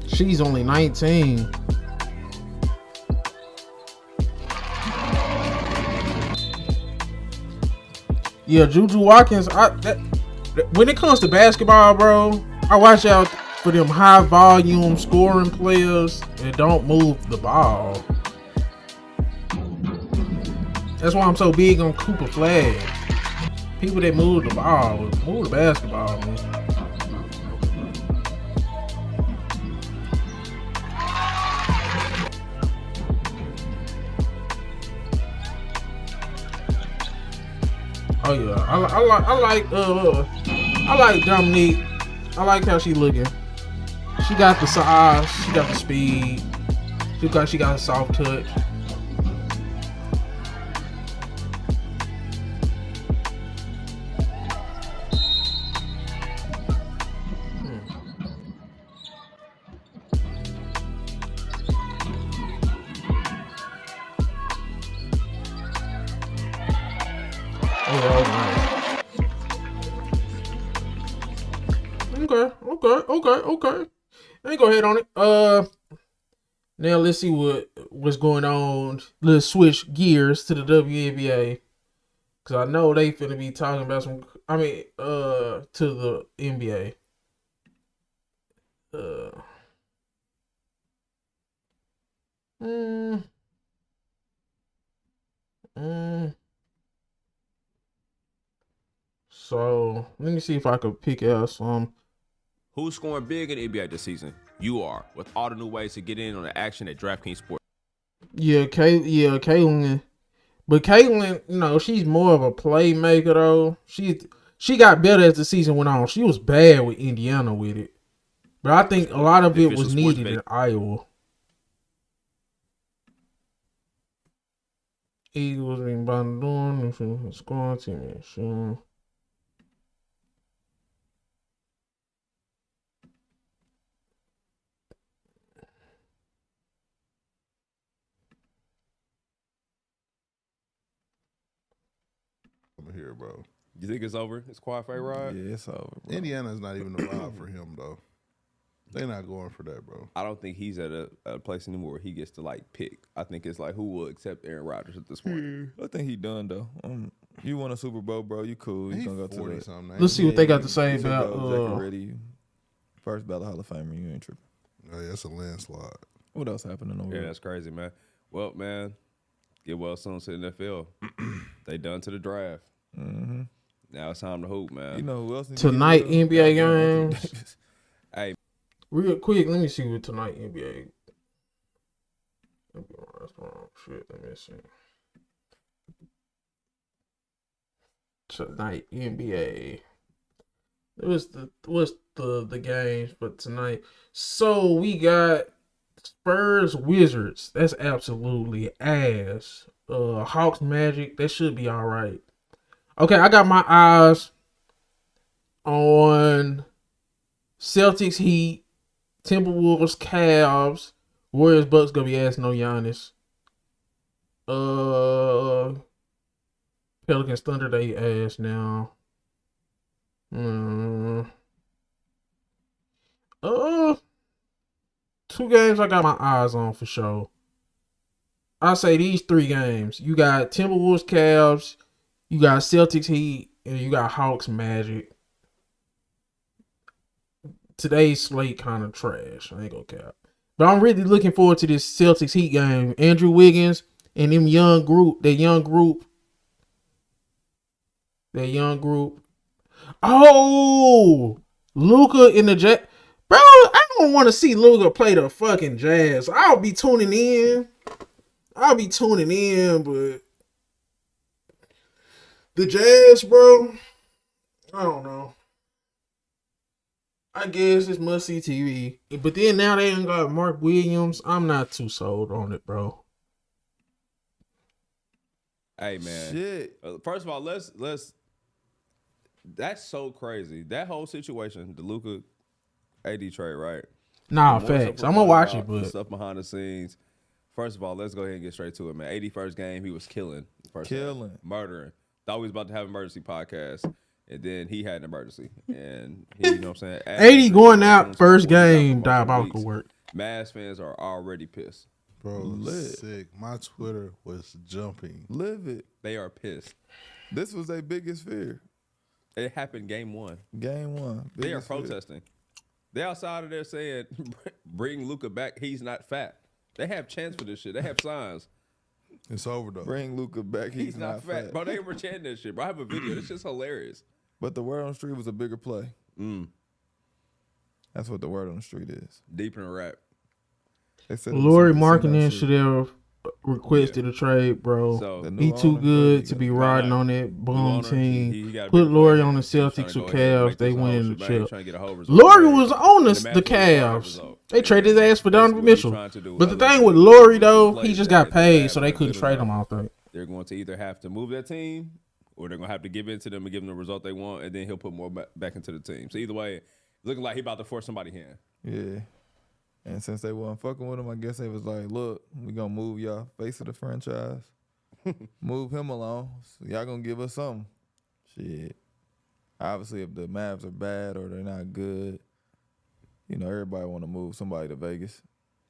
too. She's only 19. Yeah, Juju Watkins. When it comes to basketball, bro, I watch out for them high volume scoring players that don't move the ball. That's why I'm so big on Cooper Flag. People that move the ball, move the basketball, man. Oh yeah, I like Dominique. I like how she looking. She got the size, she got the speed. She got a soft touch. Okay. Let me go ahead on it. Now let's see what's going on. Let's switch gears to the WNBA. Cause I know they finna be talking about to the NBA. Mm, mm. So let me see if I could pick out some. Who's scoring big in the NBA this season? You are, with all the new ways to get in on the action at DraftKings Sports. Yeah, Caitlin. But Caitlin, she's more of a playmaker though. She got better as the season went on. She was bad with Indiana with it. But I think a lot of it was needed in Iowa. Eagles in Bandung, scoring team. Over here, bro. You think it's over? It's qualified, Rod? Yeah, it's over. Bro. Indiana's not even a vibe for him, though. They're not going for that, bro. I don't think he's at a place anymore where he gets to pick. I think it's who will accept Aaron Rodgers at this point. I think he done though. You won a Super Bowl, bro. You cool. You gonna go to it. Let's see what they got to say about. Ready. First ballot Hall of Famer. You ain't tripping. Oh yeah, it's a landslide. What else happening over there? Yeah, that's crazy, man. Well, man, get well soon to the NFL. They done to the draft. Mm-hmm. Now it's time to hoop, man. You know who else? Tonight NBA games. Hey. Real quick, let me see what tonight NBA. That's wrong shit. Let me see. Tonight NBA. What's the games for tonight? So we got Spurs Wizards. That's absolutely ass. Hawks Magic. That should be all right. Okay, I got my eyes on Celtics Heat, Timberwolves Cavs, Warriors Bucks gonna be ass no Giannis. Pelicans Thunder they ass now. Two games I got my eyes on for sure. I say these three games. You got Timberwolves Cavs, you got Celtics Heat, and you got Hawks Magic. Today's slate kind of trash. I ain't gonna cap. But I'm really looking forward to this Celtics Heat game. Andrew Wiggins and that young group. Oh, Luka in the Jazz. Bro, I don't want to see Luka play the fucking Jazz. I'll be tuning in, but the Jazz, bro, I don't know. I guess it's must-see TV. But then now they ain't got Mark Williams. I'm not too sold on it, bro. Hey, man. Shit. First of all, let's. That's so crazy. That whole situation, the Luka AD trade, right? Nah, facts. I'm gonna watch it, but stuff behind the scenes. First of all, let's go ahead and get straight to it, man. 81st game, he was killing. Murdering. Thought we was about to have an emergency podcast. And then he had an emergency. And he, you know what I'm saying? 80 going out first game, diabolical work. Mavs fans are already pissed. Bro, sick. My Twitter was jumping. Live it. They are pissed. This was their biggest fear. It happened game one. They are protesting. They're outside of there saying, bring Luka back. He's not fat. They have chance for this shit. They have signs. It's over, though. Bring Luka back. He's not fat. Bro, they were chanting that shit, bro. I have a video. This shit's hilarious. But the word on the street was a bigger play. That's what the word on the street is. Deep in the rap. Laurie Markkinen should have requested a trade, bro. So, he too good to be riding on that bum team. Put Laurie on the Celtics or Cavs. They win in the chip. Laurie was on the Cavs. They traded his ass for Donovan Mitchell. But the thing with Laurie, though, he just got paid, so they couldn't trade him, I don't think. They're going to either have to move that team or they're going to have to give in to them and give them the result they want, and then he'll put more back into the team. So either way, looking like he about to force somebody's hand. Yeah. And since they wasn't fucking with him, I guess they was like, look, we going to move y'all face of the franchise. Move him along. So y'all going to give us something. Shit. Obviously, if the Mavs are bad or they're not good, you know, everybody want to move somebody to Vegas.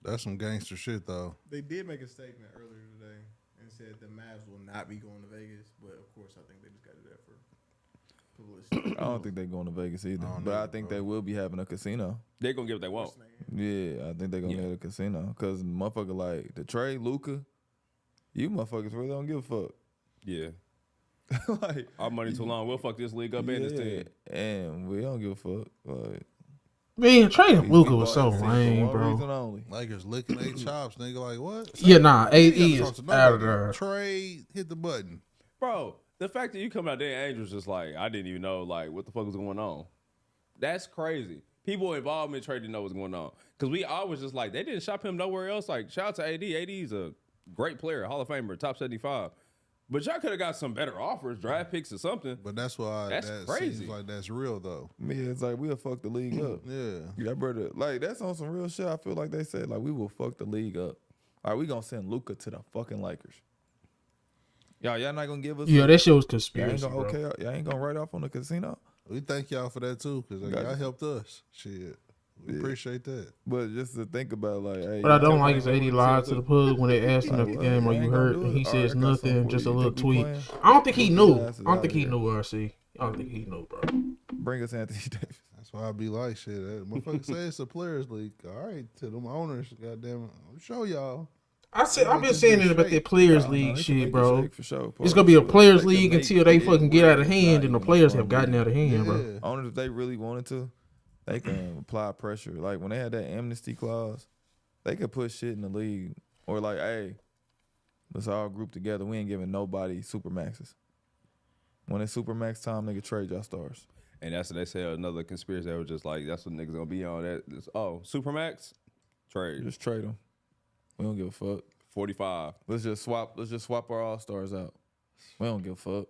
That's some gangster shit, though. They did make a statement earlier today and said the Mavs will not be going to Vegas, but of course, I think they just got to do that for. I don't think they're going to Vegas either. But I think they will be having a casino. They're going to get what they want. Yeah, I think they're going to get a casino. Because motherfucker like the trade, Luka, you motherfuckers really don't give a fuck. Yeah. Like, our money too long. We'll fuck this league up and this team. And we don't give a fuck. Like, man, trading Luka was so lame, bro. Lakers licking their chops, nigga. Like, what? Yeah, nah, AD is out of there. Trade, hit the button. Bro, the fact that you come out there and Angel was just like, I didn't even know, like, what the fuck was going on. That's crazy. People involved in trading know what's going on. Because we always just like, they didn't shop him nowhere else. Like, shout out to AD. AD is a great player, Hall of Famer, top 75. But y'all could have got some better offers, draft picks or something. But that's why that's crazy. Seems like that's real though. Yeah, it's like we'll fuck the league up. Yeah, brother. Like that's on some real shit. I feel like they said like we will fuck the league up. All right, we gonna send Luka to the fucking Lakers. Y'all not gonna give us? Yeah, that shit was conspiracy. Y'all ain't gonna write off on the casino. We thank y'all for that too, because y'all helped us. Shit. We appreciate that. But just to think about like, hey, what I don't like is AD lied to the pub when they asked him at the game, "Are you hurt?" And he says nothing, just a little tweet. I don't think he knew. I don't think he knew, RC. I don't think he knew, bro. Bring us Anthony Davis. That's why I be like, shit. That motherfucker say it's a players league. All right, to them owners, goddamn it, I'll show y'all. I've been saying it about that players league shit, bro. For sure. It's gonna be a players league until they fucking get out of hand, and the players have gotten out of hand, bro. Owners, if they really wanted to, they can apply pressure. Like when they had that amnesty clause, they could put shit in the league. Or like, hey, let's all group together. We ain't giving nobody supermaxes. When it's supermax time, they can trade y'all stars. And that's what they say. Another conspiracy that was just like, that's what niggas gonna be on. Supermax? Trade. Just trade them. We don't give a fuck. 45. Let's just swap our all-stars out. We don't give a fuck.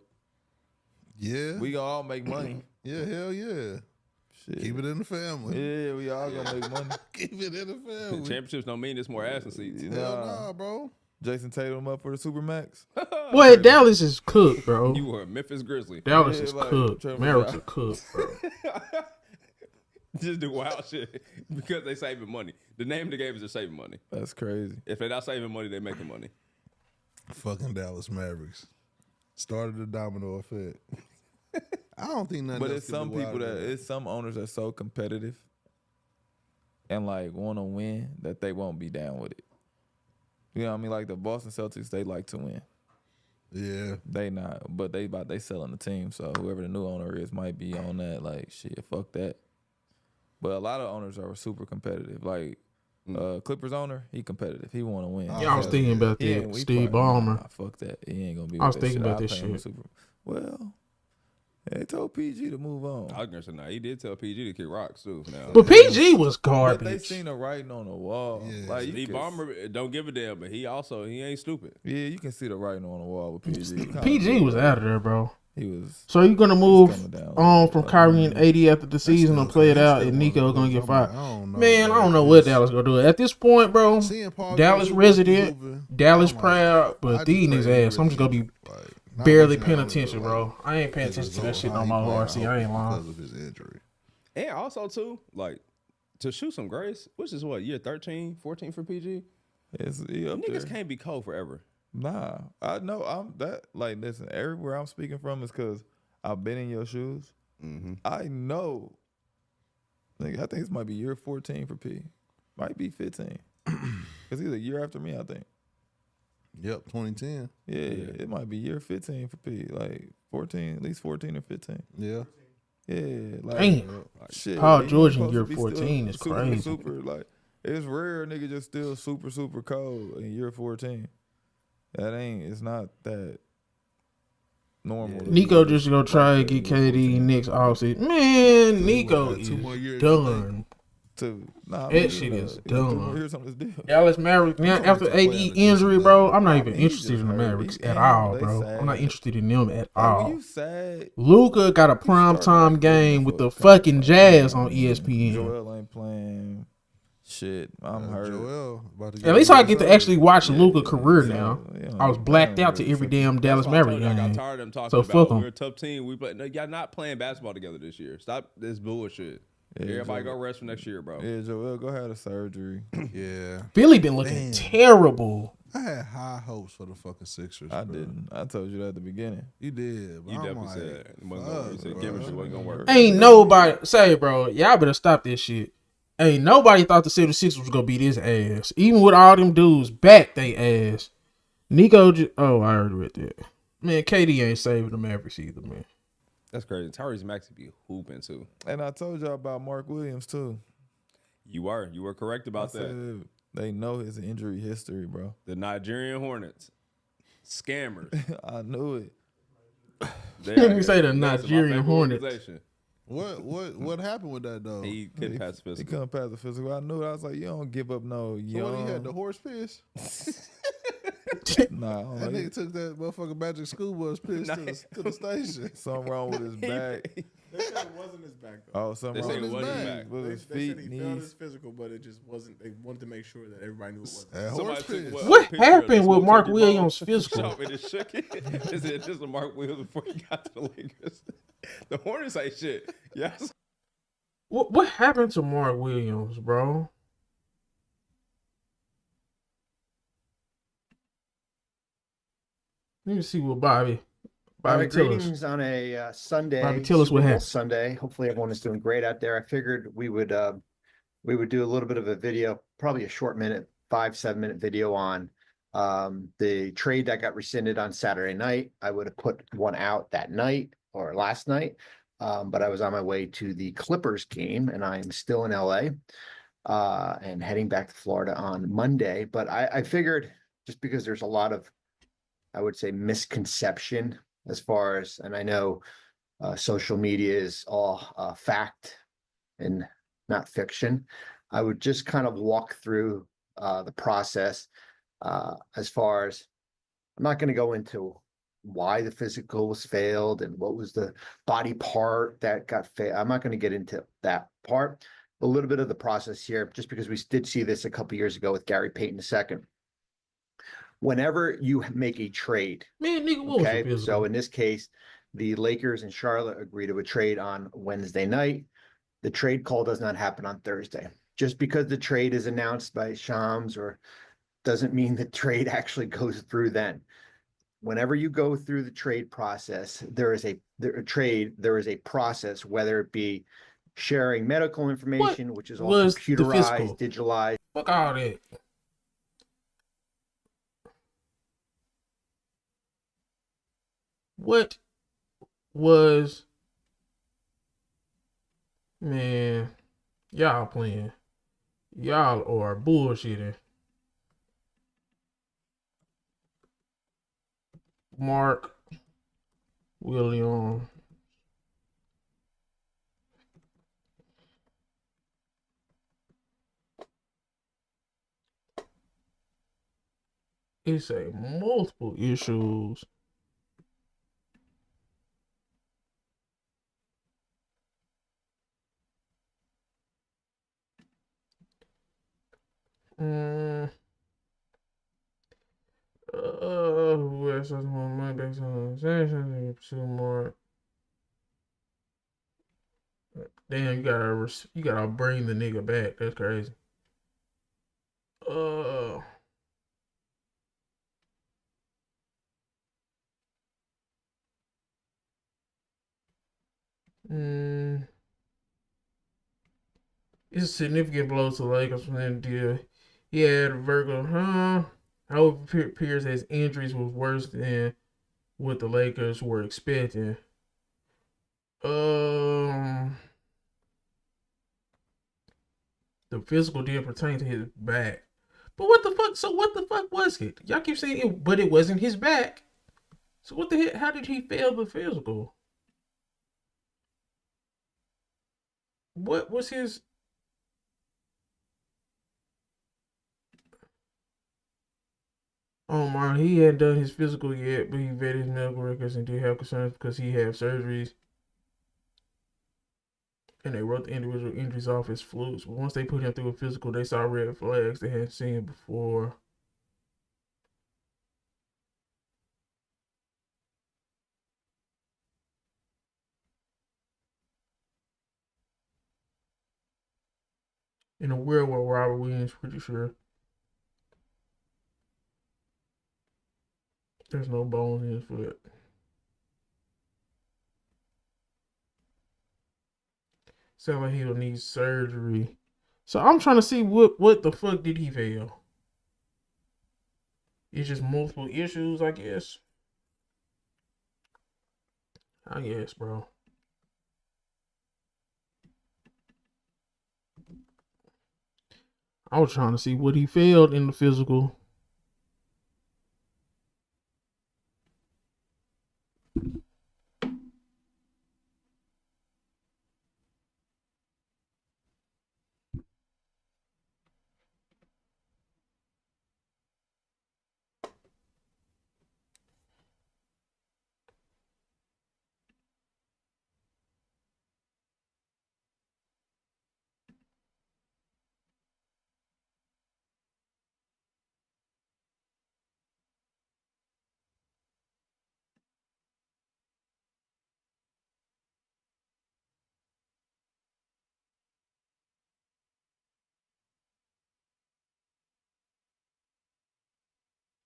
Yeah. We gonna all make money. Yeah, hell yeah. Shit. Keep it in the family. Yeah, we all gonna make money. Keep it in the family. Championships don't mean it's more ass and seats. Hell nah, bro. Jason Tatum up for the Supermax. Boy, Dallas is cooked, bro. You were a Memphis Grizzly. Dallas is cooked. Mavericks are cooked, bro. Just do wild shit because they saving money. The name of the game is they're saving money. That's crazy. If they're not saving money, they're making money. Fucking Dallas Mavericks. Started the domino effect. I don't think nothing. But else it's some people it's some owners that are so competitive and like want to win that they won't be down with it. You know what I mean? Like the Boston Celtics, they like to win. Yeah. They not, but they selling the team. So whoever the new owner is might be on that. Like shit, fuck that. But a lot of owners are super competitive. Like Clippers owner, he competitive. He want to win. Yeah, I was thinking about that. Steve Ballmer. Nah, fuck that. He ain't gonna be. I was with that thinking shit. about this shit. Well, they told PG to move on. I was gonna say, nah, he did tell PG to kick rocks too. Now, but PG was garbage. But they seen the writing on the wall. Yeah. Like Steve Ballmer don't give a damn, but he ain't stupid. Yeah, you can see the writing on the wall with PG. PG was out of there, bro. He was. So you gonna move on from Kyrie and AD after the season and play it out, and Nico gonna get fired? Man, I don't know what Dallas gonna do. At this point, bro, Dallas resident, Dallas proud, but these niggas ass. I'm just gonna be barely paying attention, bro. I ain't paying attention to that shit no more. RC, I ain't lying. Because of his injury. And also too, like to shoot some grace, which is what year 13, 14 for PG. Niggas can't be cold forever. Nah, I know I'm that. Like, listen, everywhere I'm speaking from is because I've been in your shoes. Mm-hmm. I know. Like, I think this might be year 14 for P. Might be 15. Because he's a year after me, I think. Yep, 2010. Yeah, it might be year 15 for P. Like 14, at least 14 or 15. Yeah. Yeah. Like, damn. Shit. Paul like, George in year 14 is crazy. Super, like, it's rare nigga just still super, super cold in year 14. It's not that normal. Yeah. Nico just gonna try and get KD next offseason. Man, Nico is done. That shit is done. Dallas Mavericks. Now, after AD injury, bro, I'm not even interested in the Mavericks at all, bro. I'm not interested in them at all. Luka got a primetime game with the fucking Jazz on ESPN. Joel ain't playing. Shit, I'm hurt. At least I get to actually watch Luka's career now. I was blacked out to every damn Dallas Mavericks game. I got tired of them talking so about fuck them. we're a tough team. We play. No, y'all not playing basketball together this year. Stop this bullshit. Everybody go rest for next year, bro. Yeah, Joel, go have a surgery. Yeah. Philly been looking terrible. I had high hopes for the fucking Sixers. I didn't. I told you that at the beginning. You did. But You I'm definitely like, said it wasn't gonna. You said chemistry wasn't gonna work. Ain't nobody say, bro. Y'all better stop this shit. Ain't nobody thought the 76ers was gonna beat his ass. Even with all them dudes back they ass. Nico, I already read that. Man, KD ain't saving the Mavericks either, man. That's crazy. Tyrese Maxey be hooping too. And I told y'all about Mark Williams too. You were correct about that. They know his injury history, bro. The Nigerian Hornets, scammers. I knew it. You say the Nigerian Hornets. What happened with that though? He couldn't pass the physical. He couldn't pass the physical. I knew it. I was like, you don't give up no young. So what he had, the horse piss? Nah, I don't that know. nigga took that motherfucking Magic School Bus piss to the station. Something wrong with his back. They said it wasn't his back though. Oh, something They wrong said with it wasn't his his back. back. With They his said feet, he failed knees. his physical, but it just wasn't. They wanted to make sure that everybody knew it wasn't. That Somebody horse took piss. What picture of happened the with Mark smoke Williams' turkey ball, physical? shot it and shook it. They said this was Mark Williams before he got to the Lakers. The Hornets ain't shit. Yes. What happened to Mark Williams, bro? Let me see what Bobby tell us. Greetings on a Sunday. Bobby, tell us Super what Bowl happened. Sunday. Hopefully everyone is doing great out there. I figured we would do a little bit of a video, probably a short 5-7 minute video on the trade that got rescinded on Saturday night. I would have put one out that night or last night, but I was on my way to the Clippers game, and I am still in LA and heading back to Florida on Monday. But I figured, just because there's a lot of, I would say, misconception as far as, and I know social media is all fact and not fiction. I would just kind of walk through the process as far as, I'm not going to go into why the physical was failed and what was the body part that got failed. I'm not going to get into that part. A little bit of the process here, just because we did see this a couple years ago with Gary Payton II. Whenever you make a trade, Man, nigga, what was the physical? So in this case, the Lakers and Charlotte agreed to a trade on Wednesday night. The trade call does not happen on Thursday. Just because the trade is announced by Shams or doesn't mean the trade actually goes through then. Whenever you go through the trade process, there is a process, whether it be sharing medical information, which is all computerized, digitalized. Fuck all that. What was, man, y'all playing. Y'all are bullshitting. Mark Williams. It's a multiple issues. Who else has more money based on the two more? Damn, you gotta bring the nigga back. That's crazy. It's a significant blow to the Lakers from that deal. He had Virgo, However, it appears his injuries was worse than what the Lakers were expecting. The physical didn't pertain to his back. But what the fuck? So what the fuck was it? Y'all keep saying it, but it wasn't his back. So what the hell? How did he fail the physical? What was his? Oh my, he hadn't done his physical yet, but he vetted his medical records and did have concerns because he had surgeries. And they wrote the individual injuries off as flukes. But once they put him through a physical, they saw red flags they hadn't seen before. In a world where Robert Williams, pretty sure. There's no bones in his foot. Sound like he'll need surgery. So I'm trying to see what the fuck did he fail? It's just multiple issues, I guess. I guess, bro. I was trying to see what he failed in the physical.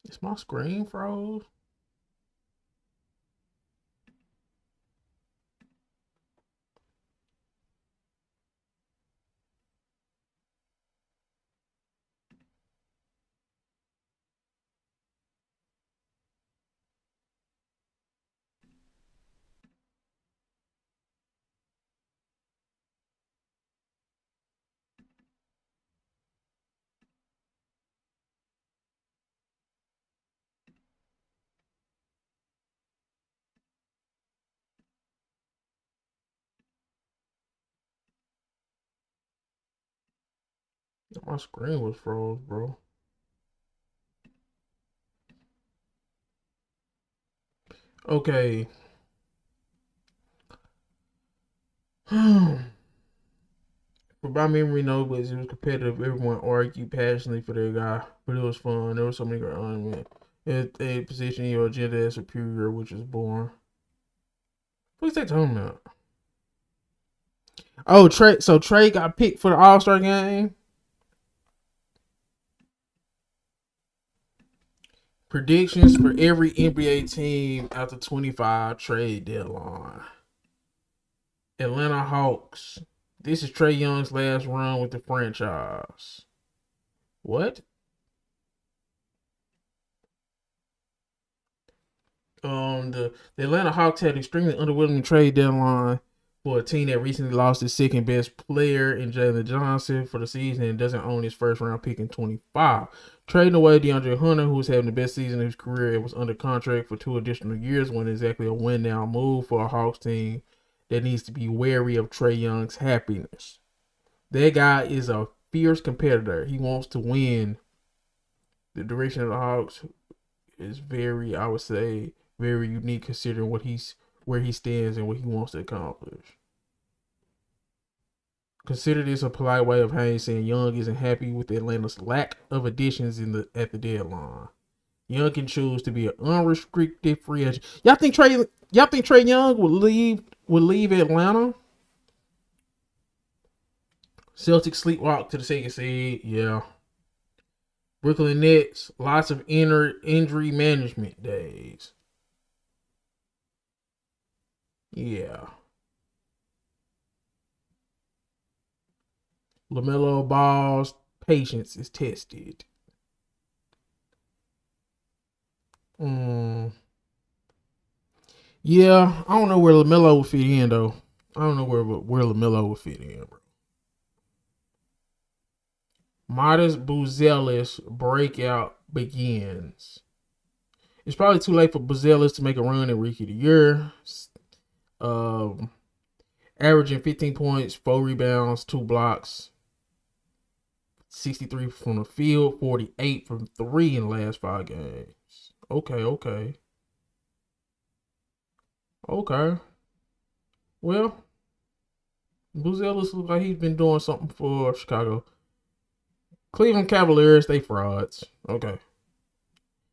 Is my screen froze? My screen was froze, bro. Okay. But by memory, no, but it was competitive. Everyone argued passionately for their guy, but it was fun. There was so many great arguments. It positioning your agenda as superior, which is boring. What's they talking about? Oh, Trey. So Trey got picked for the All-Star game. Predictions for every NBA team after 25 trade deadline. Atlanta Hawks. This is Trae Young's last run with the franchise. What? The Atlanta Hawks had extremely underwhelming trade deadline for a team that recently lost its second best player in Jalen Johnson for the season and doesn't own his first round pick in 25. Trading away DeAndre Hunter, who was having the best season of his career and was under contract for 2 additional years, wasn't exactly a win now move for a Hawks team that needs to be wary of Trae Young's happiness. That guy is a fierce competitor. He wants to win. The direction of the Hawks is very, I would say, very unique considering where he stands and what he wants to accomplish. Consider this a polite way of Haynes saying Young isn't happy with Atlanta's lack of additions at the deadline. Young can choose to be an unrestricted free agent. Y'all think Trae Young would leave Atlanta? Celtics sleepwalk to the second seed. Yeah. Brooklyn Nets, lots of injury management days. Yeah. LaMelo Ball's patience is tested. Yeah, I don't know where LaMelo would fit in, though. I don't know where LaMelo would fit in, bro. Modest Buzelis breakout begins. It's probably too late for Buzelis to make a run at Rookie of the Year. Averaging 15 points, 4 rebounds, 2 blocks, 63 from the field, 48 from 3 in the last 5 games. Okay. Well, Buzelis looks like he's been doing something for Chicago. Cleveland Cavaliers, they frauds. Okay.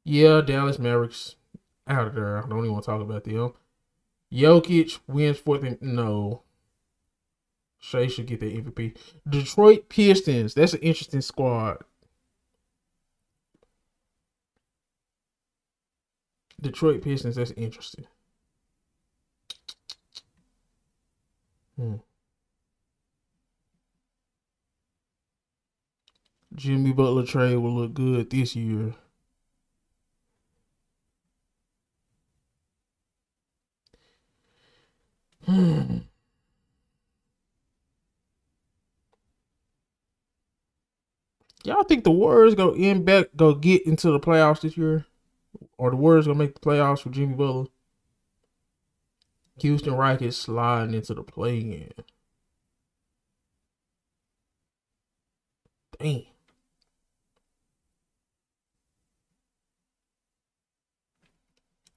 Yeah, Dallas Mavericks out of there. I don't even want to talk about them. Jokic wins fourth and no. Shea should get the MVP. Detroit Pistons. That's an interesting squad. Detroit Pistons. That's interesting. Jimmy Butler trade will look good this year. Y'all think the Warriors go get into the playoffs this year? Or the Warriors gonna make the playoffs for Jimmy Butler? Houston Rockets sliding into the play-in. Damn.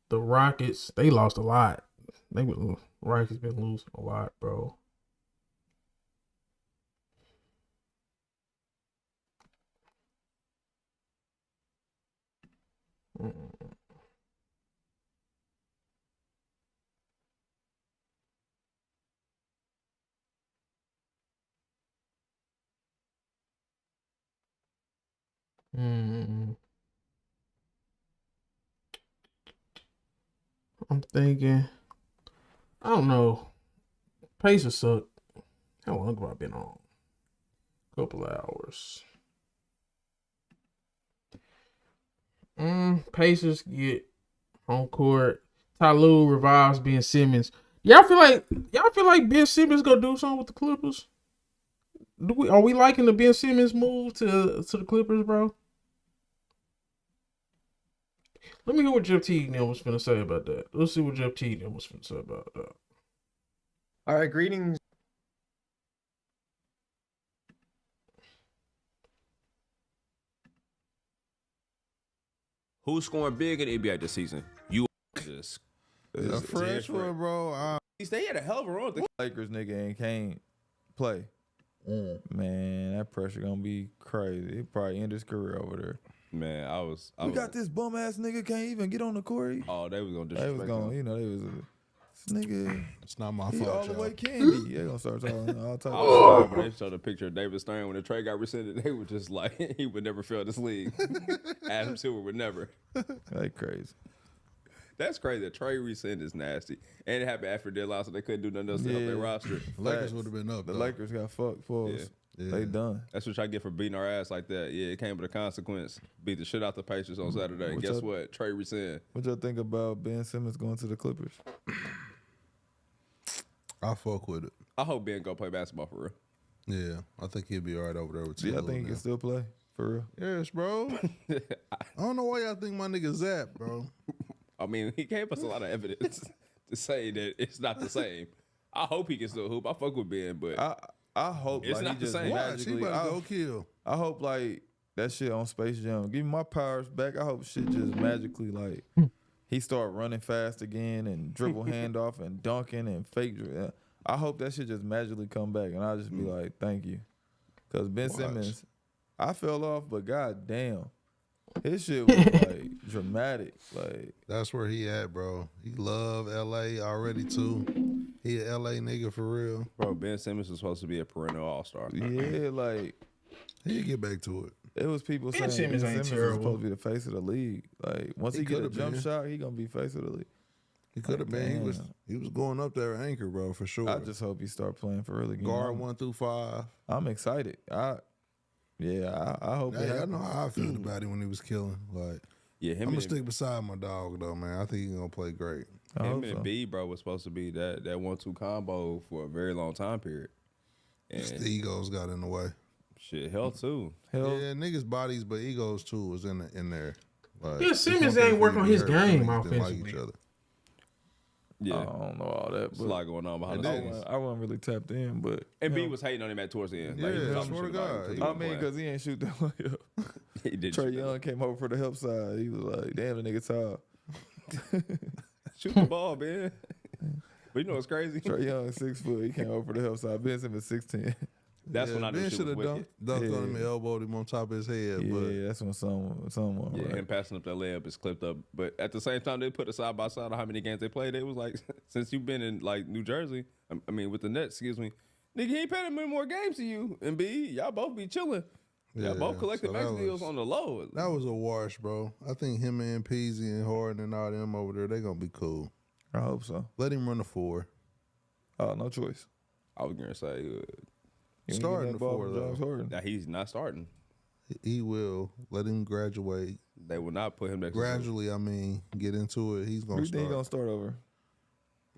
The Rockets, they lost a lot. Rockets been losing a lot, bro. I'm thinking, I don't know. Pacers suck. How long have I been on? Couple of hours. Pacers get home court. Tyloo revives Ben Simmons. Y'all feel like Ben Simmons gonna do something with the Clippers? Are we liking the Ben Simmons move to the Clippers, bro? Let me hear what Jeff Teague was finna say about that. Let's see what Jeff Teague was finna say about that. All right, greetings. Who's scoring big in the NBA this season? You just a fresh one, bro. They had a hell of a run. The Lakers nigga and can't play. Man, that pressure gonna be crazy. He probably end his career over there. Man, I got this bum ass nigga can't even get on the court. Oh, they was gonna disrespect They was gonna, him. they was this nigga. It's not my He fault. all the way candy. They gonna start talking all type Oh, of stuff. when they showed a picture of David Stern when the trade got rescinded, they were just like, he would never fail this league. Adam Silver would never. Like crazy. That's crazy. The trade rescind is nasty. And it happened after deadline, so they couldn't do nothing else to help their roster. Lakers would have been up. The though. Lakers got fucked for us. They done. That's what y'all get for beating our ass like that. Yeah, it came with a consequence. Beat the shit out the Pacers on Saturday. And guess what? Trade rescind. What y'all think about Ben Simmons going to the Clippers? I fuck with it. I hope Ben go play basketball for real. Yeah, I think he'll be all right over there with I think he can still play for real. Yes, bro. I don't know why y'all think my nigga Zap, bro. I mean, he gave us a lot of evidence to say that it's not the same. I hope he can still hoop. I fuck with Ben, but I hope it's like not he the just same. magically. Watch, he about to go kill. I hope like that shit on Space Jam. Give me my powers back. I hope shit just magically like he start running fast again and dribble handoff and dunking and fake. I hope that shit just magically come back and I'll just be like, thank you, because Ben Simmons, I fell off, but god damn, his shit was like dramatic. Like that's where he at, bro. He love LA already too. He a LA nigga for real. Bro, Ben Simmons was supposed to be a perennial all-star. Yeah, like he'll get back to it. It was people Ben saying Simmons Ben ain't Simmons is terrible. supposed to be the face of the league. Like once he get a jump shot, he gonna be face of the league. He could have been. He was going up there at anchor, bro, for sure. I just hope he start playing for real again. Guard 1 through 5. I'm excited. I hope. Hey, I know how I felt about him when he was killing. Like, yeah, I'm gonna stick beside my dog though, man. I think he's gonna play great. Him and B, bro, was supposed to be that 1-2 combo for a very long time period. And Just the egos got in the way. Shit, hell too. Yeah, niggas bodies, but egos too was in there. Like, Yeah, Simmons ain't working on his game offensively. Yeah, I don't know all that. There's a lot going on behind the scenes. I wasn't really tapped in, but And B was hating on him at towards the end. Like, he was Yeah, talking swear shit to about him God. 'cause he I wasn't mean, playing. because he ain't shoot that layup. He did Trey shoot Young came over for the help side. He was like, "Damn, the nigga tall." Shoot the ball, man. But you know what's crazy? Trey Young is 6 foot. He came over for the help side. Ben Simmons 6'10". That's when I knew Ben shit should was have wicked. dunked on him and elbowed him on top of his head. Yeah, But that's when someone. Yeah, right. him passing up that layup is clipped up. But at the same time, they put it side by side on how many games they played. It was like, since you've been in like New Jersey, I mean with the Nets, excuse me, Nigga, he ain't paying many more games to you. And B, y'all both be chilling. Y'all both collected max deals on the low. That was a wash, bro. I think him and Peasy and Harden and all them over there, they gonna be cool. I hope so. Let him run the 4. Oh, no choice. I was gonna say starting the 4 though. Nah, he's not starting. He will. Let him graduate. They will not put him next. Gradually, I mean, get into it. He's gonna Who start. think gonna start over?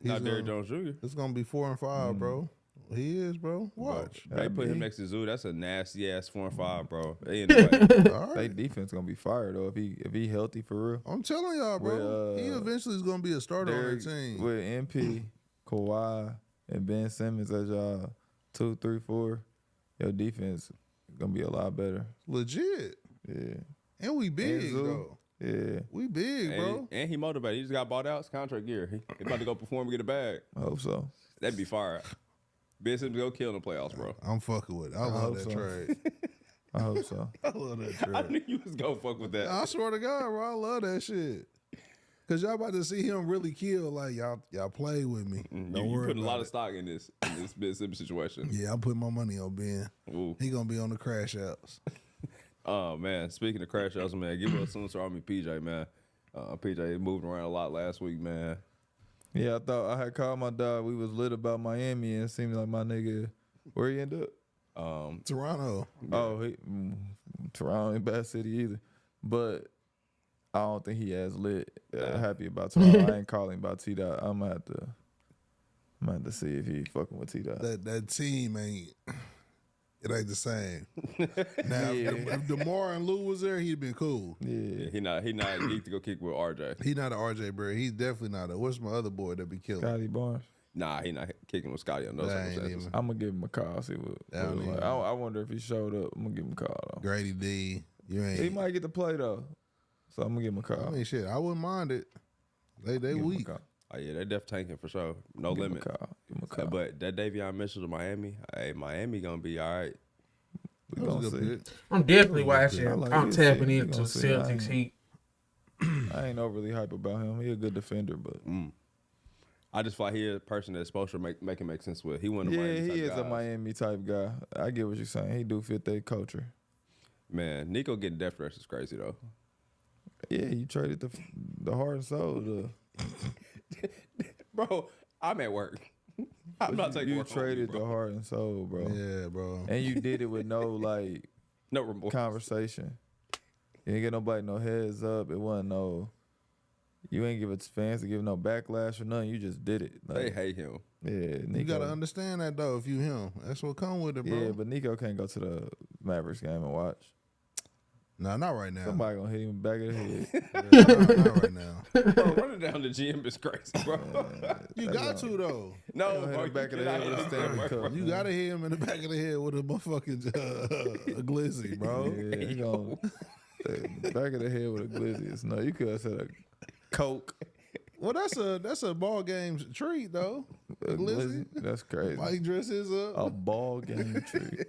Not Derrick Jones Jr. It's gonna be 4 and 5, bro. He is, bro. Watch. They put him next to Zoo. That's a nasty ass 4 and 5, bro. They in the way. All right. They defense gonna be fired though if he healthy for real. I'm telling y'all, bro. He eventually is gonna be a starter on that team. With MP, Kawhi, and Ben Simmons as y'all 2, 3, 4, your defense gonna be a lot better. Legit. Yeah. And we big though. Yeah. We big, bro. And he motivated. He just got bought out. It's contract year. He about to go perform and get a bag. I hope so. That'd be fire. Ben Simmons go kill in the playoffs, bro. I'm fucking with it. I love that trade. I hope so. I love that trade. I knew you was gonna fuck with that. I swear to God, bro, I love that shit. Cause y'all about to see him really kill. Like y'all play with me. Don't You worry putting a about lot it. of stock in this Ben Simmons situation. Yeah, I'm putting my money on Ben. Ooh. He gonna be on the crash outs. Oh man, speaking of crash outs, man, give us some to me, PJ, man. PJ moved around a lot last week, man. Yeah, I thought I had called my dog. We was lit about Miami, and it seemed like my nigga, where he end up? Toronto. Oh, Toronto ain't bad city either. But I don't think he as lit. Happy about Toronto. I ain't calling about T-Dot. I'm gonna have to see if he fucking with T-Dot. That team ain't. It ain't the same. Now, if DeMar and Lou was there, he'd been cool. Yeah, he not geek to go kick with RJ. He not an RJ Barry. He's definitely not a. What's my other boy that be killing? Scotty Barnes. Nah, he not kicking with Scotty on those circumstances. I'm gonna give him a call. See what it's like. I wonder if he showed up. I'm gonna give him a call though. Grady D, you ain't. He might get to play though, so I'm gonna give him a call. I mean, shit, I wouldn't mind it. They weak. Oh yeah, they def tanking for sure. No Give him limit. a call. Give him a call. But that Davion Mitchell to Miami, Miami gonna be all right. We gonna see. I'm definitely watching. like I'm his tapping team. We into gonna see. Celtics Heat. I ain't overly hype about him. He a good defender, but I just feel like he is a person that's supposed to make it make sense with. He one of the yeah, Miami he type is guys. a Miami type guy. I get what you're saying. He do fit their culture. Man, Nico getting death threats is crazy though. Yeah, you traded the heart and soul to. Bro, I'm at work. I'm not taking You work from traded bro. the heart and soul, bro. Yeah, bro. And you did it with no no remorse. conversation. You ain't get nobody no heads up. It wasn't no. You ain't give it fans to give no backlash or nothing. You just did it. They hate him. Yeah, Nico. You gotta understand that though. If you him, that's what come with it, bro. Yeah, but Nico can't go to the Mavericks game and watch. Nah, not right now. Somebody gonna hit him in the back of the head. Yeah, not right now. Bro, running down the gym is crazy, bro. You got to though. No, Hit bro, him back you of the head cannot with a hit him, Stanley bro. Cup. You gotta hit him in the back of the head with a motherfucking a glizzy, bro. Yeah, he gonna the back of the head with a glizzy. No, you could have said a Coke. Well, that's a ball game treat though. A glizzy? That's crazy. Mike dresses up. A ball game treat.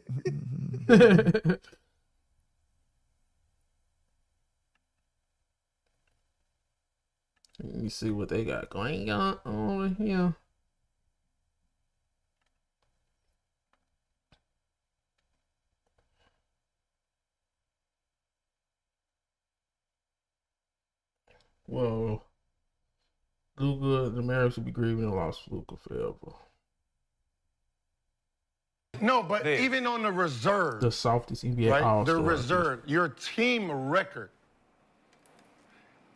Let me see what they got going on here. Well, Luka, the Mavericks will be grieving the loss of Luka forever. No, but even on the reserve, The softest NBA right? All-Star. The reserve, your team record,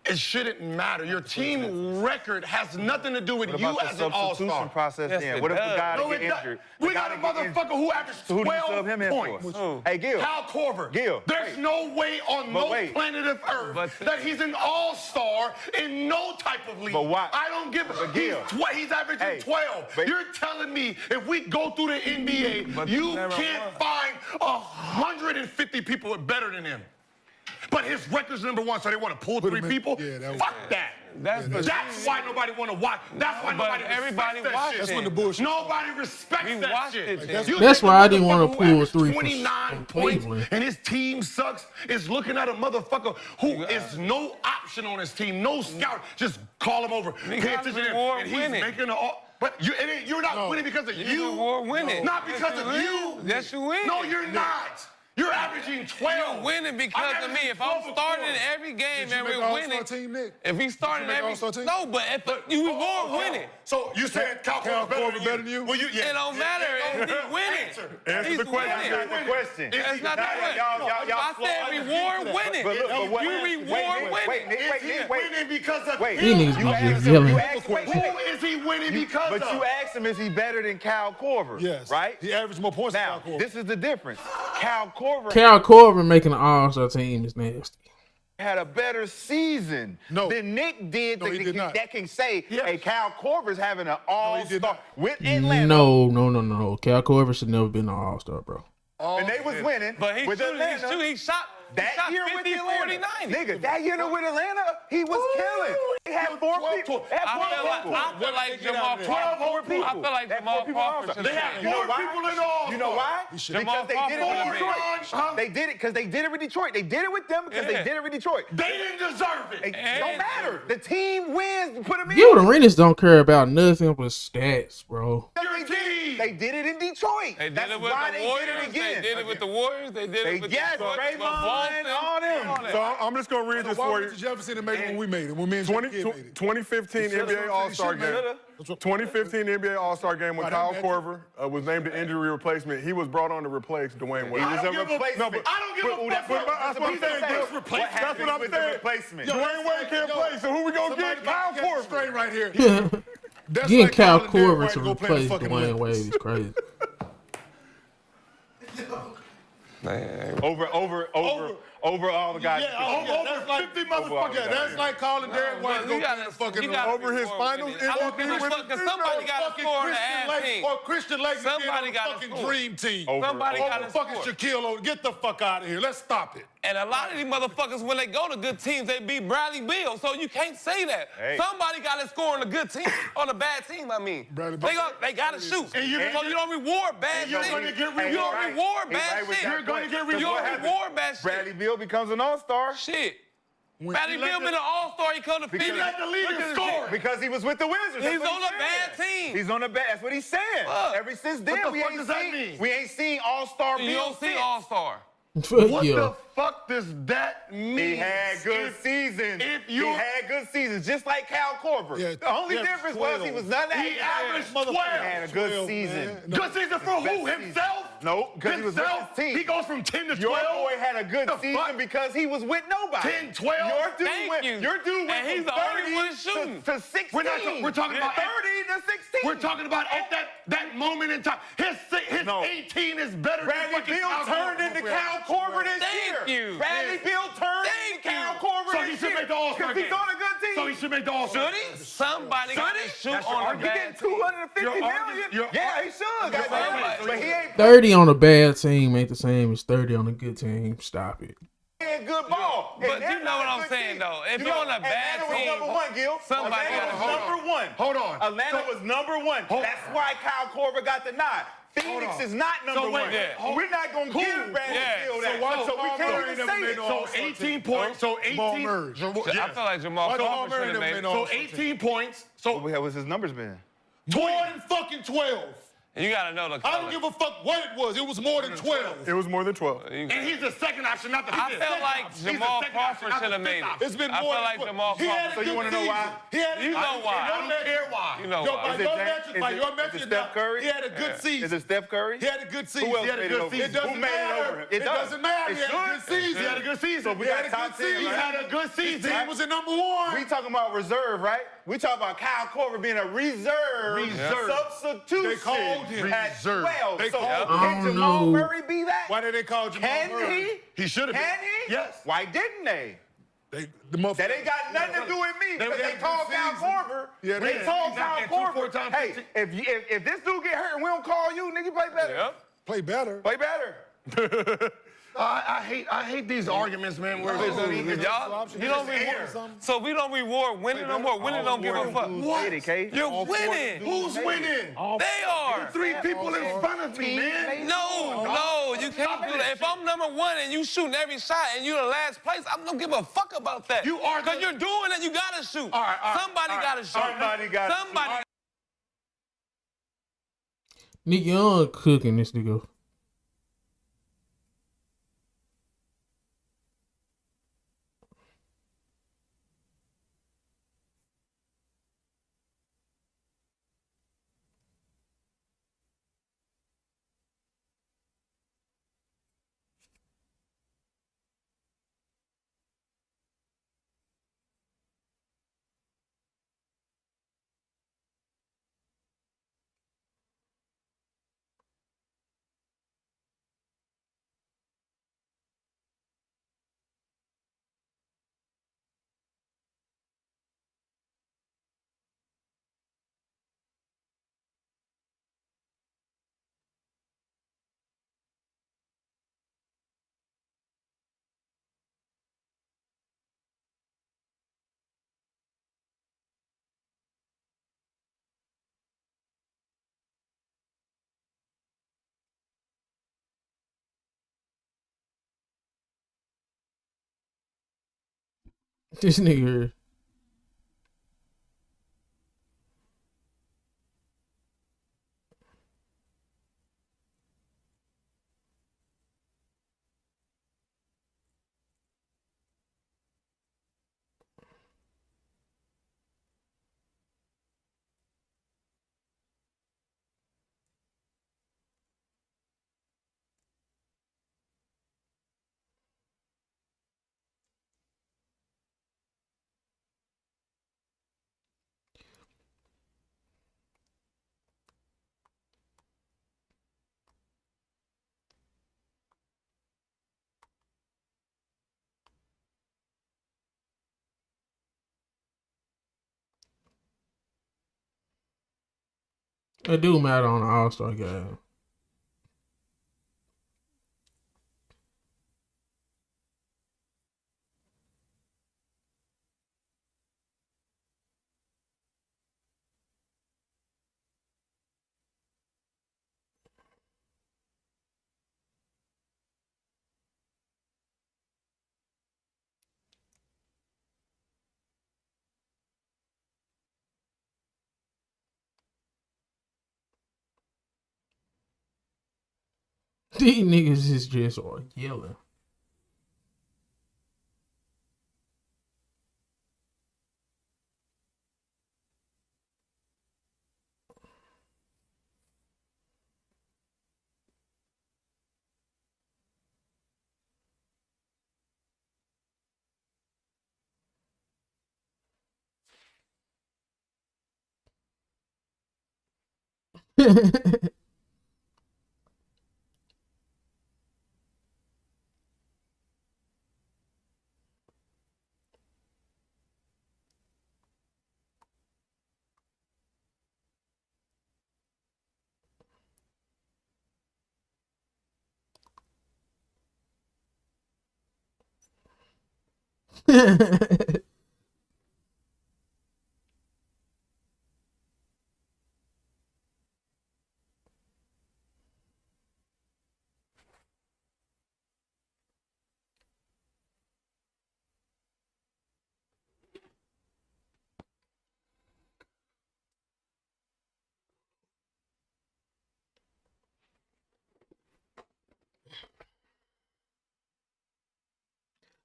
it shouldn't matter. Your team record has nothing to do with What you about the as an all-star. substitution process then? What if the guy No, get it does. injured? We The got guy a that get motherfucker who averaged So who do you 12 sub him in points. for? Who? Hey, Gil. Hal Korver. Gil. There's no way on But no wait. planet of Earth that he's an all-star in no type of league. But why? I don't give a But Gil. he's averaging Hey, 12. but- You're telling me if we go through the NBA, But you never can't won. find 150 people better than him. But his record's number one, so they want to pull three people? Fuck that. That's why nobody want to watch. That's why nobody everybody respects that watched shit. it. That's when the bullshit Nobody respects that shit. You That's think why I the didn't want motherfucker to who pull averaged three 29 from points Cleveland. and his team sucks is looking at a motherfucker who is no option on his team, no scout. Just call him over. Pay attention to him. And he's making But you're not winning because of you. Winning. Not because of you. Yes, you win. No, you're not. You're averaging 12. You're winning because of me. If I'm starting every game and we're winning, if he's starting every no, but if you were winning. So you said Cal Korver better than you? Well, It don't matter. He's winning. Answer the question. Answer the question. That's not the question. I said reward winning. You reward winning. Is he winning because of Wait, He needs to be just yelling. Who is he winning because of? But you asked him, is he better than Cal Korver? Yes. Right? He averaged more points Now, than Cal Korver. this is the difference. Cal Korver Cal Korver making an All-Star team is nasty. had a better season than Nick did. That can say, hey, Cal Korver's having an All-Star with Atlanta. No. Cal Korver should never been an All-Star, bro. And they was winning with Atlanta. He shot That year 50, with Atlanta. 49. Nigga, that year with Atlanta, he was killing. He had 4 people. I feel like Jamal Crawford. I feel like Jamal Crawford should They had 4 people in all. You know why? Because they did it with Detroit. They did it because they did it with Detroit. They did it with them because they did it with Detroit. They didn't deserve it. It don't matter. The team wins. Put them in. You the Arenas don't care about nothing but stats, bro. They did it in Detroit. They did That's it with why the they Warriors. did it again. They did it with the Warriors. They did it with yes, Draymond, all them. So I'm just gonna read this for you. Jefferson didn't make it when we made it. When me and 2015 NBA All-Star game. 2015 NBA All-Star game when Kyle Korver was named the injury replacement. He was brought on to replace Dwayne Wade. He was a replacement. No, but I don't give a fuck. That's what I'm saying. That's what I'm saying. Replacement. Dwayne Wade can't play, so who we gonna get? Kyle Korver. Straight right here. Getting Cal Korver to replace Dwayne Wade is crazy. Over all the guys. That's like 50 motherfuckers. That's like calling Derek White to go play the fucking over his finals MVP with somebody got to score on the ass team. Or Christian Lake Somebody got fucking to score. dream team. Somebody got to score. Fucking Shaquille O'Neal. Get the fuck out of here. Let's stop it. And a lot of these motherfuckers, when they go to good teams, they beat Bradley Beal. So you can't say that. Hey. Somebody got to score on a good team, on a bad team, I mean. They got to shoot. And you don't reward bad shit. You don't reward bad shit. You're going to get You don't reward bad shit. Bradley Beal becomes an All-Star. Shit. Bradley Beal been an All-Star. He come to Phoenix. He led the league in scoring. Because he was with the Wizards. He's on a bad team. He's on a bad. That's what he's saying. Ever since then, What the fuck does that mean? we ain't seen All-Star Beal. You don't see All-Star. What the fuck does that mean? He had good seasons. He had good seasons, just like Cal Korver. Yeah, the only difference was he was not that. He averaged 12. He had a good season. Good season for who? Himself? No, because he was with his team. He goes from 10 to 12. Your boy had a good season because he was with nobody. 10, 12. Your dude went he's from the only 30 one shooting. to 16. We're talking about 30 to 16. We're talking about at that moment in time. His 18 is better Bradley than fucking Beal Cal turned Korver. into Cal Korver this Thank year. you. Bradley Beal turned into Cal Korver So this he should year. make the All-Star game. He's on a good team. So he should make the All-Star Should he? Somebody got to shoot on a You getting bad team. $250 million? Yeah, he should. But he ain't 30 on a bad team ain't the same as 30 on a good team. Stop it. playing good ball. But you know what I'm saying, though. If you're on a bad Atlanta team, was number one, Gil. somebody Atlanta got was to number one. Hold on. Atlanta was number one. That's why Kyle Korver got the nod. Phoenix is not number one. We're not going to give Bradley Beal that. So we can't even say it. So 18 points. So 18. I feel like Jamal Crawford should have made it. So 18 points. So what was his numbers been? 20 fucking 12. You gotta know the color. I don't give a fuck what it was. It was more than 12. It was more than 12. And he's the second option, not the fifth. I felt like Jamal Crawford should have made it. It's been I more feel than like Jamal Crawford. So you want to know why? You know why. I don't care why. You know why. Is it Steph Curry? He had a good season. Is it Steph Curry? He had a good season. Who else He had a made good it over? season. It doesn't Who made it matter. over? It doesn't matter. He had a good season. He had a good season. So we He got had a top good 10, season. He right? had a good His season. team was in number one. We talking about reserve, right? We talking about Kyle Korver being a reserve substitution. They called him at reserve. 12. They So called can Jamal Murray be that? Why did they call Jamal Murray? Can he? He should have been. Can he? Yes. Why didn't they? The That ain't got nothing to do with me. Because they called Kyle Korver. Yeah, They called Kyle Exactly. 2 4 Korver. times Hey, 15. if this dude get hurt and we don't call you, nigga, play better. Play better. Play better. I hate these arguments, man. Where So we don't reward winning no more. Winning don't give a fuck. What? You're winning. Who's winning? They are. 3 people in front of me, man. No, you can't do that. If I'm number one and you shooting every shot and you're the last place, I don't give a fuck about that. You are because you're doing it. You gotta shoot. All right. Somebody gotta shoot. Somebody got Somebody. Nick Young cooking this nigga. This nigga here. It do matter on the All-Star game. These niggas is just yelling.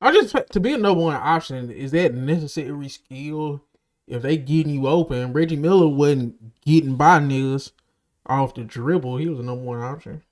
I just to be a number one option, is that necessary skill? If they getting you open, Reggie Miller wasn't getting by niggas off the dribble. He was a number one option.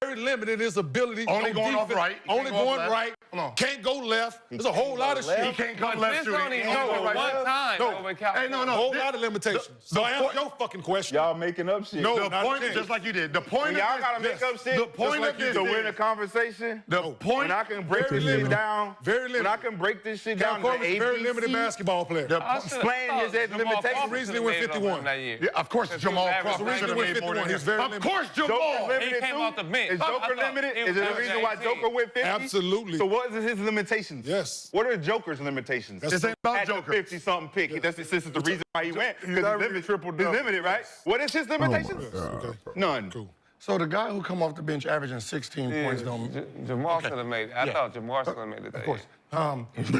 very limited in his ability. Only on going off defense, right. He Only can't go going off right. Come on. Can't go left. There's a whole lot of shit. He can't come But left this shooting. only He can't happened go right. one time No. over Cal. Hey, no. A whole lot of limitations. So answer your fucking question. Y'all making up shit. No, The not point, a chance. just like you did. The point When y'all of gotta this, make up shit. The point just like of you this to win a is, conversation. the point. When I can break Very this shit limited. down. Very limited. When I can break this shit Cal down to Korver's a very ABC, limited basketball player. Explain his limitations. The reason he went 51. That year. Yeah, of course, Jamal Crawford reason should have he went made more 51. than He's him. very Of limited. course, Joker Jamal. limited He came too? off the bench. Is I Joker thought limited? he Is was it the averaging reason why 18. Joker went 50? Absolutely. So what is his limitations? Yes. What are Joker's limitations? This ain't about At the Joker. 50-something pick. This is the reason why he went. He's Because averaging he's triple-double. limited, right? What is his limitations? None. Cool. So the guy who come off the bench averaging 16 points don't. Jamal should have made it. I Yeah. thought Jamal should have made it. Of course.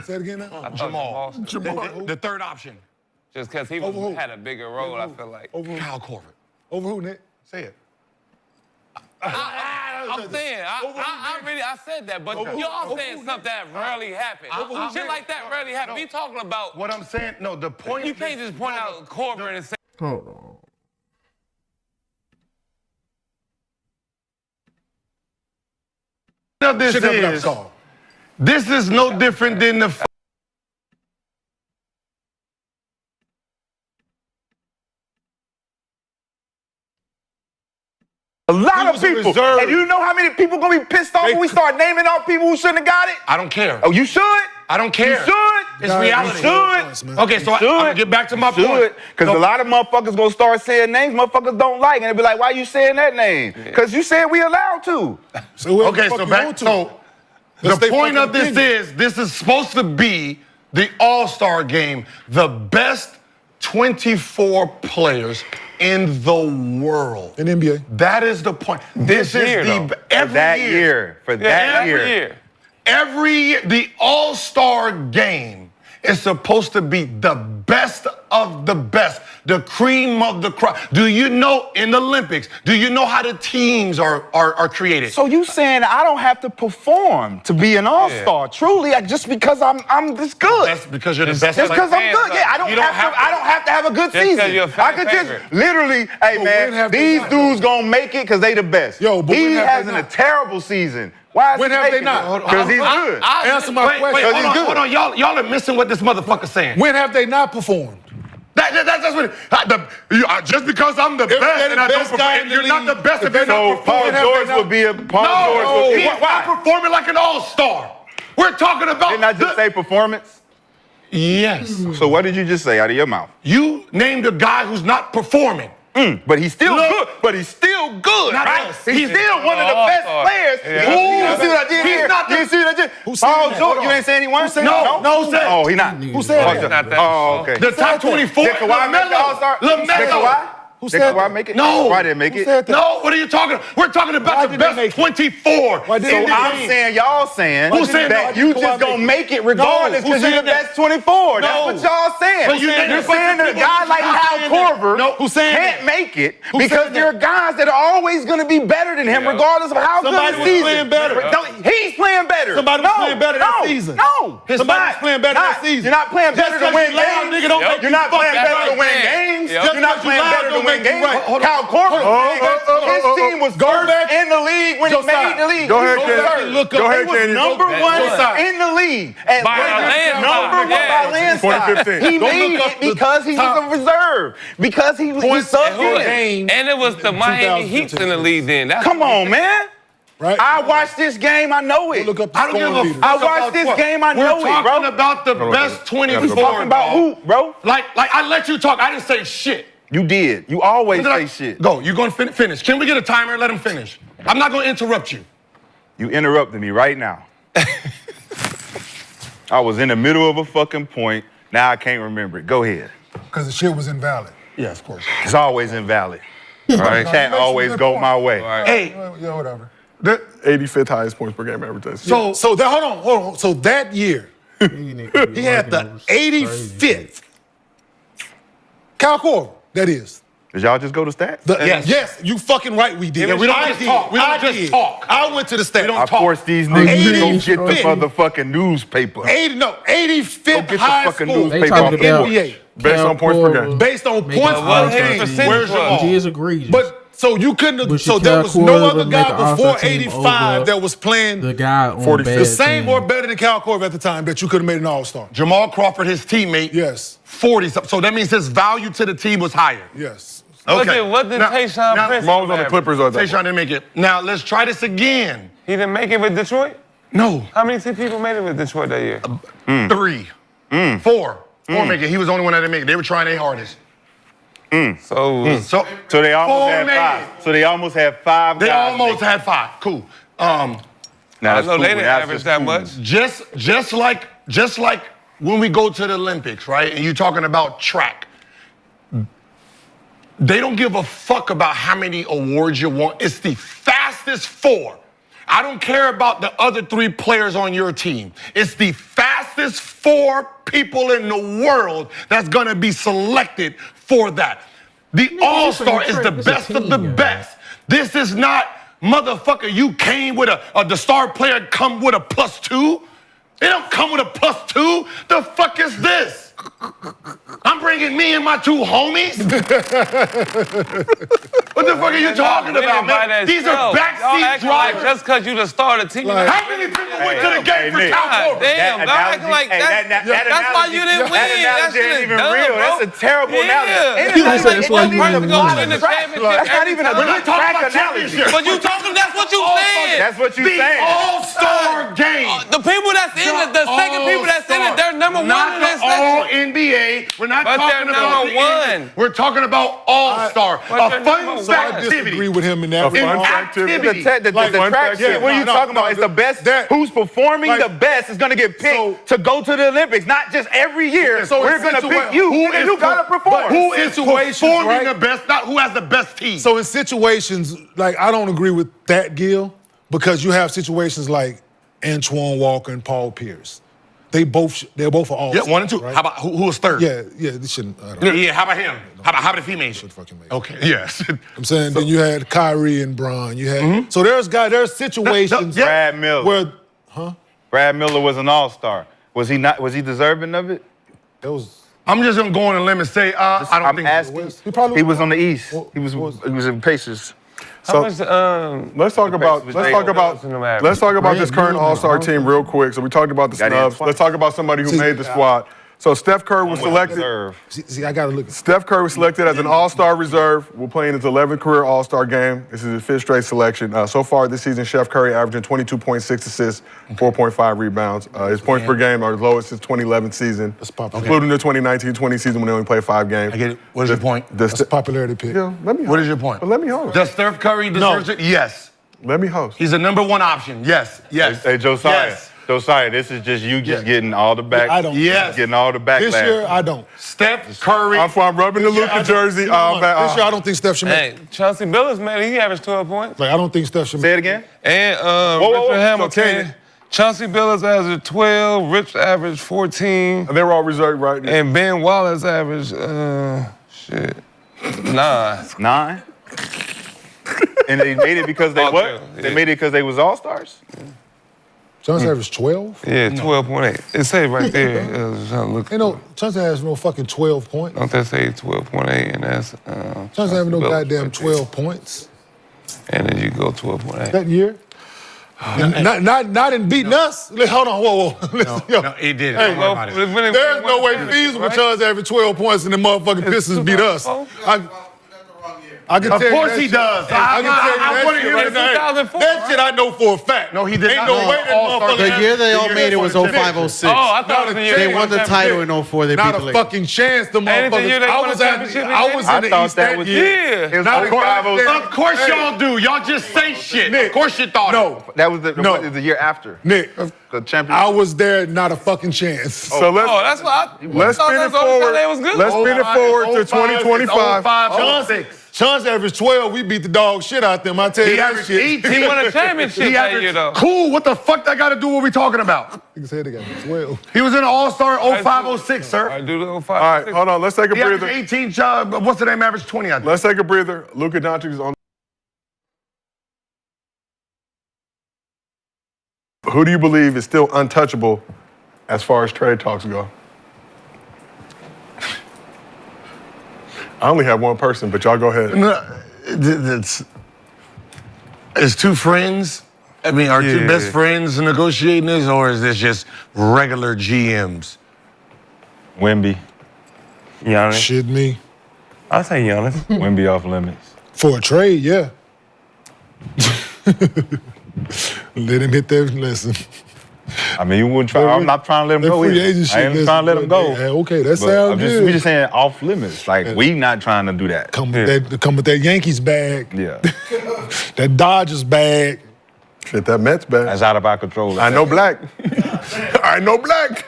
Say it again now. I thought Jamal. should have- The third option. Just because he Over who? had a bigger role, I feel like. Over who? Kyle Korver. Over who, Nick? Say it. I'm saying, I said that, but y'all saying something that rarely happens. Shit like that rarely happens. We talking about. What I'm saying, no, the point. You can't just point out Korver and say. Hold on. This Shit never got is. solved. This is no different than the. A lot He of was a people. reserve. And you know how many people gonna be pissed off when we start naming off people who shouldn't have got it? I don't care. Oh, you should? I don't care. You should. It's Guys, reality. You should. Okay, so I'm gonna get back to my point. Because a lot of motherfuckers gonna start saying names motherfuckers don't like, and they be like, "Why you saying that name?" Because you said we allowed to. So whoever Okay, the fuck so you back. want to. So the That's their point of fucking this is supposed to be the All-Star game, the best 24 players in the world. In NBA. That is the point. This is year, the though. every year. For that Every year. year. Every year, the All-Star game is supposed to be the best of the best, the cream of the crop. Do you know in the Olympics, do you know how the teams are created? So you saying I don't have to perform to be an all-star? Truly, just because I'm this good. That's because you're the best. Just because I'm fan, good. Yeah, I don't have to have a good Just 'cause season. you're a fan I could just favorite. literally, hey But when man, have they these not? dudes gonna make it because they the best. Yo, but when he have they having a not? terrible season. Why is When he have they making not? it? Because he's good. Answer my Wait, question. hold on. Y'all are missing what this motherfucker's saying. When have they not performed? That's what just because I'm the best they're the and I don't best guy in perform, the you're not league, the best if if you're So not performing. Paul George would be a George would be he's not performing like an all-star. We're talking about. Didn't I just say performance? Yes. So what did you just say out of your mouth? You named a guy who's not performing. But he's still Look. good. But he's still good, Not right? us. He's still one of the best players. Yeah. You see what I did He's here? not the- You see what I did? Who said Paul that? George, Hold you on. ain't saying he won? Who said that? No, who said Oh, he not. Who said Oh, that? Not that. Oh, okay. The top 24. Did Kawhi make the All-Star? LaMelo. Did Kawhi? Who Did said Kawhi that? make it? No. Kawhi didn't make Who it. said that? No, what are you talking about? We're talking Why about the did they best make it? 24. Why did So they make I'm it? saying, y'all saying Who said that that? you Kawhi just gonna make it regardless No. Who because you're said the that? best 24. That's No. what y'all saying. But You're you're saying that a people- guy like who's Kyle saying that? Korver No, who's saying can't that? make it Who's because saying there are guys that are always going to be better than him Yeah. regardless of how Somebody good was the season. playing better. He's playing better. Somebody was playing better that season. No. Somebody was playing better that season. You're not playing better to Just win 'cause you loud, games. nigga, don't make You're you not playing fucking better to right. win Yeah. games. Yep. You're not Just 'cause you playing loud better to don't win make you games. right. Hold on. Kyle Korver, his team was Go first back. in the league when he Josiah. made the league. Go ahead, He was Kenny. first. Look up. Go ahead, He was Kenny. number Go one back. in the league. And By a landslide. number one Yeah. by landslide. 2015. He Go made look up it the because he was top a reserve. Because he points sucked per in. game. And it was the Miami Heats in the league then. That's Come on, man. Right? I watched this game. I know it. Look up the I don't give scoring a leader. I fuck watched about this what. game. I know We're it, bro. talking about the best 24. Talking about who, bro? Like I let you talk. I didn't say shit. You did. You always When did say I- shit. Go. You're going to finish. Can we get a timer and let him finish? I'm not going to interrupt you. You interrupted me right now. I was in the middle of a fucking point. Now I can't remember it. Go ahead. Because the shit was invalid. Yeah, of course. It's always invalid. Right? No, Can't you make always some go good my points. way. Hey, Yeah, whatever. The 85th highest points per game advertised. So that, hold on. So that year, he had the 85th. Kyle Korver, that is. Did y'all just go to stats? Yes, you fucking right, we did. Yeah, we don't I just did. talk. We don't I just did. talk. I went to the stats. I forced these niggas to go get the 85th. motherfucking newspaper. 85th Go get the high fucking school newspaper talking off about- the NBA. Based on points per game. Based on Make points it per all game. time. percentage Where's was. Jamal? Which is egregious. But So you couldn't. But So Shaquille there was no O'Neal other would make guy an all-star before team '85 over that was playing the guy on 40, bad the same team. or better than Cal Korver at the time that you could have made an All-Star. Jamal Crawford, his teammate. Yes. 40. So that means his value to the team was higher. Yes. Okay. What did Tayshaun Prince Jamal was on the Clippers. Tayshaun didn't make it. Now let's try this again. He didn't make it with Detroit? No. How many people made it with Detroit that year? 3. 4. 4 make it. He was the only one that didn't make it. They were trying their hardest. So they almost Four had made 5. it. So they almost had 5 They guys. almost had 5. Cool. Now, I know they didn't average that much. Just like when we go to the Olympics, right? And you're talking about track. They don't give a fuck about how many awards you want. It's the fastest 4. I don't care about the other 3 players on your team. It's the fastest 4 people in the world that's gonna be selected for that. The All-Star is the best of the best. This is not, motherfucker, you came with the star player come with a +2. They don't come with a +2. The fuck is this? I'm bringing me and my 2 homies? What the fuck are you talking about, man? These are backseat drivers. Just because you the starter team. How many people went to the game for Cal Korver? Damn, y'all acting like that's why you didn't win. That shit ain't even real. That's a terrible analogy. That's why you didn't win. That's not even a good track analogy. But you talking, that's what you saying. That's what you saying. The All-Star game. The people that's in it, the second people that's in it, they're number 1 in that section. NBA. We're not But talking they're about number the 1. We're talking about All-Star. A fun So I activity. disagree with him in that. A fun activity. The track shit, what are you talking about? It's the best. Who's performing the best is going to get picked to go to the Olympics, not just every year. So we're going to pick you, and you got to perform. Who is performing the best, not who has the best team. So in situations, like, I don't agree with that, Gil, because you have situations like Antoine Walker and Paul Pierce. They're both all. Yeah, 1 and 2. Right? How about who was third? Yeah, they shouldn't. Yeah, how about him? How about the female? Should fucking make it. Okay, yes. I'm saying then you had Kyrie and Bron. You had so there's situations Brad Miller. where Brad Miller was an all-star. Was he not? Was he deserving of it? it was. I'm just gonna go on a limb and say I don't think asking. He was on the East. He was in Pacers. So let's talk about this current All-Star team real quick. So we talked about the snubs. Let's talk about somebody who made the squad. So Steph Curry was selected. See, I gotta look. Steph Curry was selected as an All-Star reserve. Will play in his 11th career All-Star game. This is his 5th straight selection. So far this season, Steph Curry averaging 22.6 assists, 4.5 rebounds. His points per game are the lowest since 2011 season, including the 2019-20 season when they only played 5 games. I get it. What is your point? That's a popularity pick. What is your point? But let me host. Does Steph Curry deserve it? Yes. Let me host. He's the number 1 option. Yes. Yes. Hey, Josiah. Yes. Josiah, this is just you getting all the back. I don't. Yes. Getting all the backlash. This year, I don't. Steph Curry. I'm rubbing the Luka jersey. This year, I don't think Steph should make. Hey, Chauncey Billups, man, he averaged 12 points. Like, I don't think Steph should Say make. it again. And Richard Hamilton. Chauncey Billups averaged 12, Rich averaged 14. And they were all reserved right there. And Ben Wallace averaged, 9. 9? And they made it because they what? Yeah. They made it because they was all-stars? Johnson averaged 12? Yeah, 12.8. It say right there. Johnson has no fucking 12 points. Don't that say 12.8? And that's Johnson have no goddamn 12 points. And then you go 12.8. That year? Not in beating us. Hold on, whoa. No, it did. Hey, there's no way feasible Johnson having 12 points and the motherfucking Pistons beat us. I can of tell course you he does. I want to hear it. That shit I know for a fact. No, he did Ain't not. no way that motherfucker. The year they all made it was 05-06. Oh, I thought it was the year they won the title in 04. They beat Not the a Lakers. fucking chance. The motherfuckers. I was in the East that year. Yeah. It was Of course y'all do. Y'all just say shit. Of course you thought it. That was the year after. Nick, the championship. I was there. Not a fucking chance. So that's why let's spin it forward. Let's spin it forward to 2025. Chance averaged 12. We beat the dog shit out them. I tell you that shit. He won a championship that year, though. Cool. What the fuck that got to do with what we talking about? He said they got 12. He was in the All-Star 05-06, sir. I do the 05-06. All right, hold on. Let's take a He breather. averaged 18. What's the name? Average 20. I think. Let's take a breather. Luka Doncic is on. Who do you believe is still untouchable as far as trade talks go? I only have one person, but y'all go ahead. It's two friends. I mean, are two best friends negotiating this, or is this just regular GMs? Wemby. Giannis. Shit me. I'll say Giannis. Wemby off limits. For a trade, yeah. Let him hit that. Listen. I mean, you wouldn't try. I'm not trying to let him go. Free agent I ain't shit, trying to let him go. Okay, that sounds good. We just saying off limits. Like we not trying to do that. Come with that Yankees bag. Yeah. That Dodgers bag. Shit, that Mets bag. That's out of our control. I know black. I know black.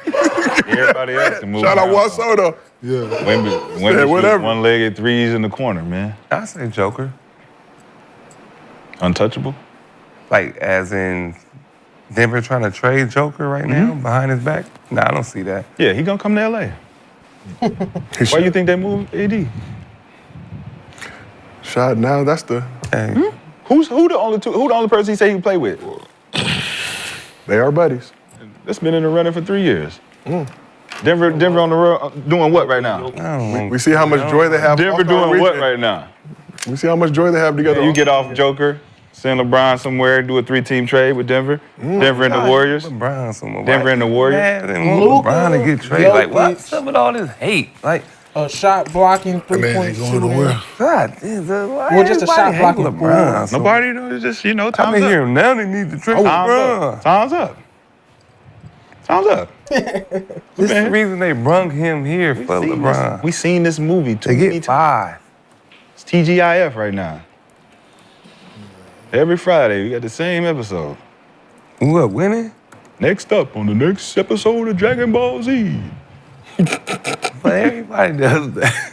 Everybody else can move. Shout out around. Juan Soto. Yeah. Wemby whatever. one-legged threes in the corner, man. I say Joker. Untouchable. Like, as in Denver trying to trade Joker right now behind his back? Nah, I don't see that. Yeah, he gonna come to LA. Why you think they moved AD? Shot now, that's the. Hey. Who the only person he say he play with? They are buddies. That's been in the running for 3 years. Denver on the road doing what right now? We see how much joy they have. Denver doing what right now? We see how much joy they have together. Yeah, you get off Joker, send LeBron somewhere, do a 3-team trade with Denver. Denver and the Warriors. LeBron somewhere. Denver and the Warriors. Man, they want LeBron to get traded. Like, what's up with all this hate? Like, a shot blocking 3-point shooter. God, Well, just a shot blocking LeBron. Nobody knows. Just I've time's been up. hearing now they need to trade LeBron. Time's up. Time's up. This is the reason they brung him here for LeBron. We seen this movie to get 5. It's TGIF right now. Every Friday, we got the same episode. What, winning? Next up on the next episode of Dragon Ball Z. But everybody does that.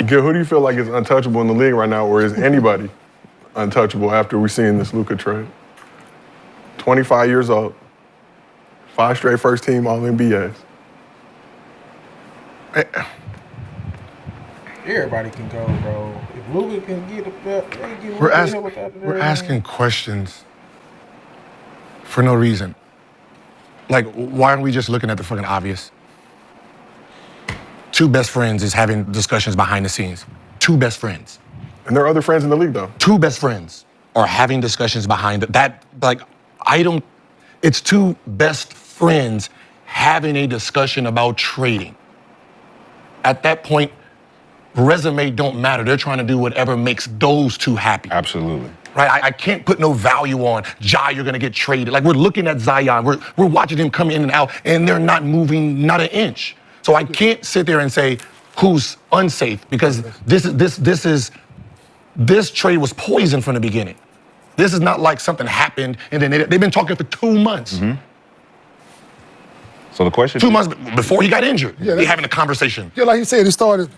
Gil, who do you feel like is untouchable in the league right now, or is anybody untouchable after we've seen this Luka trade? 25 years old, 5 straight first-team All-NBAs. Everybody can go, bro. If Luka can get a belt, they get We're asking questions for no reason. Like, why aren't we just looking at the fucking obvious? 2 best friends is having discussions behind the scenes. 2 best friends. And there are other friends in the league, though. 2 best friends are having discussions behind that. Like, it's 2 best friends having a discussion about trading. At that point, resume don't matter. They're trying to do whatever makes those 2 happy. Absolutely. Right? I can't put no value on you're gonna get traded. Like, we're looking at Zion, we're watching him come in and out, and they're not moving not an inch. So I can't sit there and say who's unsafe, because this trade was poison from the beginning. This is not like something happened and then they've been talking for 2 months. So the question 2 months before he got injured, Yeah, they having a conversation. Yeah, like he said, he started.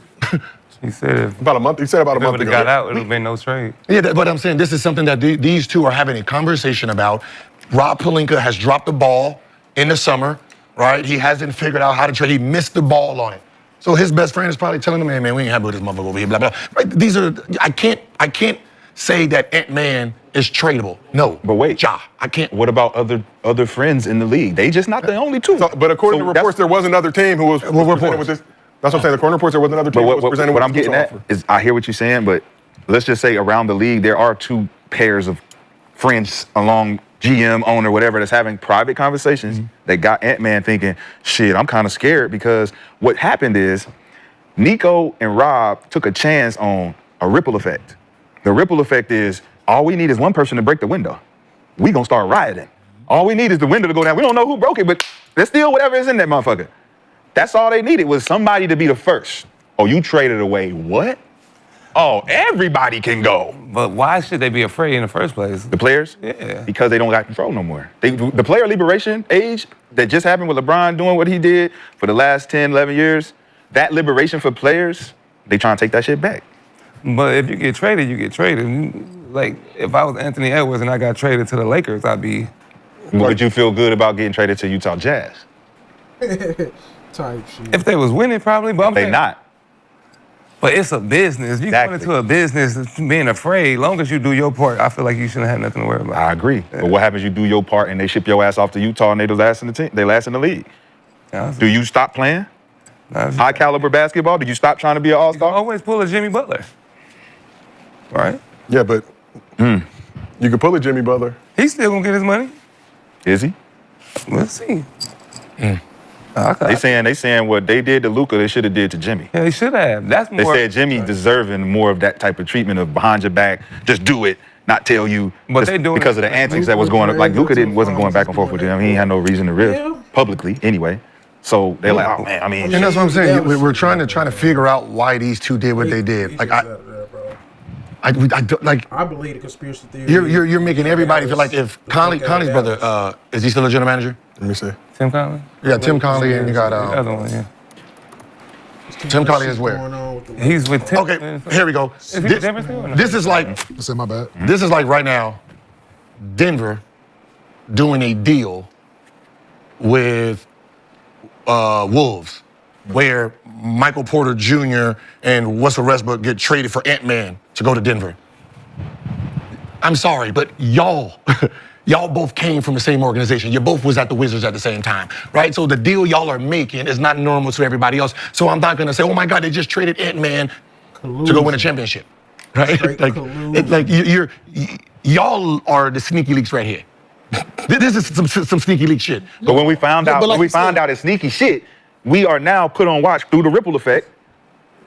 He said about a month. He said about a month if it ago. got out, it would have been no trade. Yeah, but I'm saying this is something that these 2 are having a conversation about. Rob Pelinka has dropped the ball in the summer, right? He hasn't figured out how to trade. He missed the ball on it. So his best friend is probably telling him, hey, man, we ain't happy with this motherfucker over here, blah, blah. Right? I can't say that Ant-Man is tradable. No. But wait. I can't. What about other friends in the league? They just not the only 2. But according to reports, there was another team who was presented with this. That's what I'm saying. According to reports, there was another team who was presented with what I'm this getting at offer. is, I hear what you're saying, but let's just say around the league, there are 2 pairs of friends along GM, owner, whatever, that's having private conversations that got Ant-Man thinking, shit, I'm kind of scared, because what happened is Nico and Rob took a chance on a ripple effect. The ripple effect is all we need is one person to break the window. We gonna start rioting. All we need is the window to go down. We don't know who broke it, but there's still whatever is in that motherfucker. That's all they needed, was somebody to be the first. Oh, you traded away what? Oh, everybody can go. But why should they be afraid in the first place? The players? Yeah. Because they don't got control no more. The player liberation age that just happened with LeBron doing what he did for the last 10, 11 years, that liberation for players, they trying to take that shit back. But if you get traded, you get traded. Like, if I was Anthony Edwards and I got traded to the Lakers, I'd be... Would you feel good about getting traded to Utah Jazz? Type shit. If they was winning, probably, but I'm They saying- not. But it's a business. You go into a business being afraid, long as you do your part, I feel like you shouldn't have nothing to worry about. I agree. Yeah. But what happens you do your part and they ship your ass off to Utah and they last in the team? They last in the league. Do you stop playing? High caliber basketball? Do you stop trying to be an all-star? Always pull a Jimmy Butler. Right. Yeah, but you could pull a Jimmy Butler. He's still gonna get his money. Is he? Let's see. They saying what they did to Luka, they should have did to Jimmy. Yeah, they should have. That's They more. said Jimmy deserving more of that type of treatment of behind your back, just do it, not tell you. But just they doing because it. of the antics that was going on. Like Luka wasn't going back and forth with him. He ain't had no reason to riff publicly anyway. So they're like, oh man, I mean. And that's what I'm saying. We're trying to figure out why these two did what they did. Like I believe the conspiracy theory. You're making everybody feel like if Conley's brother, is he still a general manager? Let me see. Tim Conley? Yeah, Tim Conley, and you got the other one, yeah. Tim Conley is where? He's with Tim. Okay, here we go. Is he with Denver still or no? This is like. Say my bad. This is like right now, Denver doing a deal with Wolves, where Michael Porter Jr. and Russell Westbrook get traded for Ant-Man to go to Denver. I'm sorry, but y'all both came from the same organization. You both was at the Wizards at the same time, right? So the deal y'all are making is not normal to everybody else. So I'm not gonna say, oh my God, they just traded Ant-Man to go win a championship, right? Y'all are the sneaky leaks right here. This is some sneaky leak shit. But when we found out, it's sneaky shit, we are now put on watch through the ripple effect.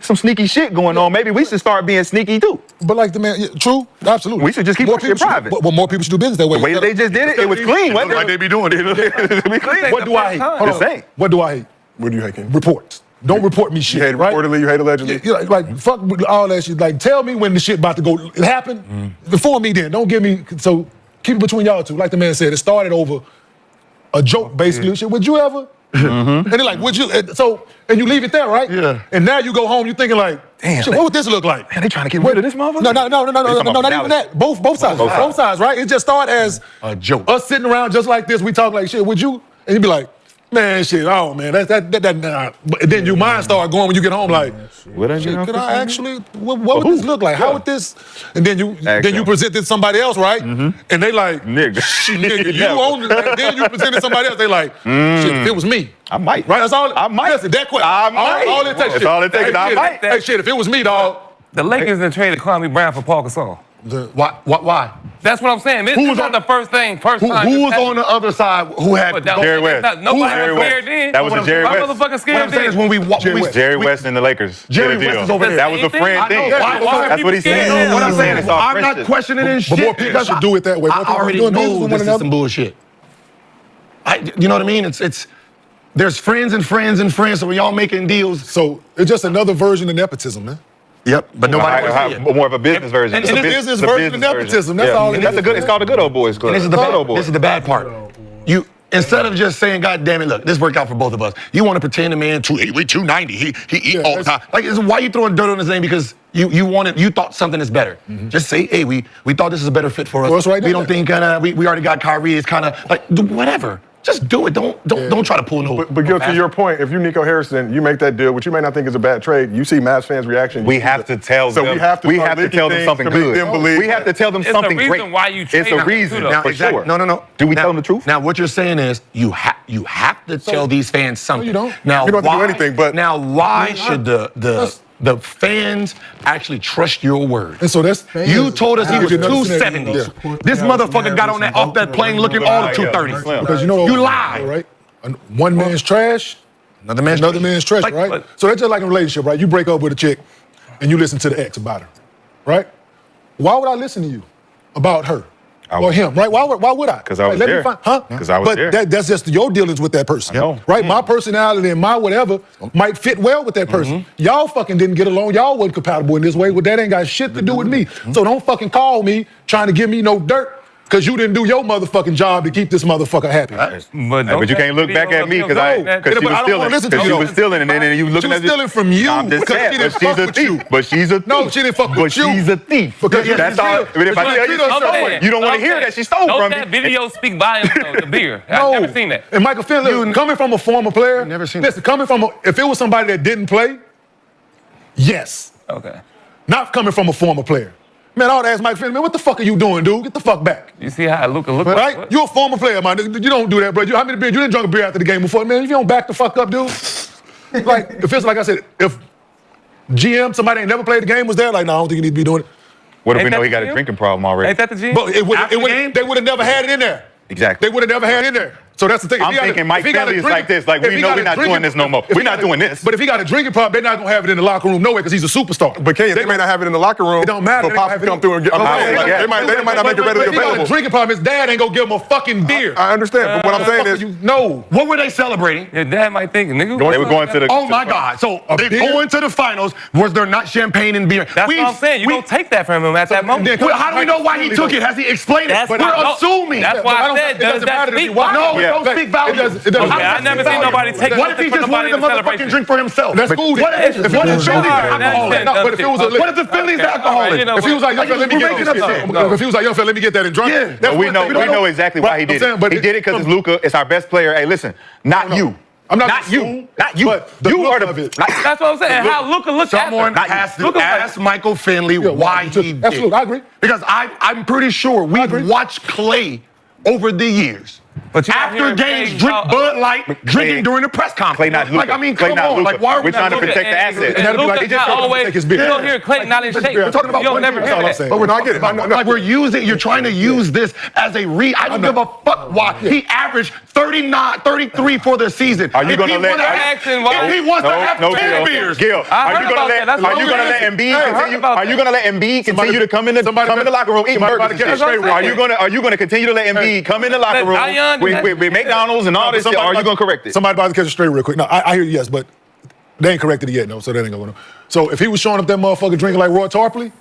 Some sneaky shit going on. Maybe we should start being sneaky too. But like the man, true, absolutely. We should just keep our shit private. But more people should do business that way. The way that they just did it was clean. Wasn't it? Like they be doing it. It be clean. What do I hate? Hold on. What do I hate? What do you hate, King? Reports. Don't report me shit. You hate right? reportedly, you hate allegedly? Yeah, like fuck with all that shit. Like tell me when the shit about to go happen. Inform me then. Don't give me, so keep it between y'all two. Like the man said, it started over a joke basically. Shit, would you ever? And they're like, would you? And you leave it there, right? Yeah. And now you go home, you thinking like, damn, shit, what would this look like? Man, they trying to get rid of this motherfucker? No, not even that. Both sides. Both sides, right? It just started as a joke. Us sitting around just like this, we talk like shit, would you? And you'd be like, man, shit, oh man, that nah. But then your mind start going when you get home, like, shit, could I actually? What would this look like? How would this? And then you present it to somebody else, right? And they like, nigga, shit, nigga, you own it. And then you present it to somebody else. They like, shit, if it was me, I might. right? That's all. I might. Listen, that quick. I might. All it takes. That's all it takes. I might. Hey, shit, if it was me, dog. The Lakers then traded Kwame Brown for Paul Gasol. Why? That's what I'm saying. This was not the first time. Who was on the other side who had Jerry West? Nobody was scared then. That was a Jerry West. Motherfucking scared What I'm saying is when Jerry West and the Lakers. Jerry did a West deal. is over there. That was a friend thing. Why That's what he said. scared? What I'm saying is all I'm not friendship. questioning this shit. But more people should do it that way. I already know this is some bullshit. You know what I mean? It's there's friends and friends and friends. So when y'all making deals, so it's just another version of nepotism, man. Yep, but nobody wants to see it. More of a business version. And it's a business version of nepotism. That's all. And that's a good. It's called a good old boys club. And this is the bad part. You instead of just saying, God damn it, look, this worked out for both of us. You want to pretend the man 290. He eat all the time. Like, why are you throwing dirt on his name because you thought something is better? Just say, hey, we thought this is a better fit for us. Right we don't think we already got Kyrie. It's kind of like whatever. Just do it. Don't try to pull no. But Gil, to your point, if you Nico Harrison, you make that deal, which you may not think is a bad trade. You see Mavs fans' reaction. We have to tell them. So we have to tell them something good. We have to tell them something great. It's the reason why you trade. It's a reason for sure. No. Do we tell them the truth? Now what you're saying is you have to tell these fans something. No, you don't. Now you don't have to do anything. But now why should the fans actually trust your word? And so that's you told us he was Yeah. 270. This motherfucker got on off that plane looking all of 230. Because you know you lied, right? One man's trash, another man's trash, Like, right? So that's just like a relationship, right? You break up with a chick and you listen to the ex about her, right? Why would I listen to you about her or him, right? Why would I? Because I was there. Because I was there. But that's just your dealings with that person, right? My personality and my whatever might fit well with that person. Y'all fucking didn't get along. Y'all wasn't compatible in this way. Well, that ain't got shit to do with me. So don't fucking call me trying to give me no dirt. Because you didn't do your motherfucking job to keep this motherfucker happy. But you can't look back at me because she was stealing. Because she was stealing, and then you looking at She was stealing from you. I'm just saying, she didn't fuck with you. But she's a thief. No, she didn't fuck with you. But she's a thief. Because that's all. But if I tell you she stole, you don't want to hear that she stole from me. That video speak volumes though, the beer. No. I've never seen that. And Michael Finley, coming from a former player, never seen listen, coming from if it was somebody that didn't play, yes. Okay. Not coming from a former player. Man, I would ask Mike Finley, man, what the fuck are you doing, dude? Get the fuck back. You see how Luka look right? like? You're a former player, man. You don't do that, bro. How many beers? You didn't drink a beer after the game before, man. If you don't back the fuck up, dude. Like, if it's like I said, if GM, somebody ain't never played the game, was there, like, no, I don't think you need to be doing it. What if we know he got a drinking problem already? Ain't that the GM? But they would have never had it in there. Exactly. They would have never had it in there. So that's the thing. I'm thinking Mike Finley is like this. Like, we know we're not doing this no more. We're not doing this. But if he got a drinking problem, they're not going to have it in the locker room no way because he's a superstar. But Kenyon, they may not have it in the locker room. It don't matter. But Pops come through and get. They might not make it readily If he got available. a drinking problem, his dad ain't going to give him a fucking beer. I understand. But what I'm saying is, no. What were they celebrating? Your dad might think, nigga. They were going to the. Oh my God! So they going to the finals. Was there not champagne and beer? That's what I'm saying. You don't take that from him at that moment. Well, how do we know why he took it? Has he explained it? We're assuming. That's why I said, does that speak volumes? No, it don't speak volumes. I never seen nobody take. What if he just wanted the motherfucking drink for himself? That's cool. What if the Phillies alcoholic? But if it was What if the Phillies alcoholic? If he was like, yo, fella, let me get that shit. If he was like, yo, fella, let me get that and drunk. Yeah. We know exactly why he did it. He did it because it's Luka. It's our best player. Hey, listen, not you. I'm not you. Not you. You are the. That's what I'm saying. How Luka looks at Someone has to ask Michael Finley why he did. Absolutely, I agree. Because I'm pretty sure we've watched Clay over the years. But after games, drink Bud Light, drinking during the press conference. Clay not Luka. Like, I mean, Clay come not on. Luka. Like, why are we We're trying to not protect the asset. And Luka's not always. You don't hear Clay not in shape. We're talking about You'll one never game, hear that's all that. I'm saying. But we're not getting it. Like, we're using, you're trying to use this as a I don't give a fuck why. He averaged 33 for the season. Are you going to let? If he wants to have 10 beers. Gil, are you going to let Embiid continue? Are you going to let Embiid continue to come in the locker room eating burgers? Are you going to continue to let Embiid come in the locker room with McDonald's and all this shit? Are you going to correct it? Somebody about to catch it straight real quick. No, I hear you, yes, but they ain't corrected it yet, no, so that ain't going on. So if he was showing up that motherfucker drinking like Roy Tarpley,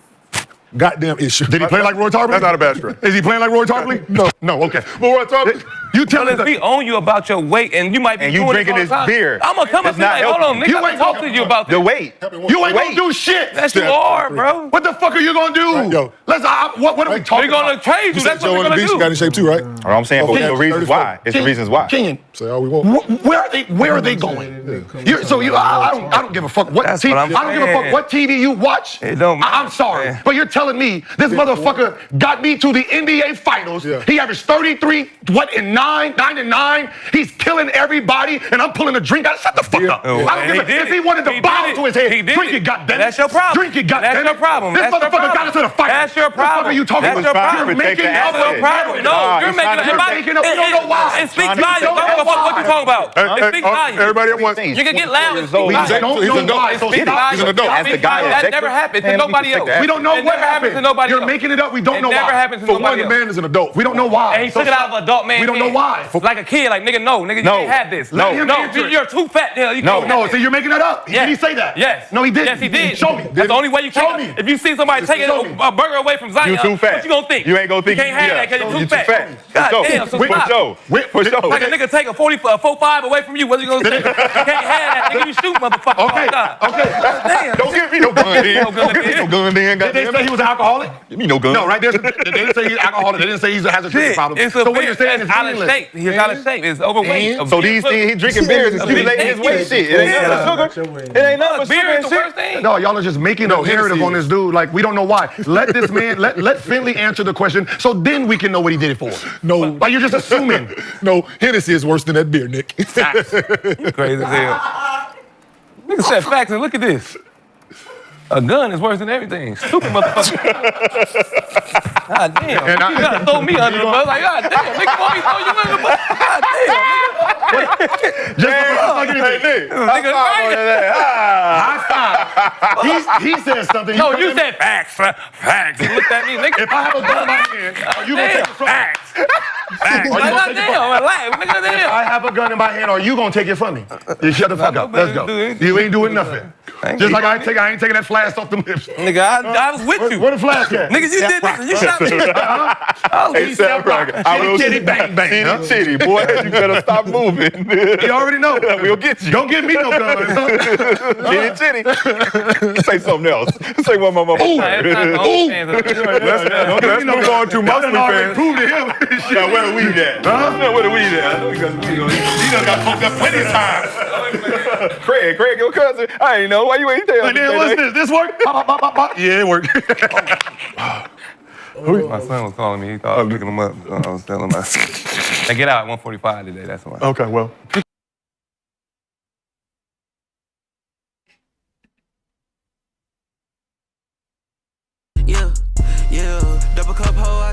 goddamn issue. Did he play like Roy Tarpley? That's not a bad stretch. Is he playing like Roy Tarpley? No, okay. But Roy Tarpley, you tell Well, if we own you about your weight and you might be And you doing drinking this all this the time, beer. I'm gonna come up It's and be not like, hold on, helping. nigga, I talk to you about The this. weight. You ain't gonna do shit. Yes, you are, bro. What the fuck are you gonna do? Right, yo. Let's. What are we talking We're gonna about? trade you. That's what we're gonna Beach got do. in shape too, right? All I'm saying, but Okay. the reasons why. It's the reasons why. Kenyon, Say all we want. where are they going? I don't give a fuck what That's TV. what I I'm don't give a fuck saying. what TV you watch. It don't matter. I'm sorry, Man. but you're telling me this motherfucker got me to the NBA Finals. Yeah. He averaged 33, in 9 and 9. He's killing everybody, and I'm pulling a drink out. Shut the fuck up. Oh, I don't give he a did if he it. wanted to He bow did it. to his head. He did Drink it. it, goddammit. That's your problem. Drink it, goddammit. That's your problem. This That's your motherfucker got problem. us to the fight. That's your What the fuck problem. are you talking That's about? your problem. You're making Protect the up That's your a problem. No, Nah, you're he's making trying to it. making up. You don't know why. It speaks You volumes. don't Don't know give a fuck what why. you talking about. It speaks volumes. Everybody at once. You can get loud. It speaks He's volumes. an adult. It speaks volumes. He's an adult. As the guy That protector, never happened to man, nobody protect else. the We don't know It what never happens to happened. nobody You're else. making it up. We don't It know never why. happens to For one, nobody the else. man is an adult. We don't know why. And he took it out of an adult man. We don't know why. Like a kid, like nigga, no, nigga, you No. can't have this. Let him answer it. You're too fat. You No. can't No, have so this. you're making that up. Yes. Did he say that? Yes. No, he didn't. Yes, he did. Show me. That's the only way you Show can. me. If you see somebody taking Show me. a burger away from Zion, You too fat. what you gonna think? You ain't gonna think You can't have yeah. that because You you're too fat. God For damn, so sure. stop. For sure. Like a nigga take a 4.5 away from you, what you gonna say? You can't have that, nigga. You shoot, motherfucker. Okay. Oh, God. Okay. Damn. Don't give me no gun then. No gun Don't give me no gun then. Did they say he was an alcoholic? Give me no gun. No, right? They didn't say he's alcoholic. They didn't say he has a drinking problem. It's a So what you're saying is out of meaningless. shape. He's out of shape. It's overweight. So these things, he drinking beers and stimulating his weight shit. It ain't nothing but sugar. It ain't nothing but Beer sugar is and the shit. worst thing. No, y'all are just making a narrative on this dude. Like, we don't know why. Let this man, let Finley answer the question so then we can know what he did it for. No. Like, you're just assuming. No, Hennessy is worse than that beer, Nick. Crazy as hell. Nigga said facts and look at this. A gun is worse than everything. Stupid motherfucker. God damn. And You gotta throw me under the bus. Like, God damn. Nigga, why you throw you under the bus? God damn. Nigga, High five. He said something. No, you said facts. Facts. You looked at me, nigga. If I have a gun in my hand, are you gonna take it from me? Facts. Facts. Are you Like, gonna God take it damn. from me? Relax. Nigga, If damn. I have a gun in my hand, are you gonna take it from me? You shut the fuck up. Let's go. You ain't doing nothing. Just like I ain't taking that flash off them lips. Nigga, I was with you. Where the flash at? Nigga, you did this. You shot me. Hey, Sam Rocker, I will Chitty bang bang. Huh? Chitty, boy, you better stop moving. You already know. We'll get you. Don't give me no gun. Chitty. Say something else. Say one more. Ooh. Let's move on to Muslim fans. Prove to him. Now, where are we at? Huh? Where are we at? He done got fucked up plenty of times. Craig, your cousin. I ain't know. Why you ain't there? And then what's this? This work? Yeah, it worked. My son was calling me. He thought I was picking him up. I was telling him, I get out at 1:45 today. That's why. Okay, well. Yeah,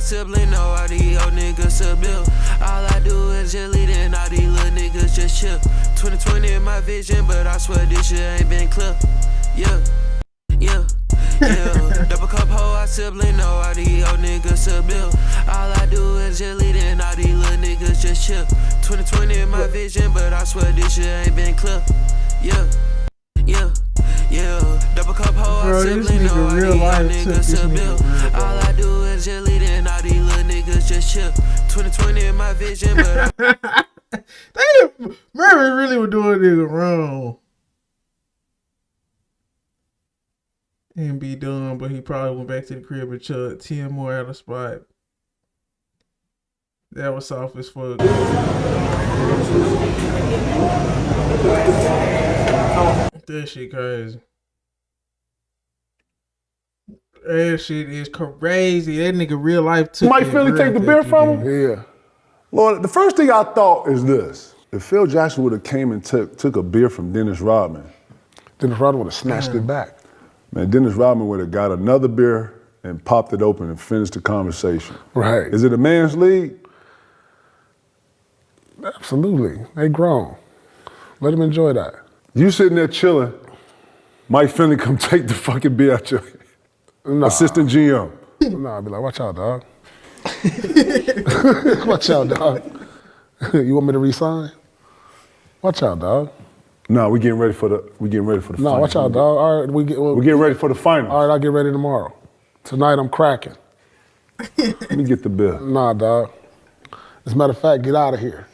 sibling know all these old niggas a bill. All I do is just lead and all these little niggas just chill. 2020 in my vision, but I swear this shit ain't been clear. Yeah, yeah. Yeah, double cup hoe, I sibling know all these old niggas a bill. All I do is just lead and all these little niggas just chill. 2020 in my vision, but I swear this shit ain't been clear. Yeah, yeah, yeah. Double cup hoe, I sibling know all these old niggas a bill. All I do is just lead and all these little niggas just chill. 2020 in my vision, but Murray really was doing nigga wrong. And be done, but he probably went back to the crib and chugged 10 more out of spot. That was soft as fuck. That shit crazy. That shit is crazy. That nigga real life took Mike Finley take the beer from him? Yeah. Lord, the first thing I thought is this. If Phil Jackson would have came and took a beer from Dennis Rodman, Dennis Rodman would have snatched it back. Man, Dennis Rodman would have got another beer and popped it open and finished the conversation. Right. Is it a man's league? Absolutely. They grown. Let them enjoy that. You sitting there chilling, Mike Finley come take the fucking beer out your assistant GM. Nah, I'd be like, watch out, dog. Watch out, dog. You want me to resign? Watch out, dog. No, we getting ready for the finals. No, watch out, dog. All right, we're getting ready for the finals. All right, I'll get ready tomorrow. Tonight I'm cracking. Let me get the bill. Nah, dog. As a matter of fact, get out of here.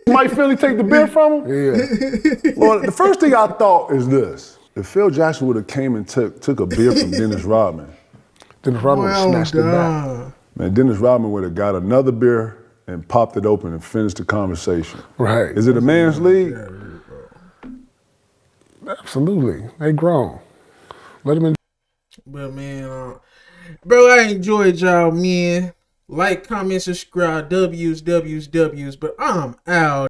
Mike Finley take the beer from him? Yeah. Well, the first thing I thought is this. If Phil Jackson would have came and took a beer from Dennis Rodman, Dennis Rodman would have snatched it back. Man, Dennis Rodman would have got another beer and popped it open and finished the conversation. Right. Is it a man's league? Absolutely. They grown. Let them enjoy. But man, bro, I enjoyed y'all, man. Like, comment, subscribe, W's, but I'm out.